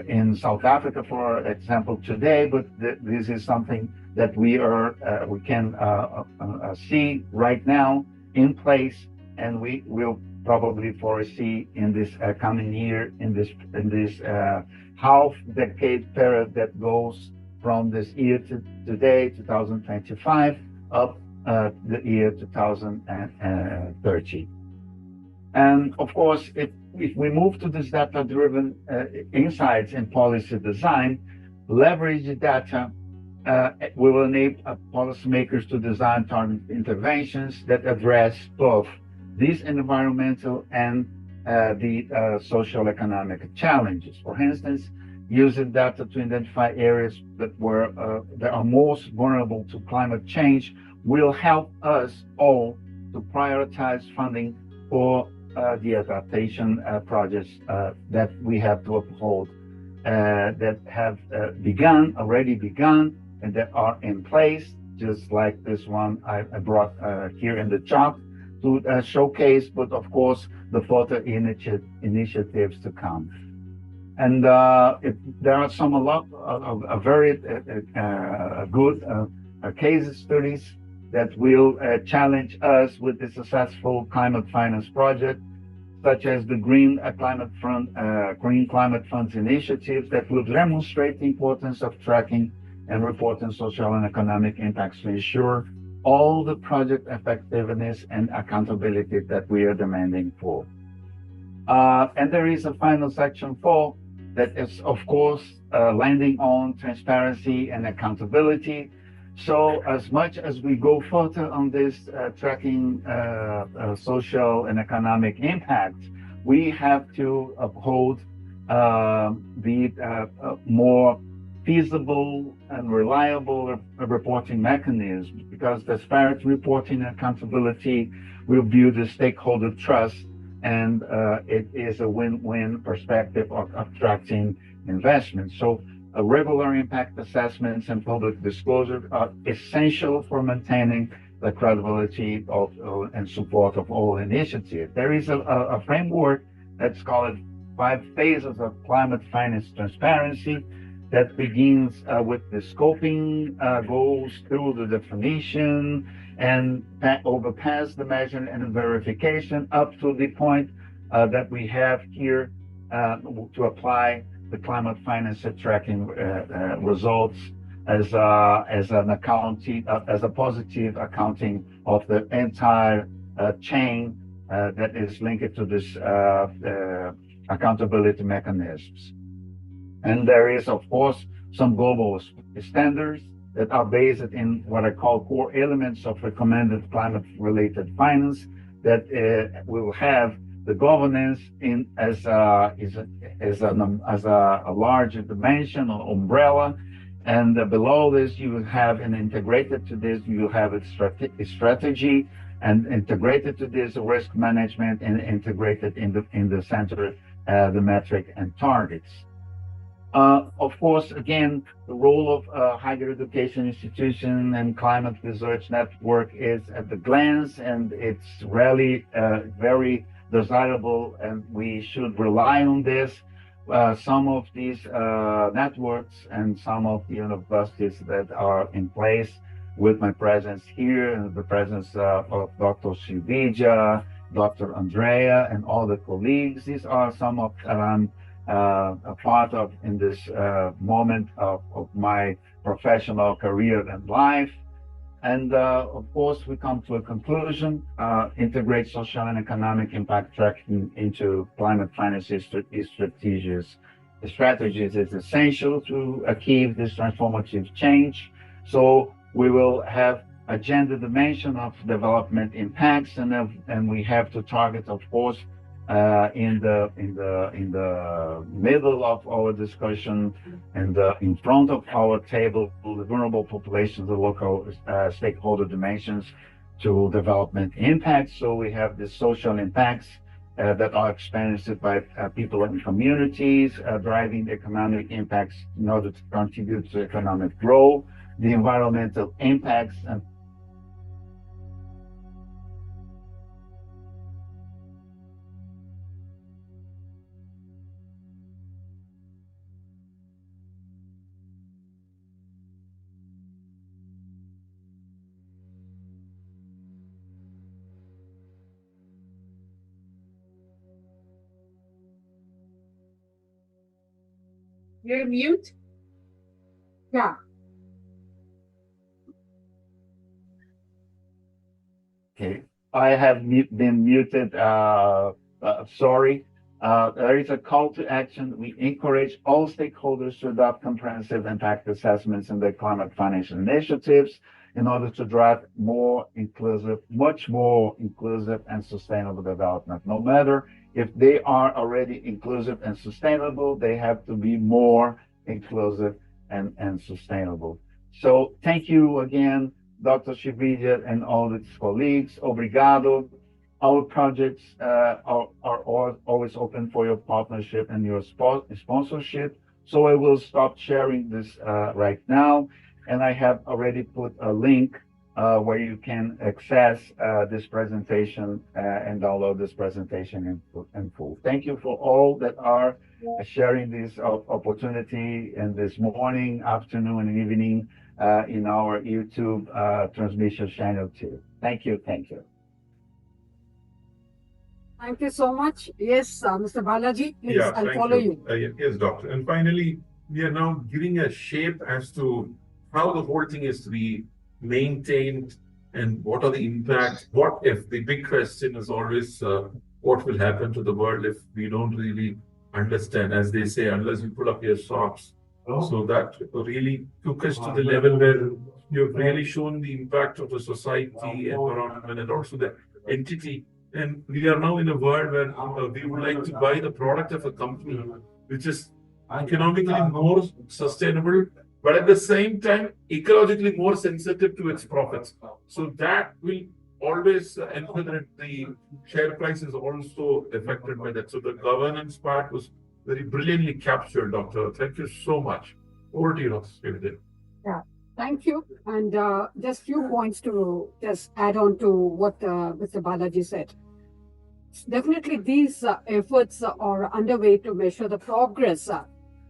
in South Africa, for example, today, but this is something that we can see right now in place, and we will probably foresee in this coming year, in this half-decade period that goes from this year to today, 2025, up the year 2030. And of course, if we move to this data-driven insights in policy design, leverage data will enable policymakers to design targeted interventions that address both these environmental and the social economic challenges. For instance, using data to identify areas that are most vulnerable to climate change will help us all to prioritize funding for the adaptation projects that we have to uphold, that have already begun, and that are in place, just like this one I brought here in the chart to showcase, but of course, the further initiatives to come. And there are a lot of very good case studies that will challenge us with the successful climate finance project, such as the Green Climate Funds initiatives that will demonstrate the importance of tracking and reporting social and economic impacts to ensure all the project effectiveness and accountability that we are demanding for. And there is a final section 4 that is, of course, landing on transparency and accountability. So as much as we go further on this tracking social and economic impact, we have to uphold be more feasible and reliable reporting mechanisms, because disparate reporting and accountability will build the stakeholder trust, and it is a win-win perspective of attracting investment. So regular impact assessments and public disclosure are essential for maintaining the credibility of and support of all initiatives. There is a framework that's called 5 phases of climate finance transparency that begins with the scoping, goes through the definition, and overpass the measurement and verification up to the point that we have here to apply the climate finance tracking results as an accounting, as a positive accounting of the entire chain that is linked to this accountability mechanisms. And there is, of course, some global standards that are based in what I call core elements of recommended climate-related finance that will have the governance in as a larger dimension or umbrella. And below this, you will have, and integrated to this, you will have a strategy, and integrated to this risk management, and integrated in the center the metric and targets. Of course, again, the role of higher education institution and climate research network is at the glance, and it's really very desirable, and we should rely on this. Some of these networks and some of the universities that are in place, with my presence here and the presence of Dr. Srividhya, Dr. Andrea, and all the colleagues, these are some of a part of in this moment of my professional career and life. And of course, we come to a conclusion. Integrate social and economic impact tracking into climate finance strategies is essential to achieve this transformative change. So we will have a gender dimension of development impacts, and we have to target, of course, in the middle of our discussion and in front of our table, the vulnerable populations, the local stakeholder dimensions to development impacts. So we have the social impacts that are experienced by people in communities, driving economic impacts in order to contribute to economic growth, the environmental impacts, and You're mute? Yeah. okay, I have been muted. Sorry. There is a call to action. We encourage all stakeholders to adopt comprehensive impact assessments in their climate financial initiatives in order to drive more inclusive, much more inclusive and sustainable development. No matter if they are already inclusive and sustainable, they have to be more inclusive and sustainable. So thank you again, Dr. Srividhya and all its colleagues. Obrigado. Our projects are always open for your partnership and your sponsorship. So I will stop sharing this right now. And I have already put a link where you can access this presentation and download this presentation in full. Thank you for all that are sharing this opportunity in this morning, afternoon, and evening in our YouTube transmission channel too. Thank you. Thank you. Thank you so much. Yes, Mr. Balaji, please, I'll follow you. Yes, Doctor. And finally, we are now giving a shape as to how the whole thing is to be maintained and what are the impacts. What if? The big question is always what will happen to the world if we don't really understand, as they say, unless you pull up your socks. So that really took us to the level where you've really shown the impact of the society, environment, and also the entity. And we are now in a world where we would like to buy the product of a company which is economically more sustainable, but at the same time, ecologically more sensitive to its profits. So that will always ensure that the share price is also affected by that. So the governance part was very brilliantly captured, Doctor. Thank you so much. Over to you, Srividhya. Yeah, thank you. And just few points to just add on to what Mr. Balaji said. Definitely, these efforts are underway to measure the progress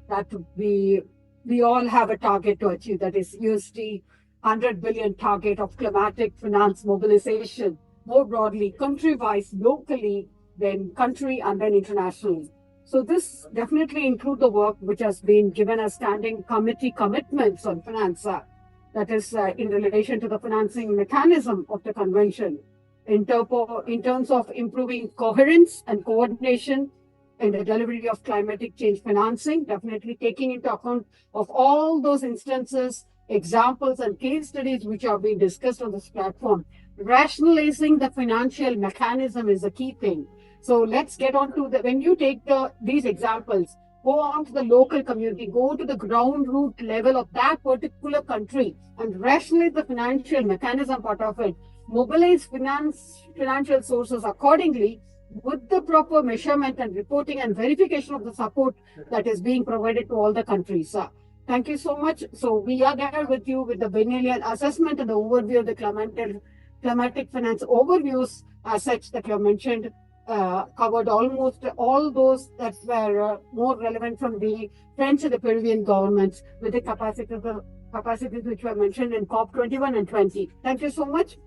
that we all have a target to achieve. That is USD 100 billion target of climatic finance mobilization, more broadly, country-wise, locally, then country, and then internationally. So this definitely includes the work which has been given as standing committee commitments on finance, that is in relation to the financing mechanism of the convention, in terms of improving coherence and coordination in the delivery of climatic change financing, definitely taking into account of all those instances, examples, and case studies which are being discussed on this platform. Rationalizing the financial mechanism is a key thing. So let's get on to when you take these examples, go on to the local community, go to the ground root level of that particular country and rationalize the financial mechanism part of it. Mobilize financial sources accordingly with the proper measurement and reporting and verification of the support that is being provided to all the countries. Thank you so much. So we are there with you with the biennial assessment and the overview of the climatic finance overviews as such that you have mentioned. Covered almost all those that were more relevant from the French and the Peruvian governments with the capacities which were mentioned in COP21 and 20. Thank you so much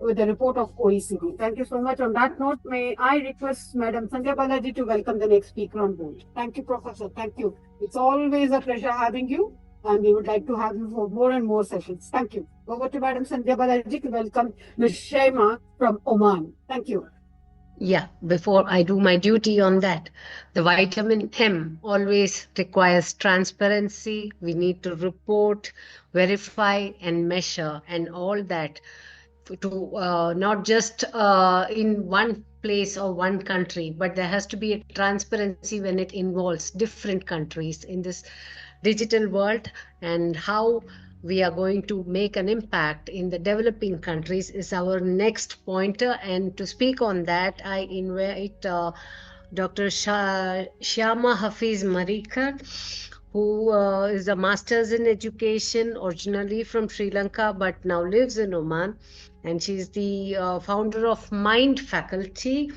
with the report of OECD. Thank you so much. On that note, may I request Madam Sandhya Balaji to welcome the next speaker on board. Thank you, Professor. Thank you. It's always a pleasure having you, and we would like to have you for more and more sessions. Thank you. Over to Madam Sandhya Balaji to welcome Ms. Shiyama from Oman. Thank you. Yeah, before I do my duty on that, the vitamin M always requires transparency. We need to report, verify, and measure, and all that to not just in one place or one country, but there has to be a transparency when it involves different countries in this digital world, and how we are going to make an impact in the developing countries is our next pointer. And to speak on that, I invite Dr. Shiyama Hafeez Marikkar, who is a master's in education, originally from Sri Lanka, but now lives in Oman. And she's the founder of Mind Faculty,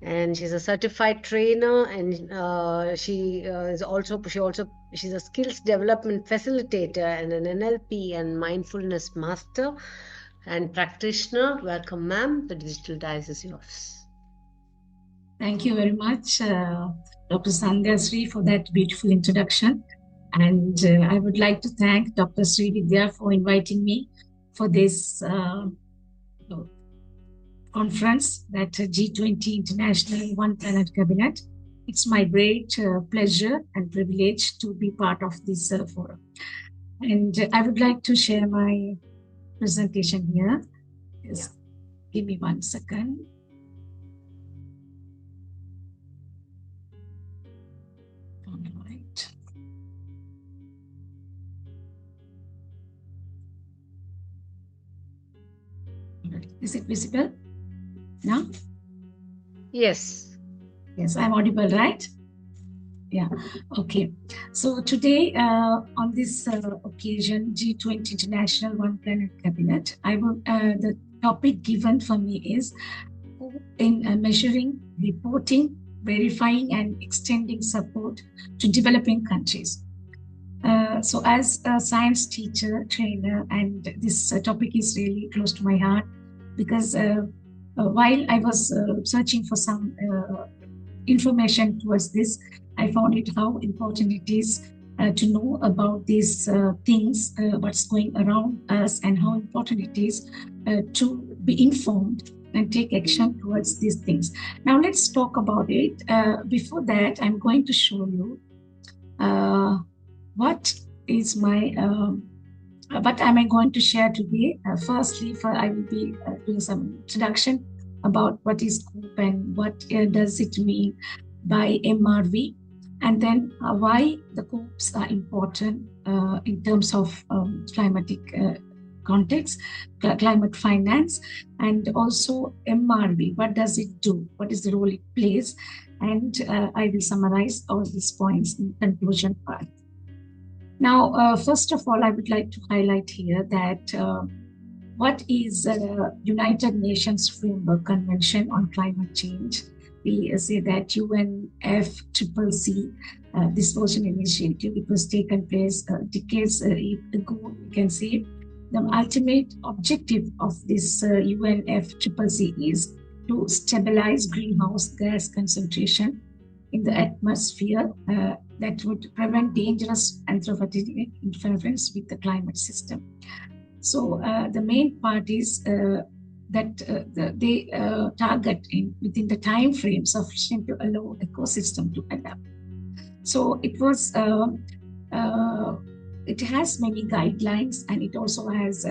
and she's a certified trainer, and she's a skills development facilitator and an NLP and mindfulness master and practitioner. Welcome, ma'am. The digital dice is yours. Thank you very much, Dr. Sandhya Sri, for that beautiful introduction. And I would like to thank Dr. Srividhya for inviting me for this conference, that G20 International One Planet Cabinet. It's my great pleasure and privilege to be part of this forum. And I would like to share my presentation here. Just give me 1 second. All right. Is it visible now? Yes. Yes, I'm audible, right? Yeah. Okay. So today, on this occasion, G20 International One Planet Cabinet, the topic given for me is in measuring, reporting, verifying, and extending support to developing countries. So as a science teacher, trainer, and this topic is really close to my heart, because while I was searching for some information towards this, I found it how important it is to know about these things, what's going around us, and how important it is to be informed and take action towards these things. Now let's talk about it. Before that, I'm going to show you what am I going to share today. Firstly, I will be doing some introduction about what is COOP and what does it mean by MRV. and then why the COPs are important in terms of climatic context, climate finance, and also MRV. What does it do? What is the role it plays? And I will summarize all these points in the conclusion part. Now, first of all, I would like to highlight here that what is United Nations Framework Convention on Climate Change? We say that UNFCCC, this was an initiative. It was taken place decades ago. We can say the ultimate objective of this UNFCCC is to stabilize greenhouse gas concentration in the atmosphere that would prevent dangerous anthropogenic interference with the climate system. So the main parties that they target within the time frame sufficient to allow the ecosystem to adapt. So it was, it has many guidelines, and it also has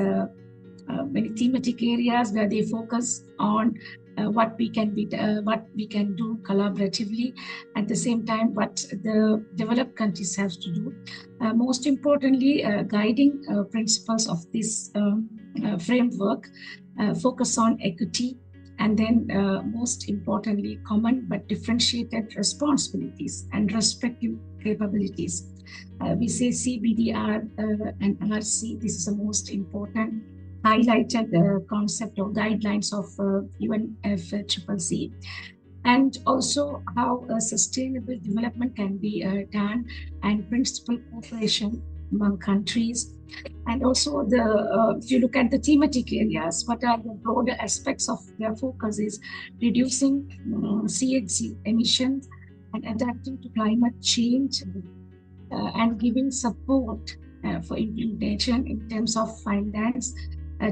many thematic areas where they focus on what we can do collaboratively, at the same time what the developed countries have to do. Most importantly, guiding principles of this framework focus on equity, and then most importantly, common but differentiated responsibilities and respective capabilities. We say CBDR and RC, this is the most important highlighted concept or guidelines of UNFCCC, and also how sustainable development can be done, and principal cooperation among countries. And also if you look at the thematic areas, what are the broader aspects of their focus is reducing CHG emissions and adapting to climate change, and giving support for implementation in terms of finance,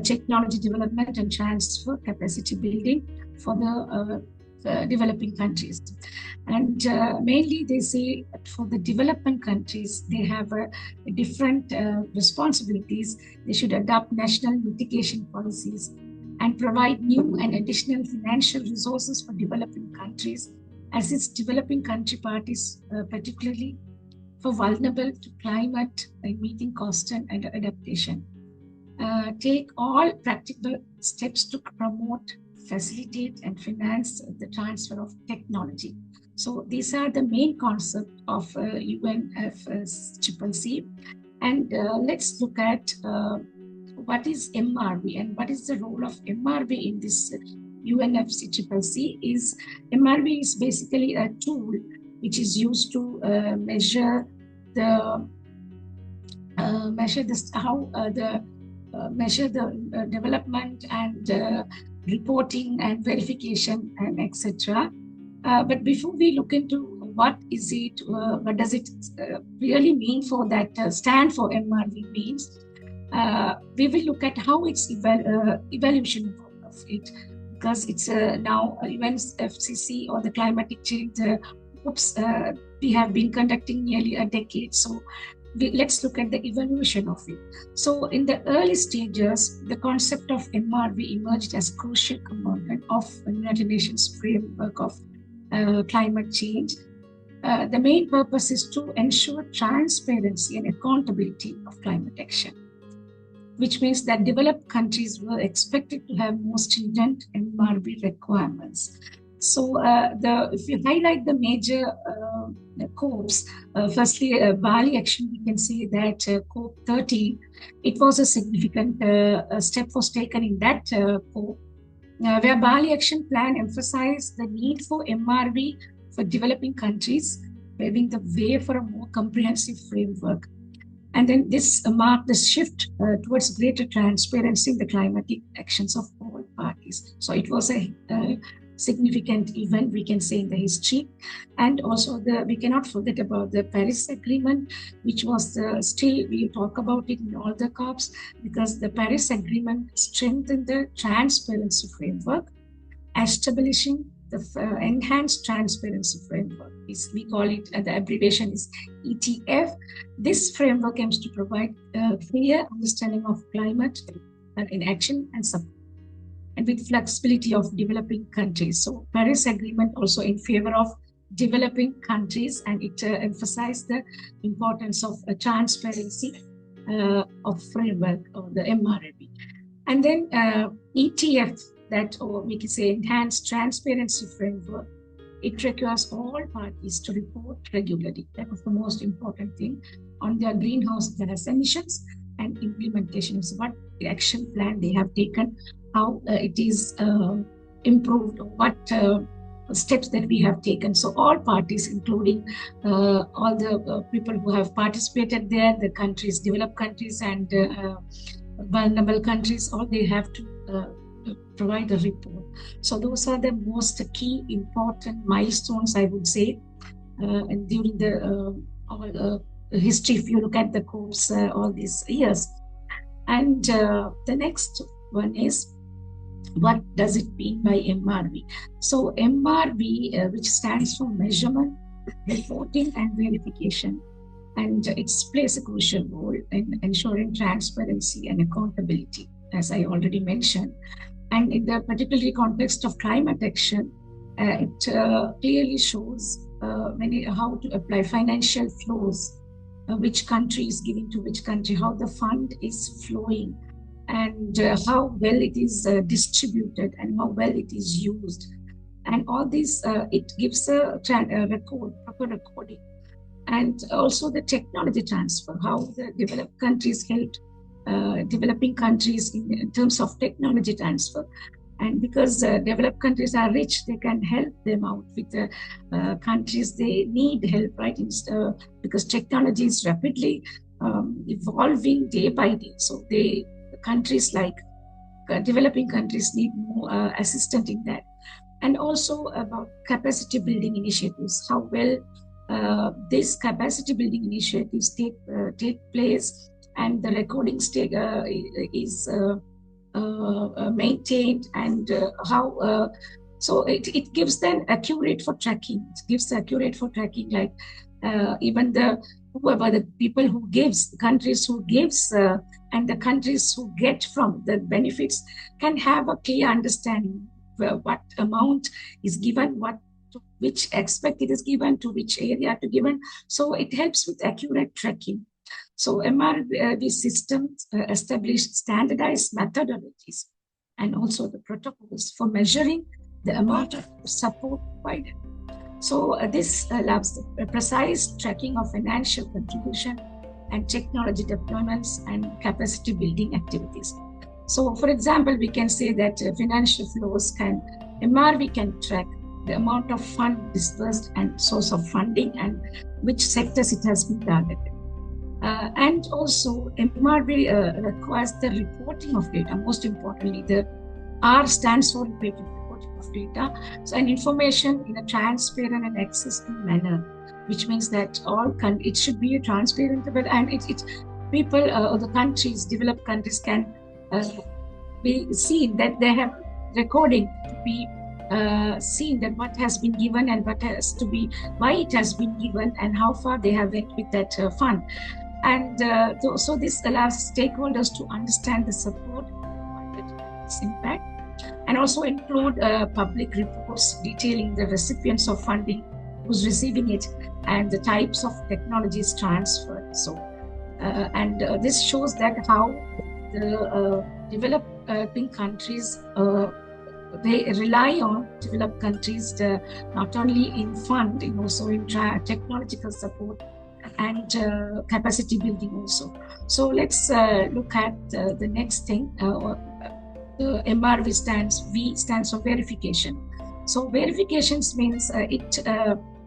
technology development, and transfer capacity building for the developing countries. And mainly they say for the developing countries, they have different responsibilities. They should adopt national mitigation policies and provide new and additional financial resources for developing countries, assist developing country parties, particularly for vulnerable to climate and meeting cost and adaptation. Take all practical steps to promote, facilitate, and finance the transfer of technology. So these are the main concepts of UNFCCC. And let's look at what is MRV and what is the role of MRV in this UNFCCC. MRV is basically a tool which is used to measure the development and reporting and verification and etc. But before we look into what is it, what does it really mean for that stand for MRV means, we will look at how it's evaluation of it, because it's now UNFCCC or the climatic change we have been conducting nearly a decade. So let's look at the evaluation of it. So in the early stages, the concept of MRV emerged as a crucial component of the United Nations framework of climate change. The main purpose is to ensure transparency and accountability of climate action, which means that developed countries were expected to have more stringent MRV requirements. So if you highlight the major COPs, firstly, Bali action, we can say that COP 13, it was a significant step was taken in that COP, where Bali Action Plan emphasized the need for MRV for developing countries, paving the way for a more comprehensive framework. And then this marked the shift towards greater transparency in the climatic actions of all parties. So it was a significant event, we can say, in the history. And also we cannot forget about the Paris Agreement, which was still, we talk about it in all the COPs, because the Paris Agreement strengthened the transparency framework, establishing the enhanced transparency framework. We call it, the abbreviation is ETF. This framework aims to provide a clear understanding of climate in action and support, and with flexibility of developing countries. So Paris Agreement also in favor of developing countries, and it emphasized the importance of transparency of framework of the MRLP. And then ETF, that, or we can say enhanced transparency framework, it requires all parties to report regularly. That was the most important thing on their greenhouse gas emissions and implementation. So what action plan they have taken, how it is improved, or what steps that we have taken. So all parties, including all the people who have participated there, the countries, developed countries and vulnerable countries, all they have to provide a report. So those are the most key important milestones, I would say, and during the history, if you look at the COPs all these years. And the next one is, what does it mean by MRV? So MRV, which stands for measurement, reporting and verification, and it plays a crucial role in ensuring transparency and accountability, as I already mentioned. And in the particularly context of climate action, it clearly shows how to apply financial flows, which country is giving to which country, how the fund is flowing, and how well it is distributed and how well it is used. And all this, it gives a record, proper recording. And also the technology transfer, how the developed countries helped developing countries in terms of technology transfer. And because developed countries are rich, they can help them out with the countries they need help, right? Because technology is rapidly evolving day by day. So countries like developing countries need more assistance in that. And also about capacity building initiatives, how well these capacity building initiatives take place, and the recording stage is maintained, and how so it gives them accurate for tracking. It gives accurate for tracking, like even whoever the people who gives, the countries who gives, and the countries who get from the benefits can have a clear understanding what amount is given, to which aspect it is given, to which area to given. So it helps with accurate tracking. So MRV systems established standardized methodologies and also the protocols for measuring the amount of support provided. So this allows the precise tracking of financial contribution and technology deployments and capacity building activities. So for example, we can say that financial flows MRV can track the amount of fund disbursed and source of funding and which sectors it has been targeted. And also MRV requires the reporting of data. Most importantly, the R stands for reporting of data. So an information in a transparent and accessible manner, which means that it should be transparent, and people or the countries, developed countries, can be seen that they have recording to be seen that what has been given and what has to be, why it has been given, and how far they have went with that fund. And so this allows stakeholders to understand the support, its impact, and also include public reports detailing the recipients of funding, who's receiving it, and the types of technologies transferred. So, this shows that how the developing countries, they rely on developed countries not only in funding, also in technological support and capacity building also. So let's look at the next thing. The MRV stands for verification. So verifications means it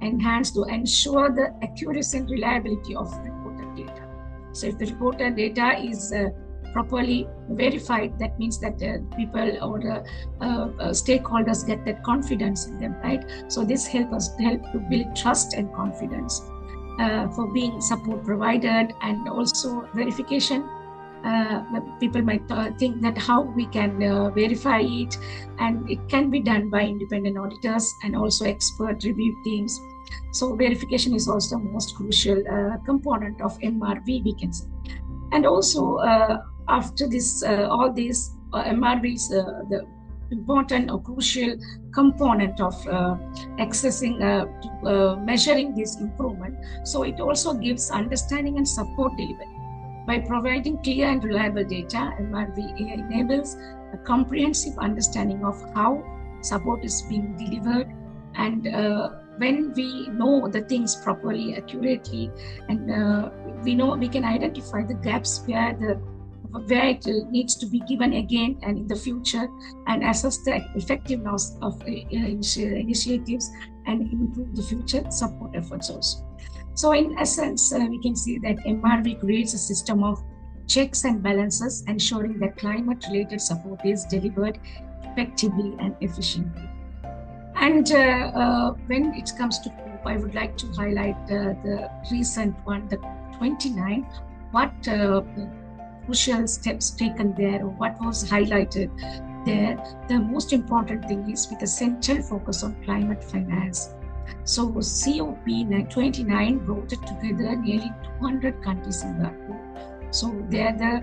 enhance to ensure the accuracy and reliability of reported data. So if the reported data is properly verified, that means that people or the stakeholders get that confidence in them, right? So this helps to build trust and confidence for being support provided. And also verification, people might think that how we can verify it, and it can be done by independent auditors and also expert review teams. So verification is also the most crucial component of MRV, we can say. And also after this, all these MRVs, important or crucial component of measuring this improvement. So it also gives understanding and support delivery. By providing clear and reliable data, MRV enables a comprehensive understanding of how support is being delivered, and when we know the things properly, accurately, and we can identify the gaps where it needs to be given again and in the future, and assess the effectiveness of initiatives and improve the future support efforts also. So in essence, we can see that MRV creates a system of checks and balances, ensuring that climate-related support is delivered effectively and efficiently. And when it comes to COP, I would like to highlight the recent one, the 29, what crucial steps taken there, or what was highlighted there. The most important thing is with a central focus on climate finance. So COP 29 brought together nearly 200 countries in that group. So there the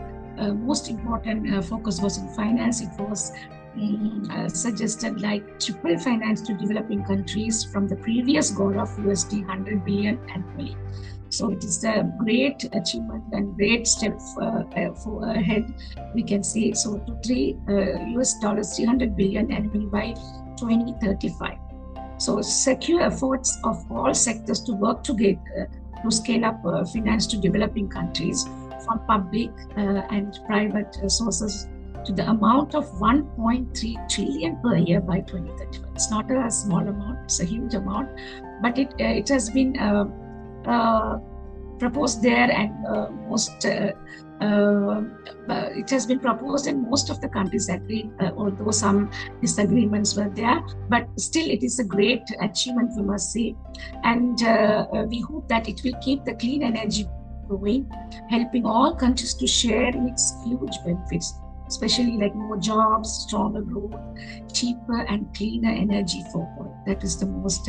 most important focus was on finance. It was suggested like triple finance to developing countries from the previous goal of $100 billion annually. So it is a great achievement and great step ahead, we can say. So to $300 billion annually by 2035. So secure efforts of all sectors to work together to scale up finance to developing countries, from public and private sources to the amount of 1.3 trillion per year by 2035. It's not a small amount, it's a huge amount, but it has been proposed there, and it has been proposed and most of the countries agreed, although some disagreements were there, but still it is a great achievement, we must say. And we hope that it will keep the clean energy growing, helping all countries to share in its huge benefits, especially like more jobs, stronger growth, cheaper and cleaner energy for all. That is the most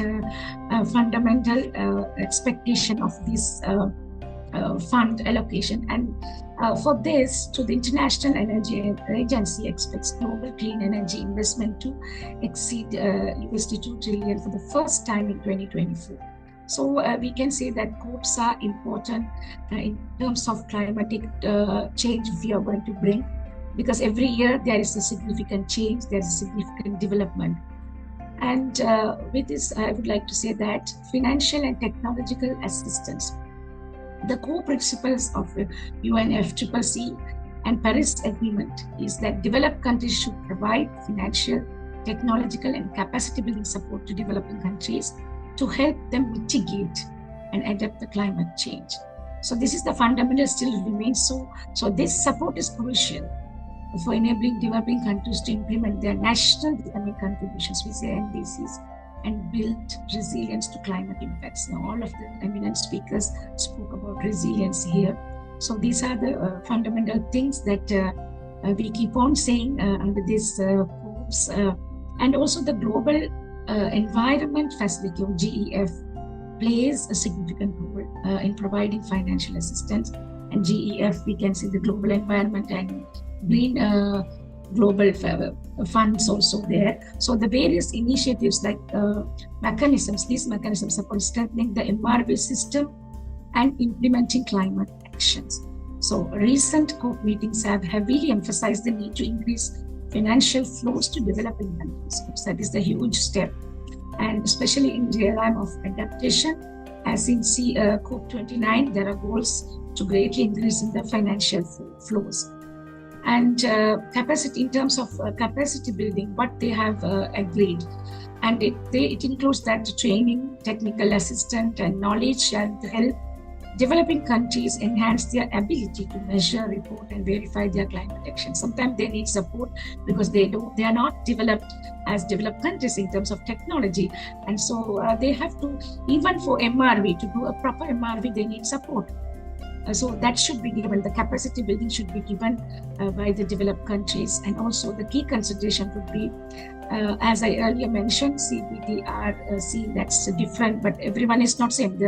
fundamental expectation of this fund allocation. And for this, to the International Energy Agency expects global clean energy investment to exceed $2 trillion for the first time in 2024. So we can say that COPs are important in terms of climatic change we are going to bring, because every year there is a significant change, there is a significant development. And with this, I would like to say that financial and technological assistance, the core principles of UNFCCC and Paris Agreement is that developed countries should provide financial, technological, and capacity building support to developing countries to help them mitigate and adapt to climate change. So this is the fundamental still remains so. So this support is crucial for enabling developing countries to implement their national economic contributions, we say NDCs, and build resilience to climate impacts. Now, all of the eminent speakers spoke about resilience here. So these are the fundamental things that we keep on saying under this course. And also the Global Environment Facility, or GEF, plays a significant role in providing financial assistance. And GEF, we can see the Global Environment and Green Global funds also there. So the various initiatives like mechanisms, these mechanisms are for strengthening the MRV system and implementing climate actions. So recent COP meetings have heavily emphasized the need to increase financial flows to developing countries. That is the huge step. And especially in the realm of adaptation, as in COP 29, there are goals to greatly increase in the financial flows. And capacity, in terms of capacity building, what they have agreed. And it includes that training, technical assistance, and knowledge and help developing countries enhance their ability to measure, report, and verify their climate action. Sometimes they need support because they are not developed as developed countries in terms of technology. And so they have to, even for MRV, to do a proper MRV, they need support. So that should be given, the capacity building should be given by the developed countries. And also the key consideration would be, as I earlier mentioned, CBDRC, that's different, but everyone is not same.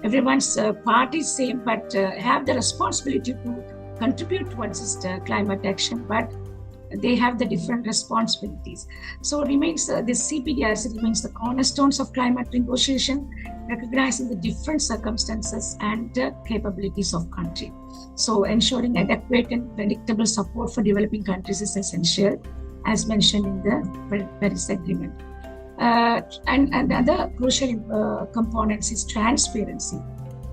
Everyone's part is same, but have the responsibility to contribute towards this climate action. But they have the different responsibilities. So remains this CPDRC remains the cornerstones of climate negotiation, recognizing the different circumstances and capabilities of country. So ensuring adequate and predictable support for developing countries is essential, as mentioned in the Paris Agreement. And other crucial components is transparency.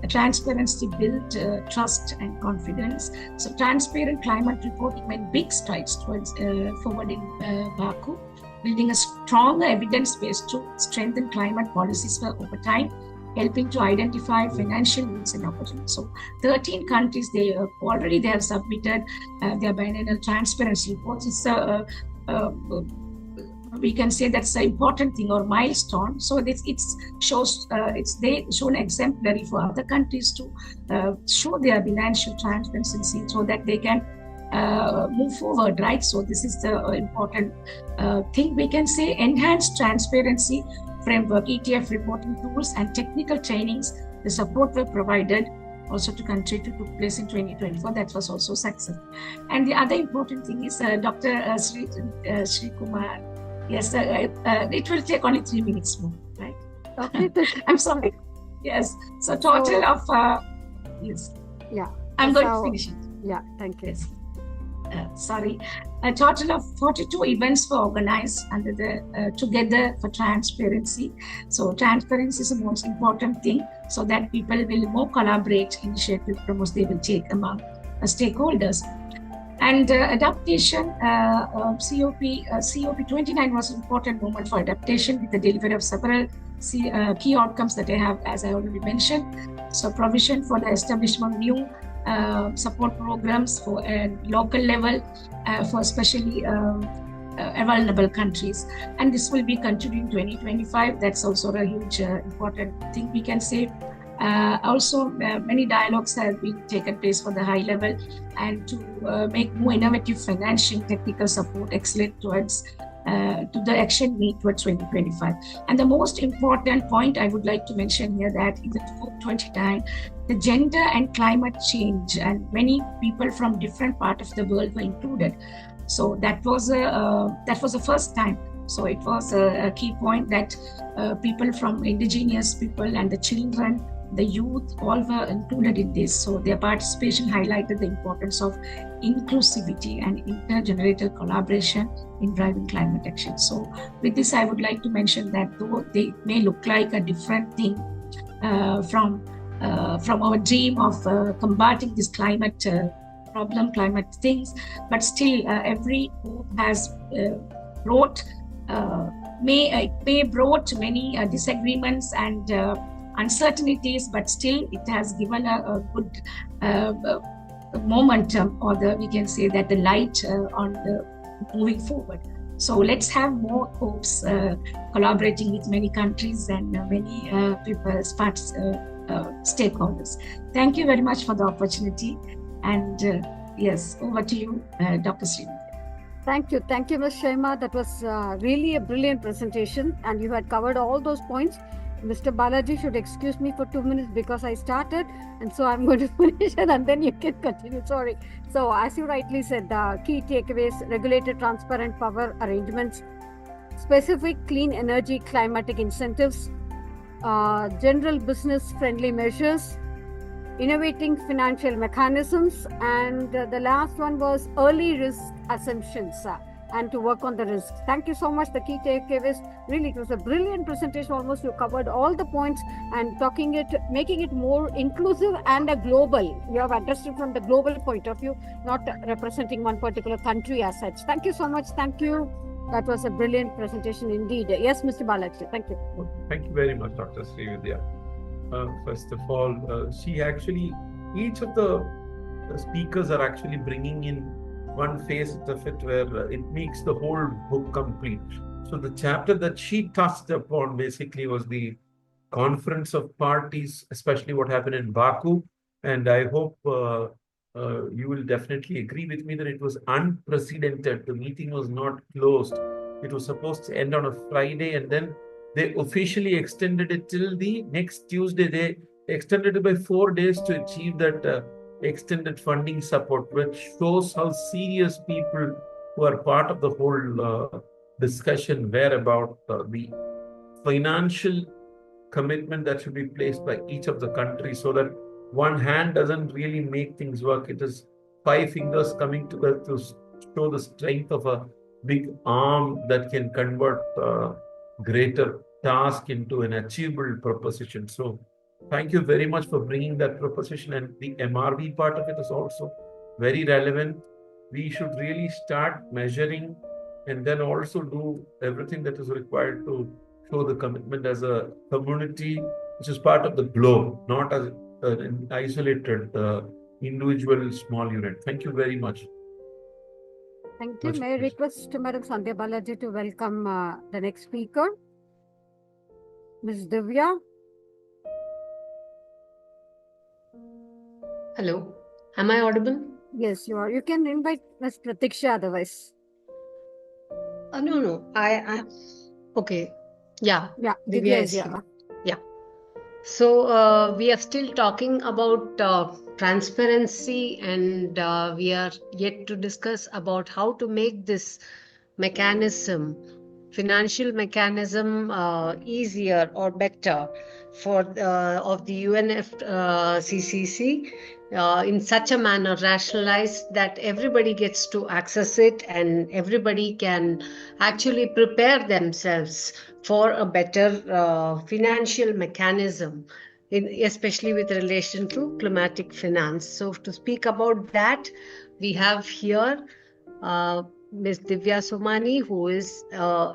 Transparency builds trust and confidence. So transparent climate reporting made big strides towards forward in Baku, building a stronger evidence base to strengthen climate policies for over time, helping to identify financial needs and opportunities. So 13 countries, they have submitted their biennial transparency reports. It's we can say that's an important thing or milestone. So they show an exemplary for other countries to show their financial transparency so that they can move forward, right? So this is the important thing. We can say enhanced transparency framework, ETF reporting tools and technical trainings. The support were provided also to country to took place in 2024. That was also success. And the other important thing is Dr. Sukumar. Yes, it will take only 3 minutes more, right? Okay. I'm sorry. Yes. So total of yes. Yeah. I'm going to finish it. Yeah. Thank you. Yes. Sorry. A total of 42 events were organized under the Together for Transparency. So transparency is the most important thing, so that people will more collaborate, initiative promotes they will take among stakeholders. And adaptation, COP29 was an important moment for adaptation with the delivery of several key outcomes that I have, as I already mentioned. So provision for the establishment of new support programs for local level for especially vulnerable countries. And this will be continuing 2025. That's also a huge important thing we can say. Also, many dialogues have been taken place for the high level and to make more innovative financial technical support excellent towards to the action need towards 2025. And the most important point I would like to mention here that in the COP29, the gender and climate change and many people from different parts of the world were included. So that was the first time. So it was a key point that people from indigenous people and the children, the youth, all were included in this. So their participation highlighted the importance of inclusivity and intergenerational collaboration in driving climate action. So with this, I would like to mention that though they may look like a different thing from our dream of combating this climate problem, climate things, but still every group has brought many disagreements and uncertainties, but still it has given a good momentum, or we can say that the light on the moving forward. So let's have more hopes collaborating with many countries and many people, stakeholders. Thank you very much for the opportunity. And yes, over to you, Dr. Srividhya. Thank you, Ms. Shiyama. That was really a brilliant presentation, and you had covered all those points. Mr. Balaji should excuse me for 2 minutes because I started, and so I'm going to finish it and then you can continue. Sorry. So as you rightly said, the key takeaways: regulated transparent power arrangements, specific clean energy climatic incentives, general business friendly measures, innovating financial mechanisms, and the last one was early risk assumptions and to work on the risks. Thank you so much. The key takeaways, really, it was a brilliant presentation. Almost you covered all the points and making it more inclusive and a global. You have addressed it from the global point of view, not representing one particular country as such. Thank you so much. Thank you. That was a brilliant presentation indeed. Yes, Mr. Balaji. Thank you. Thank you very much, Dr. Srividhya. First of all, each of the speakers are actually bringing in one phase of it where it makes the whole book complete. So the chapter that she touched upon basically was the conference of parties, especially what happened in Baku. And I hope you will definitely agree with me that it was unprecedented. The meeting was not closed. It was supposed to end on a Friday, and then they officially extended it till the next Tuesday. They extended it by 4 days to achieve that extended funding support, which shows how serious people who are part of the whole discussion were about the financial commitment that should be placed by each of the countries, so that one hand doesn't really make things work. It is five fingers coming together to show the strength of a big arm that can convert greater task into an achievable proposition. So thank you very much for bringing that proposition, and the MRV part of it is also very relevant. We should really start measuring and then also do everything that is required to show the commitment as a community, which is part of the globe, not as an isolated individual small unit. Thank you very much. Thank you. May I request Madam Sandhya Balaji to welcome the next speaker, Ms. Divya. Hello, am I audible? Yes, you are. You can invite Ms. Pratiksha otherwise. No. I okay. Yeah. Yeah, Divya is here. Yeah. So we are still talking about transparency, and we are yet to discuss about how to make this mechanism, financial mechanism, easier or better for of the UNFCCC in such a manner, rationalized, that everybody gets to access it and everybody can actually prepare themselves for a better financial mechanism, especially with relation to climatic finance. So to speak about that, we have here Ms. Divya Somani, who is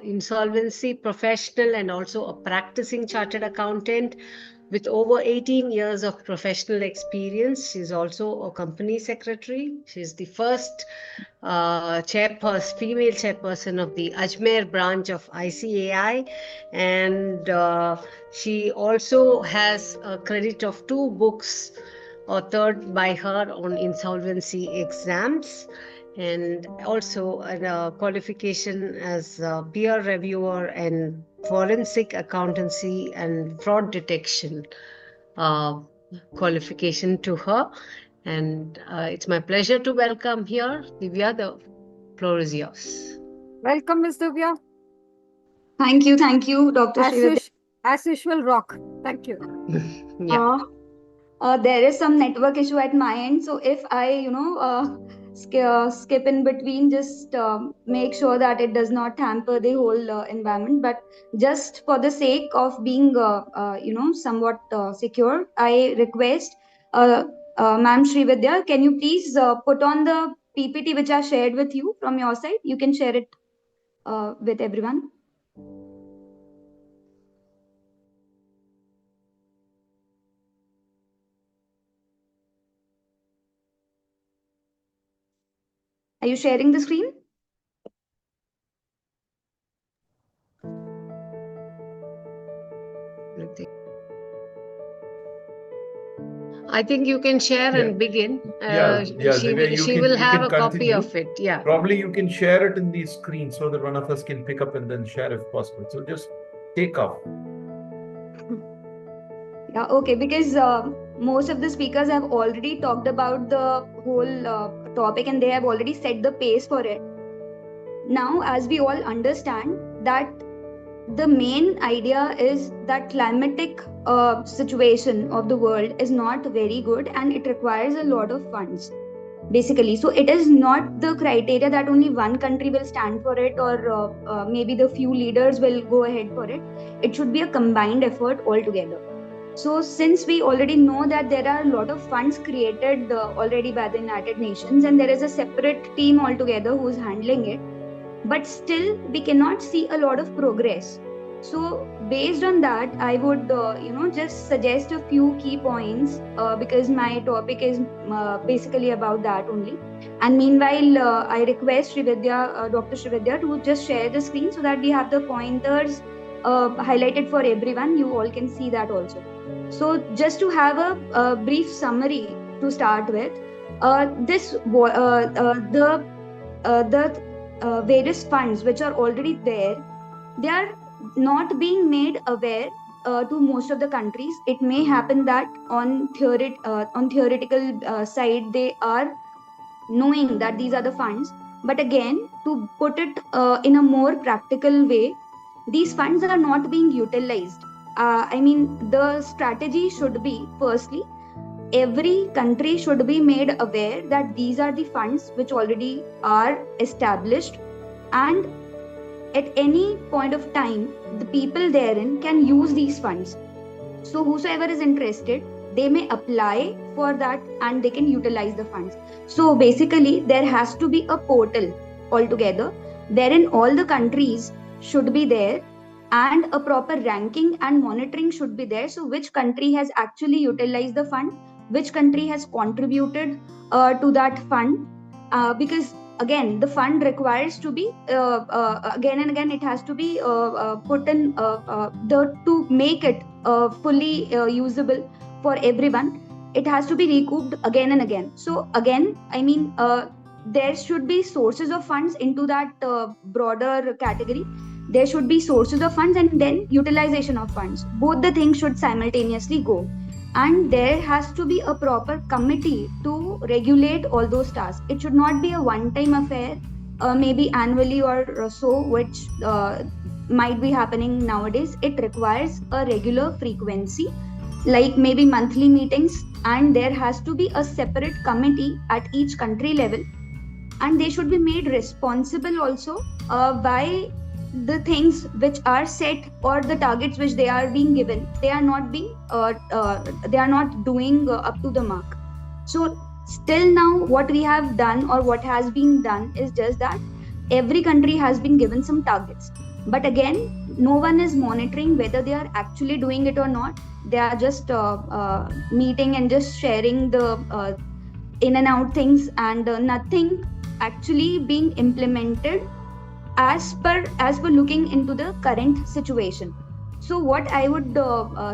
insolvency professional and also a practicing chartered accountant with over 18 years of professional experience. She's also a company secretary. She's the first female chairperson of the Ajmer branch of ICAI, and she also has a credit of 2 books authored by her on insolvency exams, and also a qualification as a peer reviewer and forensic accountancy and fraud detection qualification to her. And it's my pleasure to welcome here Divya. The floor is yours. Welcome, Ms. Divya. Thank you, Dr. Srividhya. As usual, rock. Thank you. Yeah. There is some network issue at my end, so if I, skip in between, just make sure that it does not hamper the whole environment. But just for the sake of being, somewhat secure, I request, Ma'am Srividhya, can you please put on the PPT which I shared with you from your side? You can share it with everyone. Are you sharing the screen? I think you can share and begin. She will have a copy of it. Yeah. Probably you can share it in the screen so that one of us can pick up and then share if possible. So just take off. Yeah, okay, because most of the speakers have already talked about the whole topic and they have already set the pace for it. Now, as we all understand that the main idea is that climatic situation of the world is not very good and it requires a lot of funds, basically. So it is not the criteria that only one country will stand for it or maybe the few leaders will go ahead for it. It should be a combined effort altogether. So since we already know that there are a lot of funds created already by the United Nations and there is a separate team altogether who is handling it, but still we cannot see a lot of progress. So based on that, I would just suggest a few key points because my topic is basically about that only. And meanwhile, I request Srividhya, Dr. Srividhya, to just share the screen so that we have the pointers highlighted for everyone. You all can see that also. So just to have a brief summary to start with, the various funds which are already there, they are not being made aware to most of the countries. It may happen that on theoretical side they are knowing that these are the funds, But again, to put it in a more practical way, these funds are not being utilized. The strategy should be, firstly, every country should be made aware that these are the funds which already are established, and at any point of time, the people therein can use these funds. So whosoever is interested, they may apply for that and they can utilize the funds. So basically, there has to be a portal altogether, wherein all the countries should be there, and a proper ranking and monitoring should be there. So which country has actually utilized the fund, which country has contributed to that fund, because again, the fund requires to be again and again, it has to be put in to make it fully usable for everyone. It has to be recouped again and again. So again, there should be sources of funds into that broader category. There should be sources of funds and then utilization of funds. Both the things should simultaneously go. And there has to be a proper committee to regulate all those tasks. It should not be a one-time affair, maybe annually or so, which might be happening nowadays. It requires a regular frequency, like maybe monthly meetings, and there has to be a separate committee at each country level, and they should be made responsible also by the things which are set or the targets which they are being given. They are not being they are not doing up to the mark. So still now, what we have done or what has been done is just that every country has been given some targets, but again, no one is monitoring whether they are actually doing it or not. They are just meeting and just sharing the in and out things, and nothing actually being implemented as per looking into the current situation. So what I would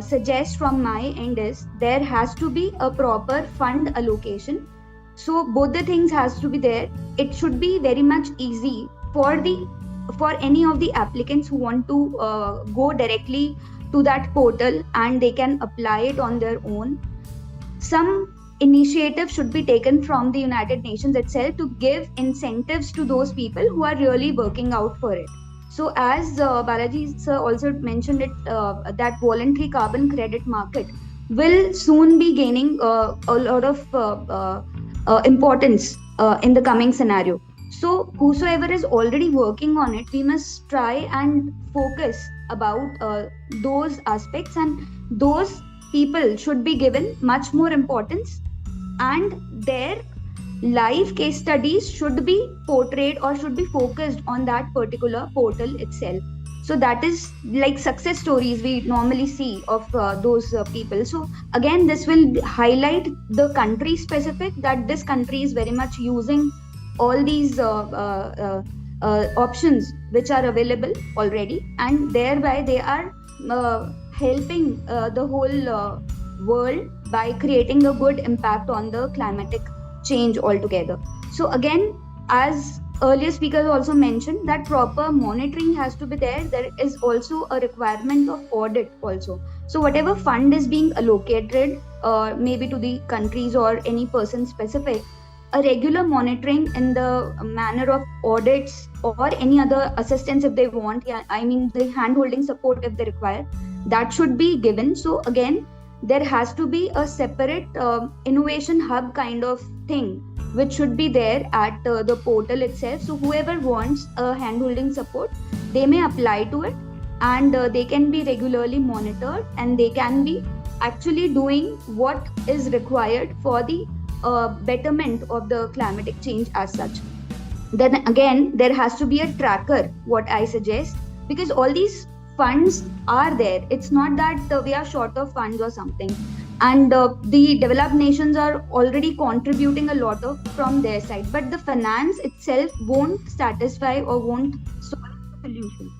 suggest from my end is there has to be a proper fund allocation. So both the things has to be there. It should be very much easy for any of the applicants who want to go directly to that portal, and they can apply it on their own. Some initiative should be taken from the United Nations itself to give incentives to those people who are really working out for it. So as Balaji sir also mentioned it, that voluntary carbon credit market will soon be gaining a lot of importance in the coming scenario. So whosoever is already working on it, we must try and focus about those aspects, and those people should be given much more importance, and their live case studies should be portrayed or should be focused on that particular portal itself. So that is like success stories we normally see of those people. So again, this will highlight the country specific, that this country is very much using all these options which are available already, and thereby they are helping the whole world by creating a good impact on the climatic change altogether. So again, as earlier speakers also mentioned, that proper monitoring has to be there. There is also a requirement of audit also. So whatever fund is being allocated, maybe to the countries or any person specific, a regular monitoring in the manner of audits or any other assistance if they want, the hand-holding support if they require, that should be given. So again, there has to be a separate innovation hub kind of thing which should be there at the portal itself. So whoever wants a hand-holding support, they may apply to it, and they can be regularly monitored, and they can be actually doing what is required for the betterment of the climatic change as such. Then again, there has to be a tracker, what I suggest, because all these funds are there. It's not that we are short of funds or something, and the developed nations are already contributing a lot of from their side, but the finance itself won't satisfy or won't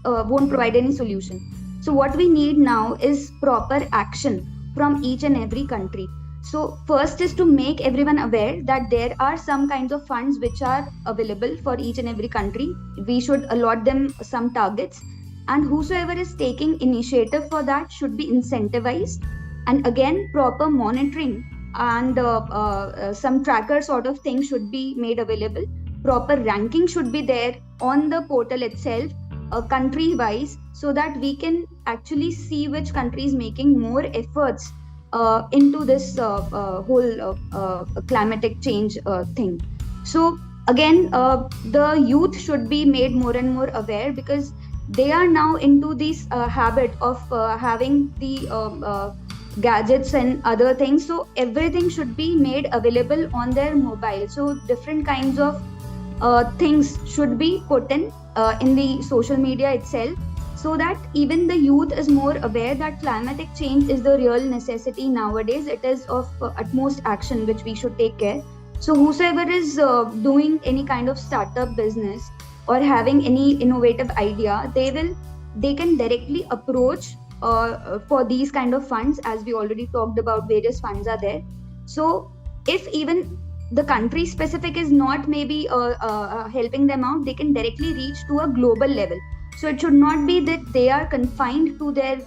provide any solution. So what we need now is proper action from each and every country. So first is to make everyone aware that there are some kinds of funds which are available for each and every country. We should allot them some targets, and whosoever is taking initiative for that should be incentivized. And again, proper monitoring and some tracker sort of thing should be made available proper ranking should be there on the portal itself, country wise, so that we can actually see which country is making more efforts into this whole climatic change thing. So again, the youth should be made more and more aware, because they are now into this habit of having the gadgets and other things. So everything should be made available on their mobile. So different kinds of things should be put in the social media itself, so that even the youth is more aware that climatic change is the real necessity nowadays. It is of utmost action which we should take care. So whosoever is doing any kind of startup business or having any innovative idea, they can directly approach for these kind of funds. As we already talked about, various funds are there. So if even the country specific is not maybe helping them out, they can directly reach to a global level. So it should not be that they are confined to their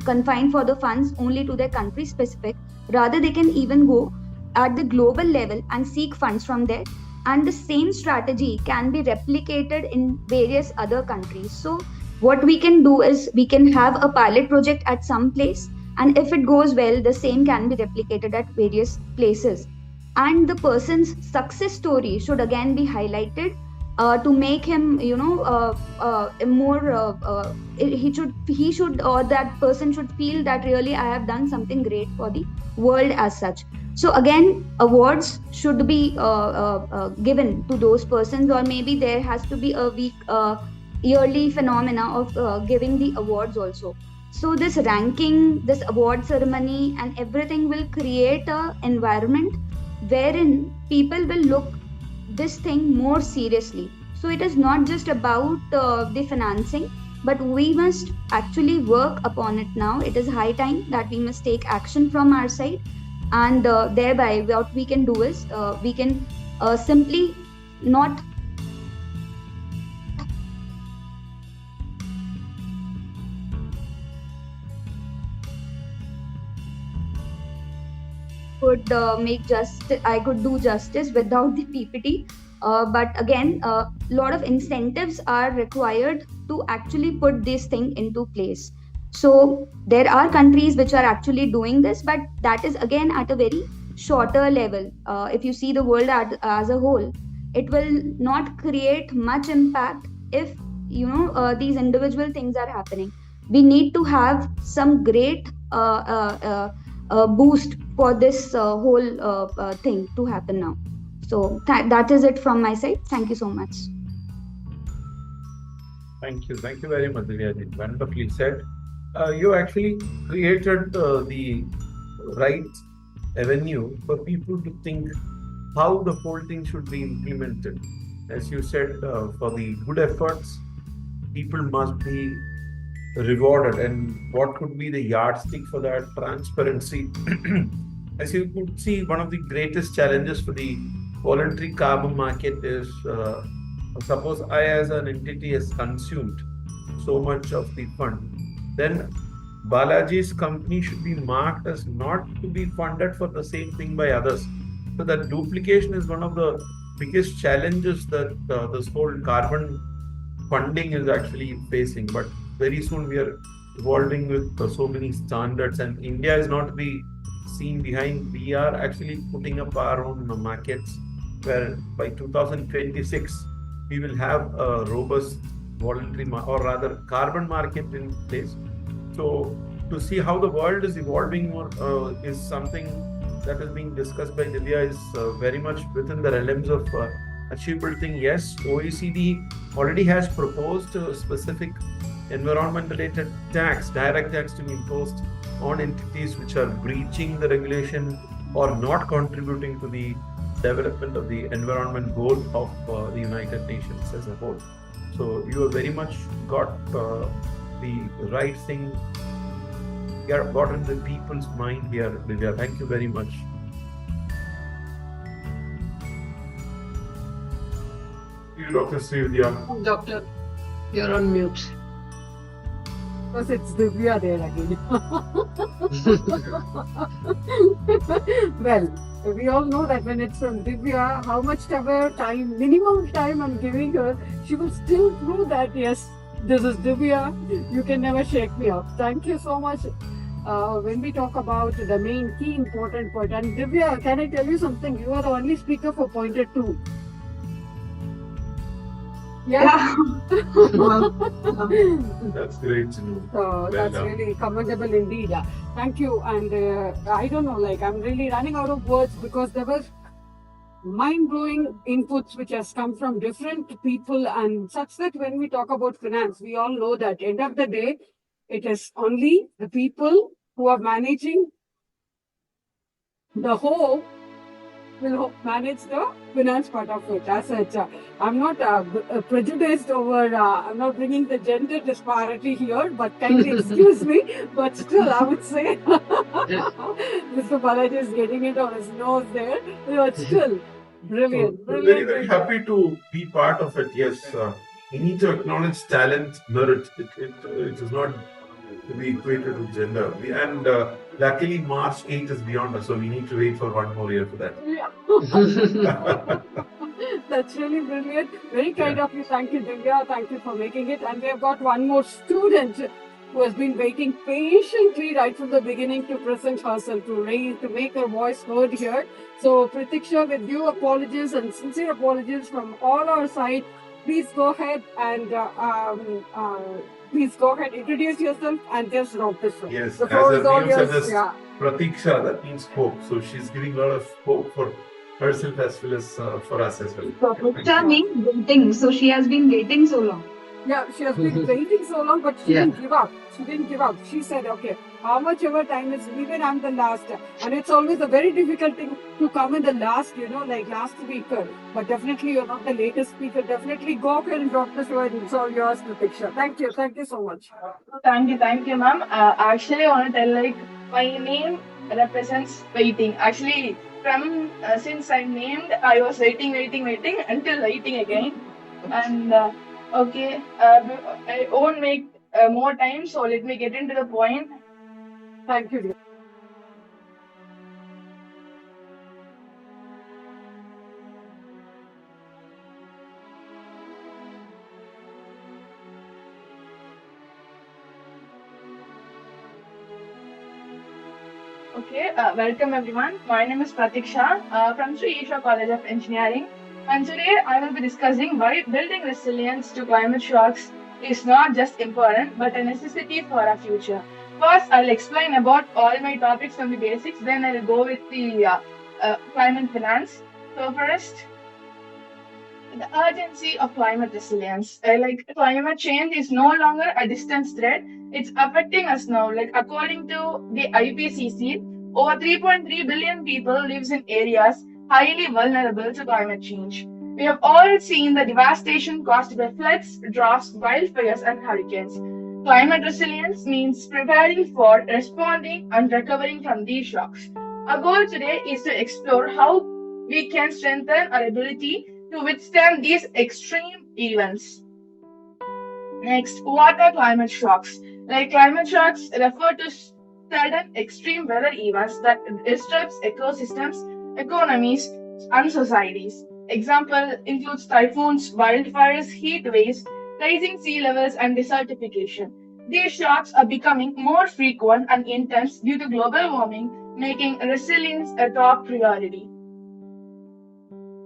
confined for the funds only to their country specific. Rather, they can even go at the global level and seek funds from there, and the same strategy can be replicated in various other countries. So what we can do is we can have a pilot project at some place, and if it goes well, the same can be replicated at various places. And the person's success story should again be highlighted to make him, more. He should, or that person should feel that really I have done something great for the world as such. So again, awards should be given to those persons, or maybe there has to be a yearly phenomena of giving the awards also. So this ranking, this award ceremony and everything will create an environment wherein people will look this thing more seriously. So it is not just about the financing, but we must actually work upon it now. It is high time that we must take action from our side, and thereby what we can do is we can simply not could make justice. I could do justice without the PPT. But again, a lot of incentives are required to actually put this thing into place. So there are countries which are actually doing this, but that is again at a very shorter level. If you see the world as a whole, it will not create much impact if these individual things are happening. We need to have some great boost for this whole thing to happen now. So that is it from my side. Thank you so much. Thank you very much, Divya. Wonderfully said. You actually created the right avenue for people to think how the whole thing should be implemented. As you said, for the good efforts, people must be rewarded, and what could be the yardstick for that? Transparency. As you could see, one of the greatest challenges for the voluntary carbon market is suppose I as an entity has consumed so much of the fund, then Balaji's company should be marked as not to be funded for the same thing by others. So that duplication is one of the biggest challenges that this whole carbon funding is actually facing. But very soon we are evolving with so many standards, and India is not to be seen behind. We are actually putting up our own markets, where by 2026 we will have a robust voluntary or rather carbon market in place. So to see how the world is evolving more is something that is being discussed by Divya, is very much within the realms of achievable thing. Yes, OECD already has proposed a specific environment related tax, direct tax, to be imposed on entities which are breaching the regulation or not contributing to the development of the environment goal of the United Nations as a whole. So you have very much got the right thing. You have gotten the people's mind here, Divya. Thank you very much. Dr. Srividhya. Doctor, you're on mute. Because it's Divya there again. Well, We all know that when it's from Divya, how much ever time, minimum time I'm giving her, she will still prove that, yes, this is Divya, you can never shake me up. Thank you so much. When we talk about the main key important point, and Divya, can I tell you something? You are the only speaker for pointer 2. Yeah. That's great to know. So that's really commendable indeed. Thank you. And I don't know, like I'm really running out of words because there was mind-blowing inputs which has come from different people, and such that when we talk about finance, we all know that end of the day, it is only the people who are managing the whole will manage the finance part of it. As such, I'm not prejudiced over, I'm not bringing the gender disparity here, but kindly excuse me, but still I would say Mr. Balaji is getting it on his nose there, but still, brilliant. So, very, very happy to be part of it. Yes, we need to acknowledge talent, merit. It is not to be equated with gender. And luckily, March 8th is beyond us, so we need to wait for one more year for that. Yeah. That's really brilliant. Very kind of you. Thank you, Divya. Thank you for making it. And we have got one more student who has been waiting patiently right from the beginning to present herself, to make her voice heard here. So, Pratiksha, with due apologies and sincere apologies from all our side, please go ahead and introduce yourself and just rock the show. Yes, the as her name yours, suggests, Pratiksha, that means hope. So she's giving a lot of hope for herself as well as for us as well. Pratiksha means waiting. So she has been waiting so long. Yeah, she has been waiting so long, but she didn't give up. She didn't give up. She said, okay, how much ever time is, even I'm the last. And it's always a very difficult thing to come in the last, like last speaker. But definitely you're not the latest speaker. Definitely go ahead and drop the show, and it's all yours, Pratiksha. Thank you so much. Thank you, ma'am. Actually, I want to tell, my name represents waiting. Actually, from since I'm named, I was waiting until waiting again. And okay, I won't make more time, so let me get into the point. Thank you, dear. Okay, welcome everyone. My name is Pratiksha from Sri Isha College of Engineering, and today I will be discussing why building resilience to climate shocks is not just important but a necessity for our future. First, I'll explain about all my topics from the basics, then I'll go with the climate finance. So first, the urgency of climate resilience. Climate change is no longer a distant threat, it's affecting us now. According to the IPCC, over 3.3 billion people lives in areas highly vulnerable to climate change. We have all seen the devastation caused by floods, droughts, wildfires, and hurricanes. Climate resilience means preparing for, responding, and recovering from these shocks. Our goal today is to explore how we can strengthen our ability to withstand these extreme events. Next, what are climate shocks? Climate shocks refer to sudden extreme weather events that disrupts ecosystems, economies, and societies. Example includes typhoons, wildfires, heat waves, rising sea levels, and desertification. These shocks are becoming more frequent and intense due to global warming, making resilience a top priority.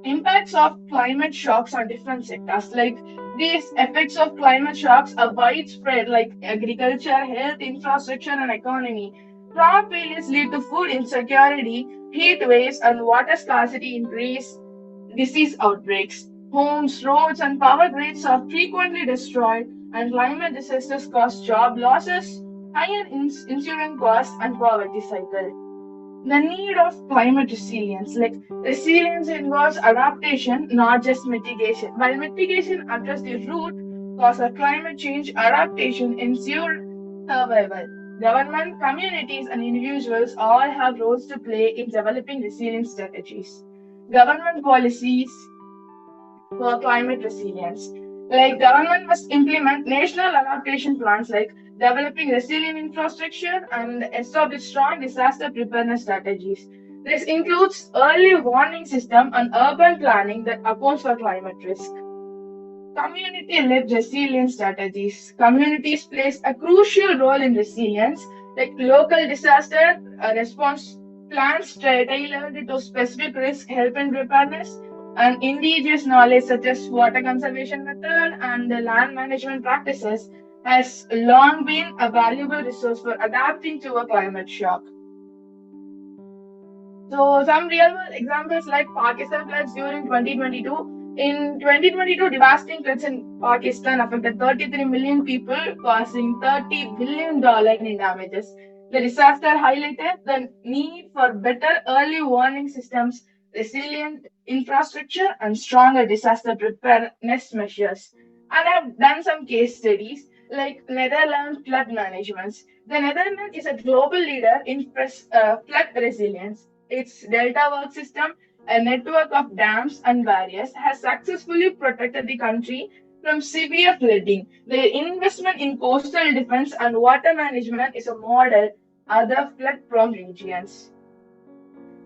Impacts of climate shocks on different sectors. These effects of climate shocks are widespread, like agriculture, health, infrastructure, and economy. Crop failures lead to food insecurity, heat waves, and water scarcity increase disease outbreaks. Homes, roads, and power grids are frequently destroyed, and climate disasters cause job losses, higher insurance costs, and poverty cycle. The need of climate resilience. Resilience involves adaptation, not just mitigation. While mitigation addresses the root cause of climate change, adaptation ensures survival. Government, communities, and individuals all have roles to play in developing resilience strategies. Government policies for climate resilience. Government must implement national adaptation plans, developing resilient infrastructure and establish strong disaster preparedness strategies. This includes early warning system and urban planning that accounts for climate risk. Community-led resilience strategies. Communities plays a crucial role in resilience, like local disaster response plans tailored to specific risk, help and preparedness, and indigenous knowledge such as water conservation method and the land management practices has long been a valuable resource for adapting to a climate shock. So some real world examples like Pakistan floods during 2022. In 2022, devastating floods in Pakistan affected 33 million people, causing $30 billion in damages. The disaster highlighted the need for better early warning systems, resilient infrastructure, and stronger disaster preparedness measures. And I've done some case studies like Netherlands flood management. The Netherlands is a global leader in flood resilience. Its Delta work system, a network of dams and barriers, has successfully protected the country from severe flooding. Their investment in coastal defense and water management is a model other flood-prone regions.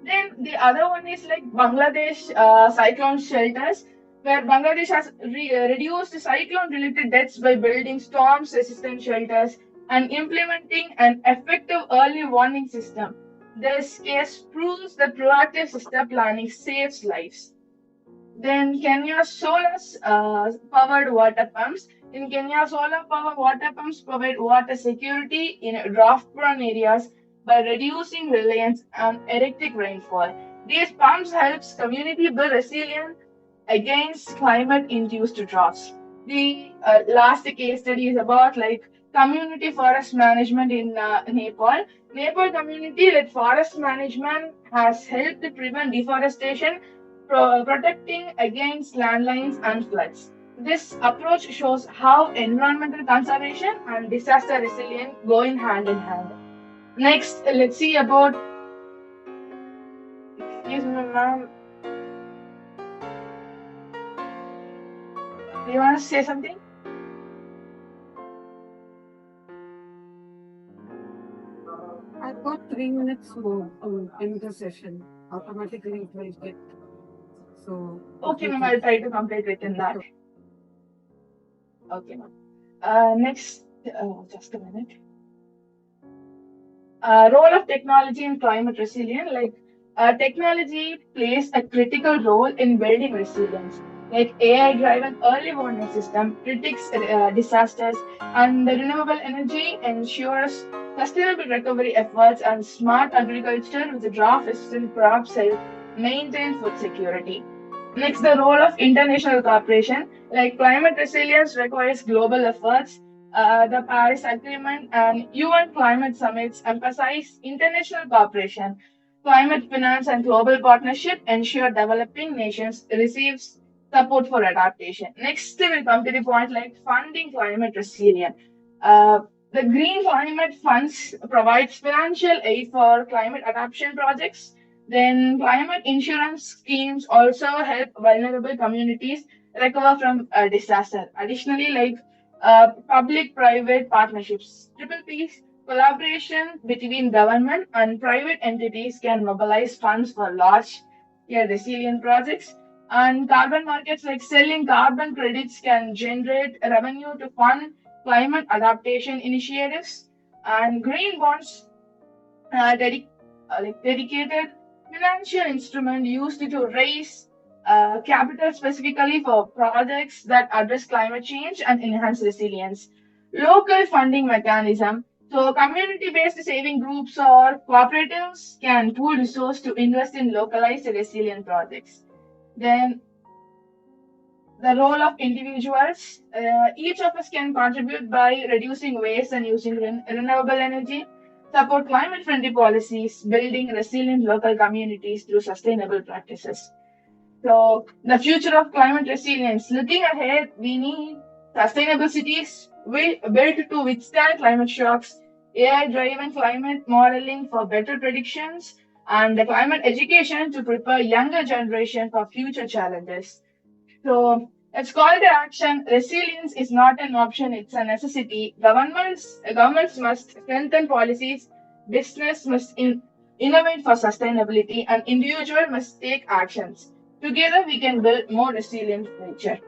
Then the other one is like Bangladesh cyclone shelters, where Bangladesh has reduced cyclone-related deaths by building storm-resistant shelters and implementing an effective early warning system. This case proves that proactive system planning saves lives. Then Kenya solar powered water pumps. In Kenya, solar powered water pumps provide water security in drought-prone areas by reducing reliance on erratic rainfall. These pumps helps community build resilience against climate-induced droughts. The last case study is about like community forest management in Nepal. Nepal community-led forest management has helped to prevent deforestation, protecting against landmines and floods. This approach shows how environmental conservation and disaster resilience go in hand in hand. Next, let's see about. Excuse me, ma'am. Do you want to say something? I've got 3 minutes more in the session. Automatically it will get. So. Okay, ma'am. I'll try to complete within that. Okay, ma'am. Next, just a minute. Role of technology in climate resilience. Like technology plays a critical role in building resilience. Like AI-driven early warning system predicts disasters, and the renewable energy ensures sustainable recovery efforts, and smart agriculture with the drought-resistant crops help maintain food security. Next, the role of international cooperation. Like climate resilience requires global efforts. The Paris Agreement and UN climate summits emphasize international cooperation. Climate finance and global partnership ensure developing nations receives support for adaptation. Next, we'll come to the point like funding climate resilience. The Green Climate Funds provides financial aid for climate adaptation projects. Then climate insurance schemes also help vulnerable communities recover from a disaster. Additionally, like public-private partnerships, triple P's, collaboration between government and private entities can mobilize funds for large-scale resilient projects. And carbon markets like selling carbon credits can generate revenue to fund climate adaptation initiatives. And green bonds, dedicated financial instrument used to raise capital specifically for projects that address climate change and enhance resilience. Local funding mechanism. So community-based saving groups or cooperatives can pool resources to invest in localized resilient projects. Then the role of individuals. Each of us can contribute by reducing waste and using renewable energy, support climate-friendly policies, building resilient local communities through sustainable practices. So the future of climate resilience. Looking ahead, we need sustainable cities built to withstand climate shocks, AI-driven climate modeling for better predictions, and the climate education to prepare younger generation for future challenges. So let's call to action. Resilience is not an option; it's a necessity. Governments must strengthen policies. Business must innovate for sustainability, and individual must take actions. Together, we can build more resilient future.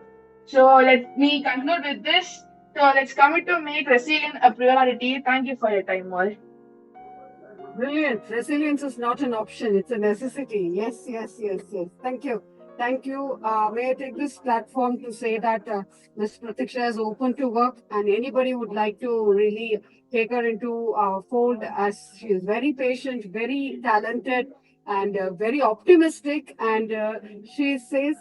So let me conclude with this. So let's commit to make resilience a priority. Thank you for your time, all. Brilliant. Resilience is not an option, it's a necessity. Yes, yes, yes, yes. Thank you. Thank you. May I take this platform to say that Ms. Pratiksha is open to work, and anybody would like to really take her into fold, as she is very patient, very talented, and very optimistic. And she says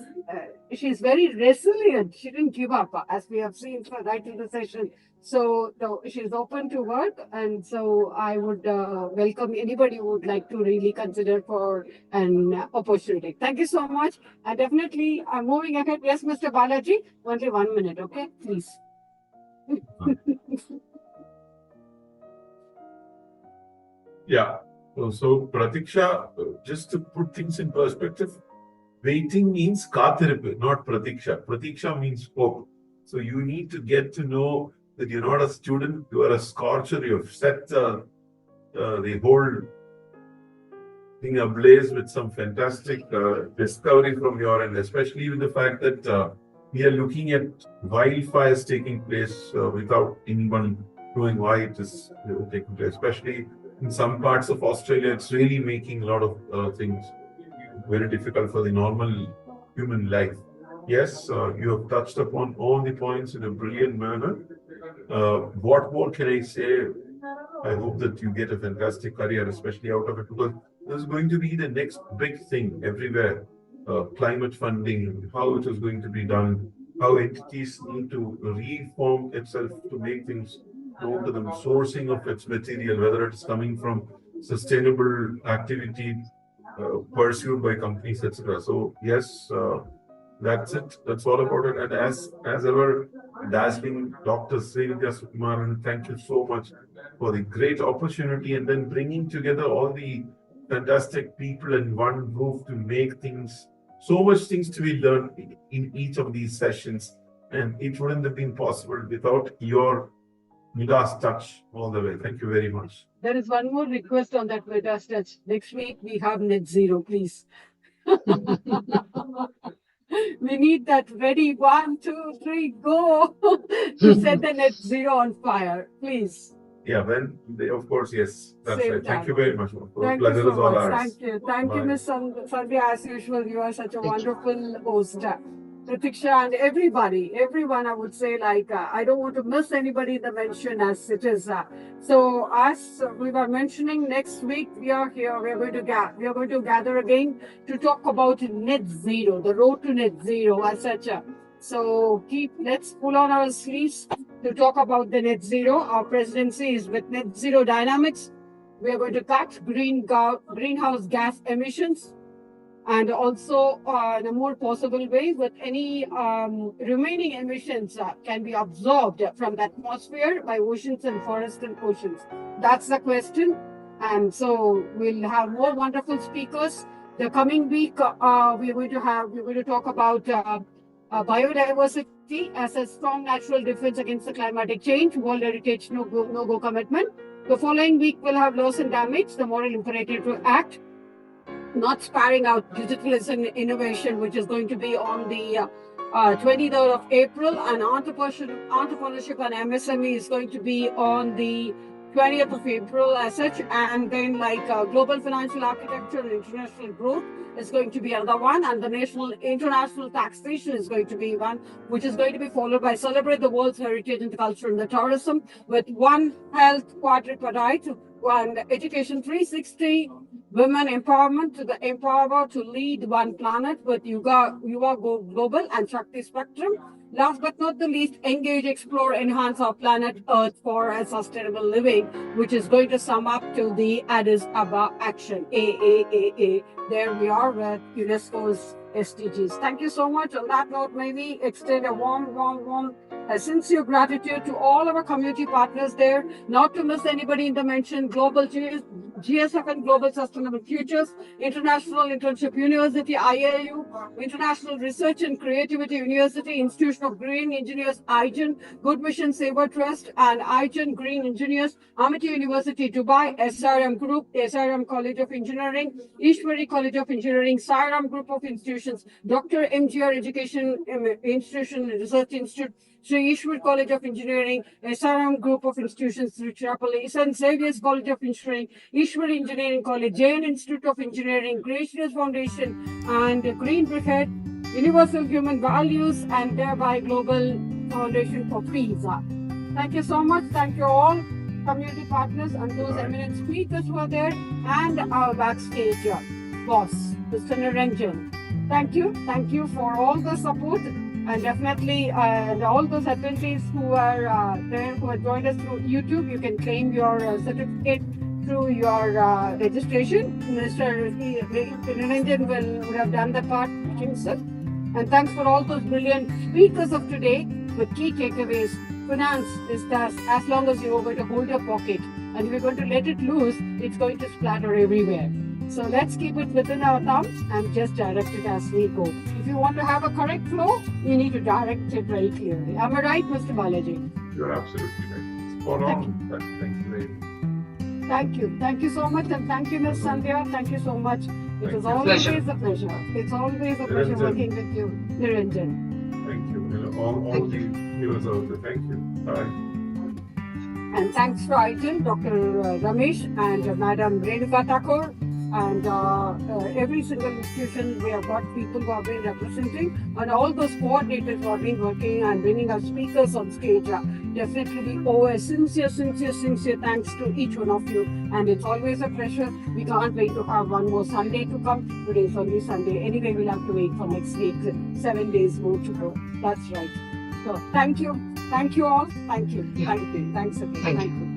she's very resilient. She didn't give up, as we have seen right in the session. So she's open to work, and so I would welcome anybody who would like to really consider for an opportunity. Thank you so much. And definitely, I'm moving ahead. Yes, Mr. Balaji, only 1 minute, okay? Please. Yeah. So Pratiksha, just to put things in perspective, waiting means kathirippu, not Pratiksha. Pratiksha means hope. So you need to get to know that you're not a student, you are a scorcher. You've set the whole thing ablaze with some fantastic discovery from your end, especially with the fact that we are looking at wildfires taking place without anyone knowing why it is taking place. Especially in some parts of Australia, it's really making a lot of things very difficult for the normal human life. Yes, you have touched upon all the points in a brilliant manner. What more can I say? I hope that you get a fantastic career, especially out of it, because this is going to be the next big thing everywhere. Climate funding, how it is going to be done, how entities need to reform itself to make things known to them, sourcing of its material, whether it's coming from sustainable activity pursued by companies, etc. So yes, that's it. That's all about it. And as ever, dazzling Dr. Srividhya Sukumar, and thank you so much for the great opportunity and then bringing together all the fantastic people in one roof to make things, so much things to be learned in each of these sessions. And it wouldn't have been possible without your Midas touch all the way. Thank you very much. There is one more request on that Midas touch. Next week, we have net zero, please. We need that ready 1, 2, 3, go to set the net zero on fire, please. Yeah, when they, of course, yes. That's Same right. Thank time. you very much. Thank Pleasure you is so all much. ours. Thank you. Thank you, Ms. Sandhya. As usual, you are such a wonderful host. Pratiksha and everyone, I would say, like, I don't want to miss anybody in the mention as it is. So as we were mentioning, next week we are here. We are going to gather again to talk about net zero, the road to net zero as such. So let's pull on our sleeves to talk about the net zero. Our presidency is with net zero dynamics. We are going to cut greenhouse gas emissions, and also in a more possible way, with any remaining emissions can be absorbed from the atmosphere by oceans and forests and oceans. That's the question. And so we'll have more wonderful speakers. The coming week, we're going to talk about biodiversity as a strong natural defense against the climatic change, World Heritage no-go commitment. The following week, we'll have loss and damage, the moral imperative to act, not sparing out digitalism innovation, which is going to be on the 23rd of April, and entrepreneurship and MSME is going to be on the 20th of April as such, and then like global financial architecture and international growth is going to be another one, and the international taxation is going to be one, which is going to be followed by celebrate the world's heritage and culture and the tourism with one health quadripodite, one education 360, women empowerment to the empower to lead one planet with Yuva Global and Shakti Spectrum. Last but not the least, engage, explore, enhance our planet Earth for a sustainable living, which is going to sum up to the Addis Ababa Action, AAAA. There we are with UNESCO's SDGs. Thank you so much. On that note, may we extend a warm, sincere gratitude to all our community partners there, not to miss anybody in the mention, Global GSFN Global Sustainable Futures, International Internship University, IIU, International Research and Creativity University, Institution of Green Engineers, IGEN, Good Mission Saver Trust, and IGEN Green Engineers, Amity University, Dubai, SRM Group, SRM College of Engineering, Ishwari College of Engineering, SIRAM Group of Institutions, Dr. MGR Education Institution Research Institute, Sri Ishwar College of Engineering, SRM Group of Institutions, Tiruchirappalli, St. Xavier's College of Engineering, Ishwar Engineering College, Jain Institute of Engineering, Gracious Foundation, and Green Brickhead, Universal Human Values, and thereby Global Foundation for Peace. Thank you so much. Thank you all, community partners, and those eminent speakers who are there, and our backstage boss, Mr. Niranjan. Thank you. Thank you for all the support. And definitely, all those attendees who are there, who have joined us through YouTube, you can claim your certificate through your registration. Mr. Niranjan would have done the part himself. And thanks for all those brilliant speakers of today. The key takeaways: finance is thus, as long as you're going to hold your pocket, and if you're going to let it loose, it's going to splatter everywhere. So let's keep it within our thumbs and just direct it as we go. If you want to have a correct flow, you need to direct it very clearly. Am I right, Mr. Balaji? You're absolutely right. Spot on. Thank you very much. Thank you. Thank you so much. And thank you, Ms. Sandhya. Thank you so much. It was always a pleasure. It's always a pleasure working with you, Niranjan. Thank you. All the viewers out there. Thank you. Bye. And thanks to IGEN, Dr. Ramesh and Madam Renuka Thakur. And every single institution, we have got people who have been representing, and all those coordinators who have been working and bringing our speakers on stage. Definitely we owe a sincere thanks to each one of you. And it's always a pleasure. We can't wait to have one more Sunday to come. Today is only Sunday. Anyway, we'll have to wait for next week. 7 days more to go. That's right. So thank you. Thank you all. Thank you. Thank you. Thanks again. Thank you.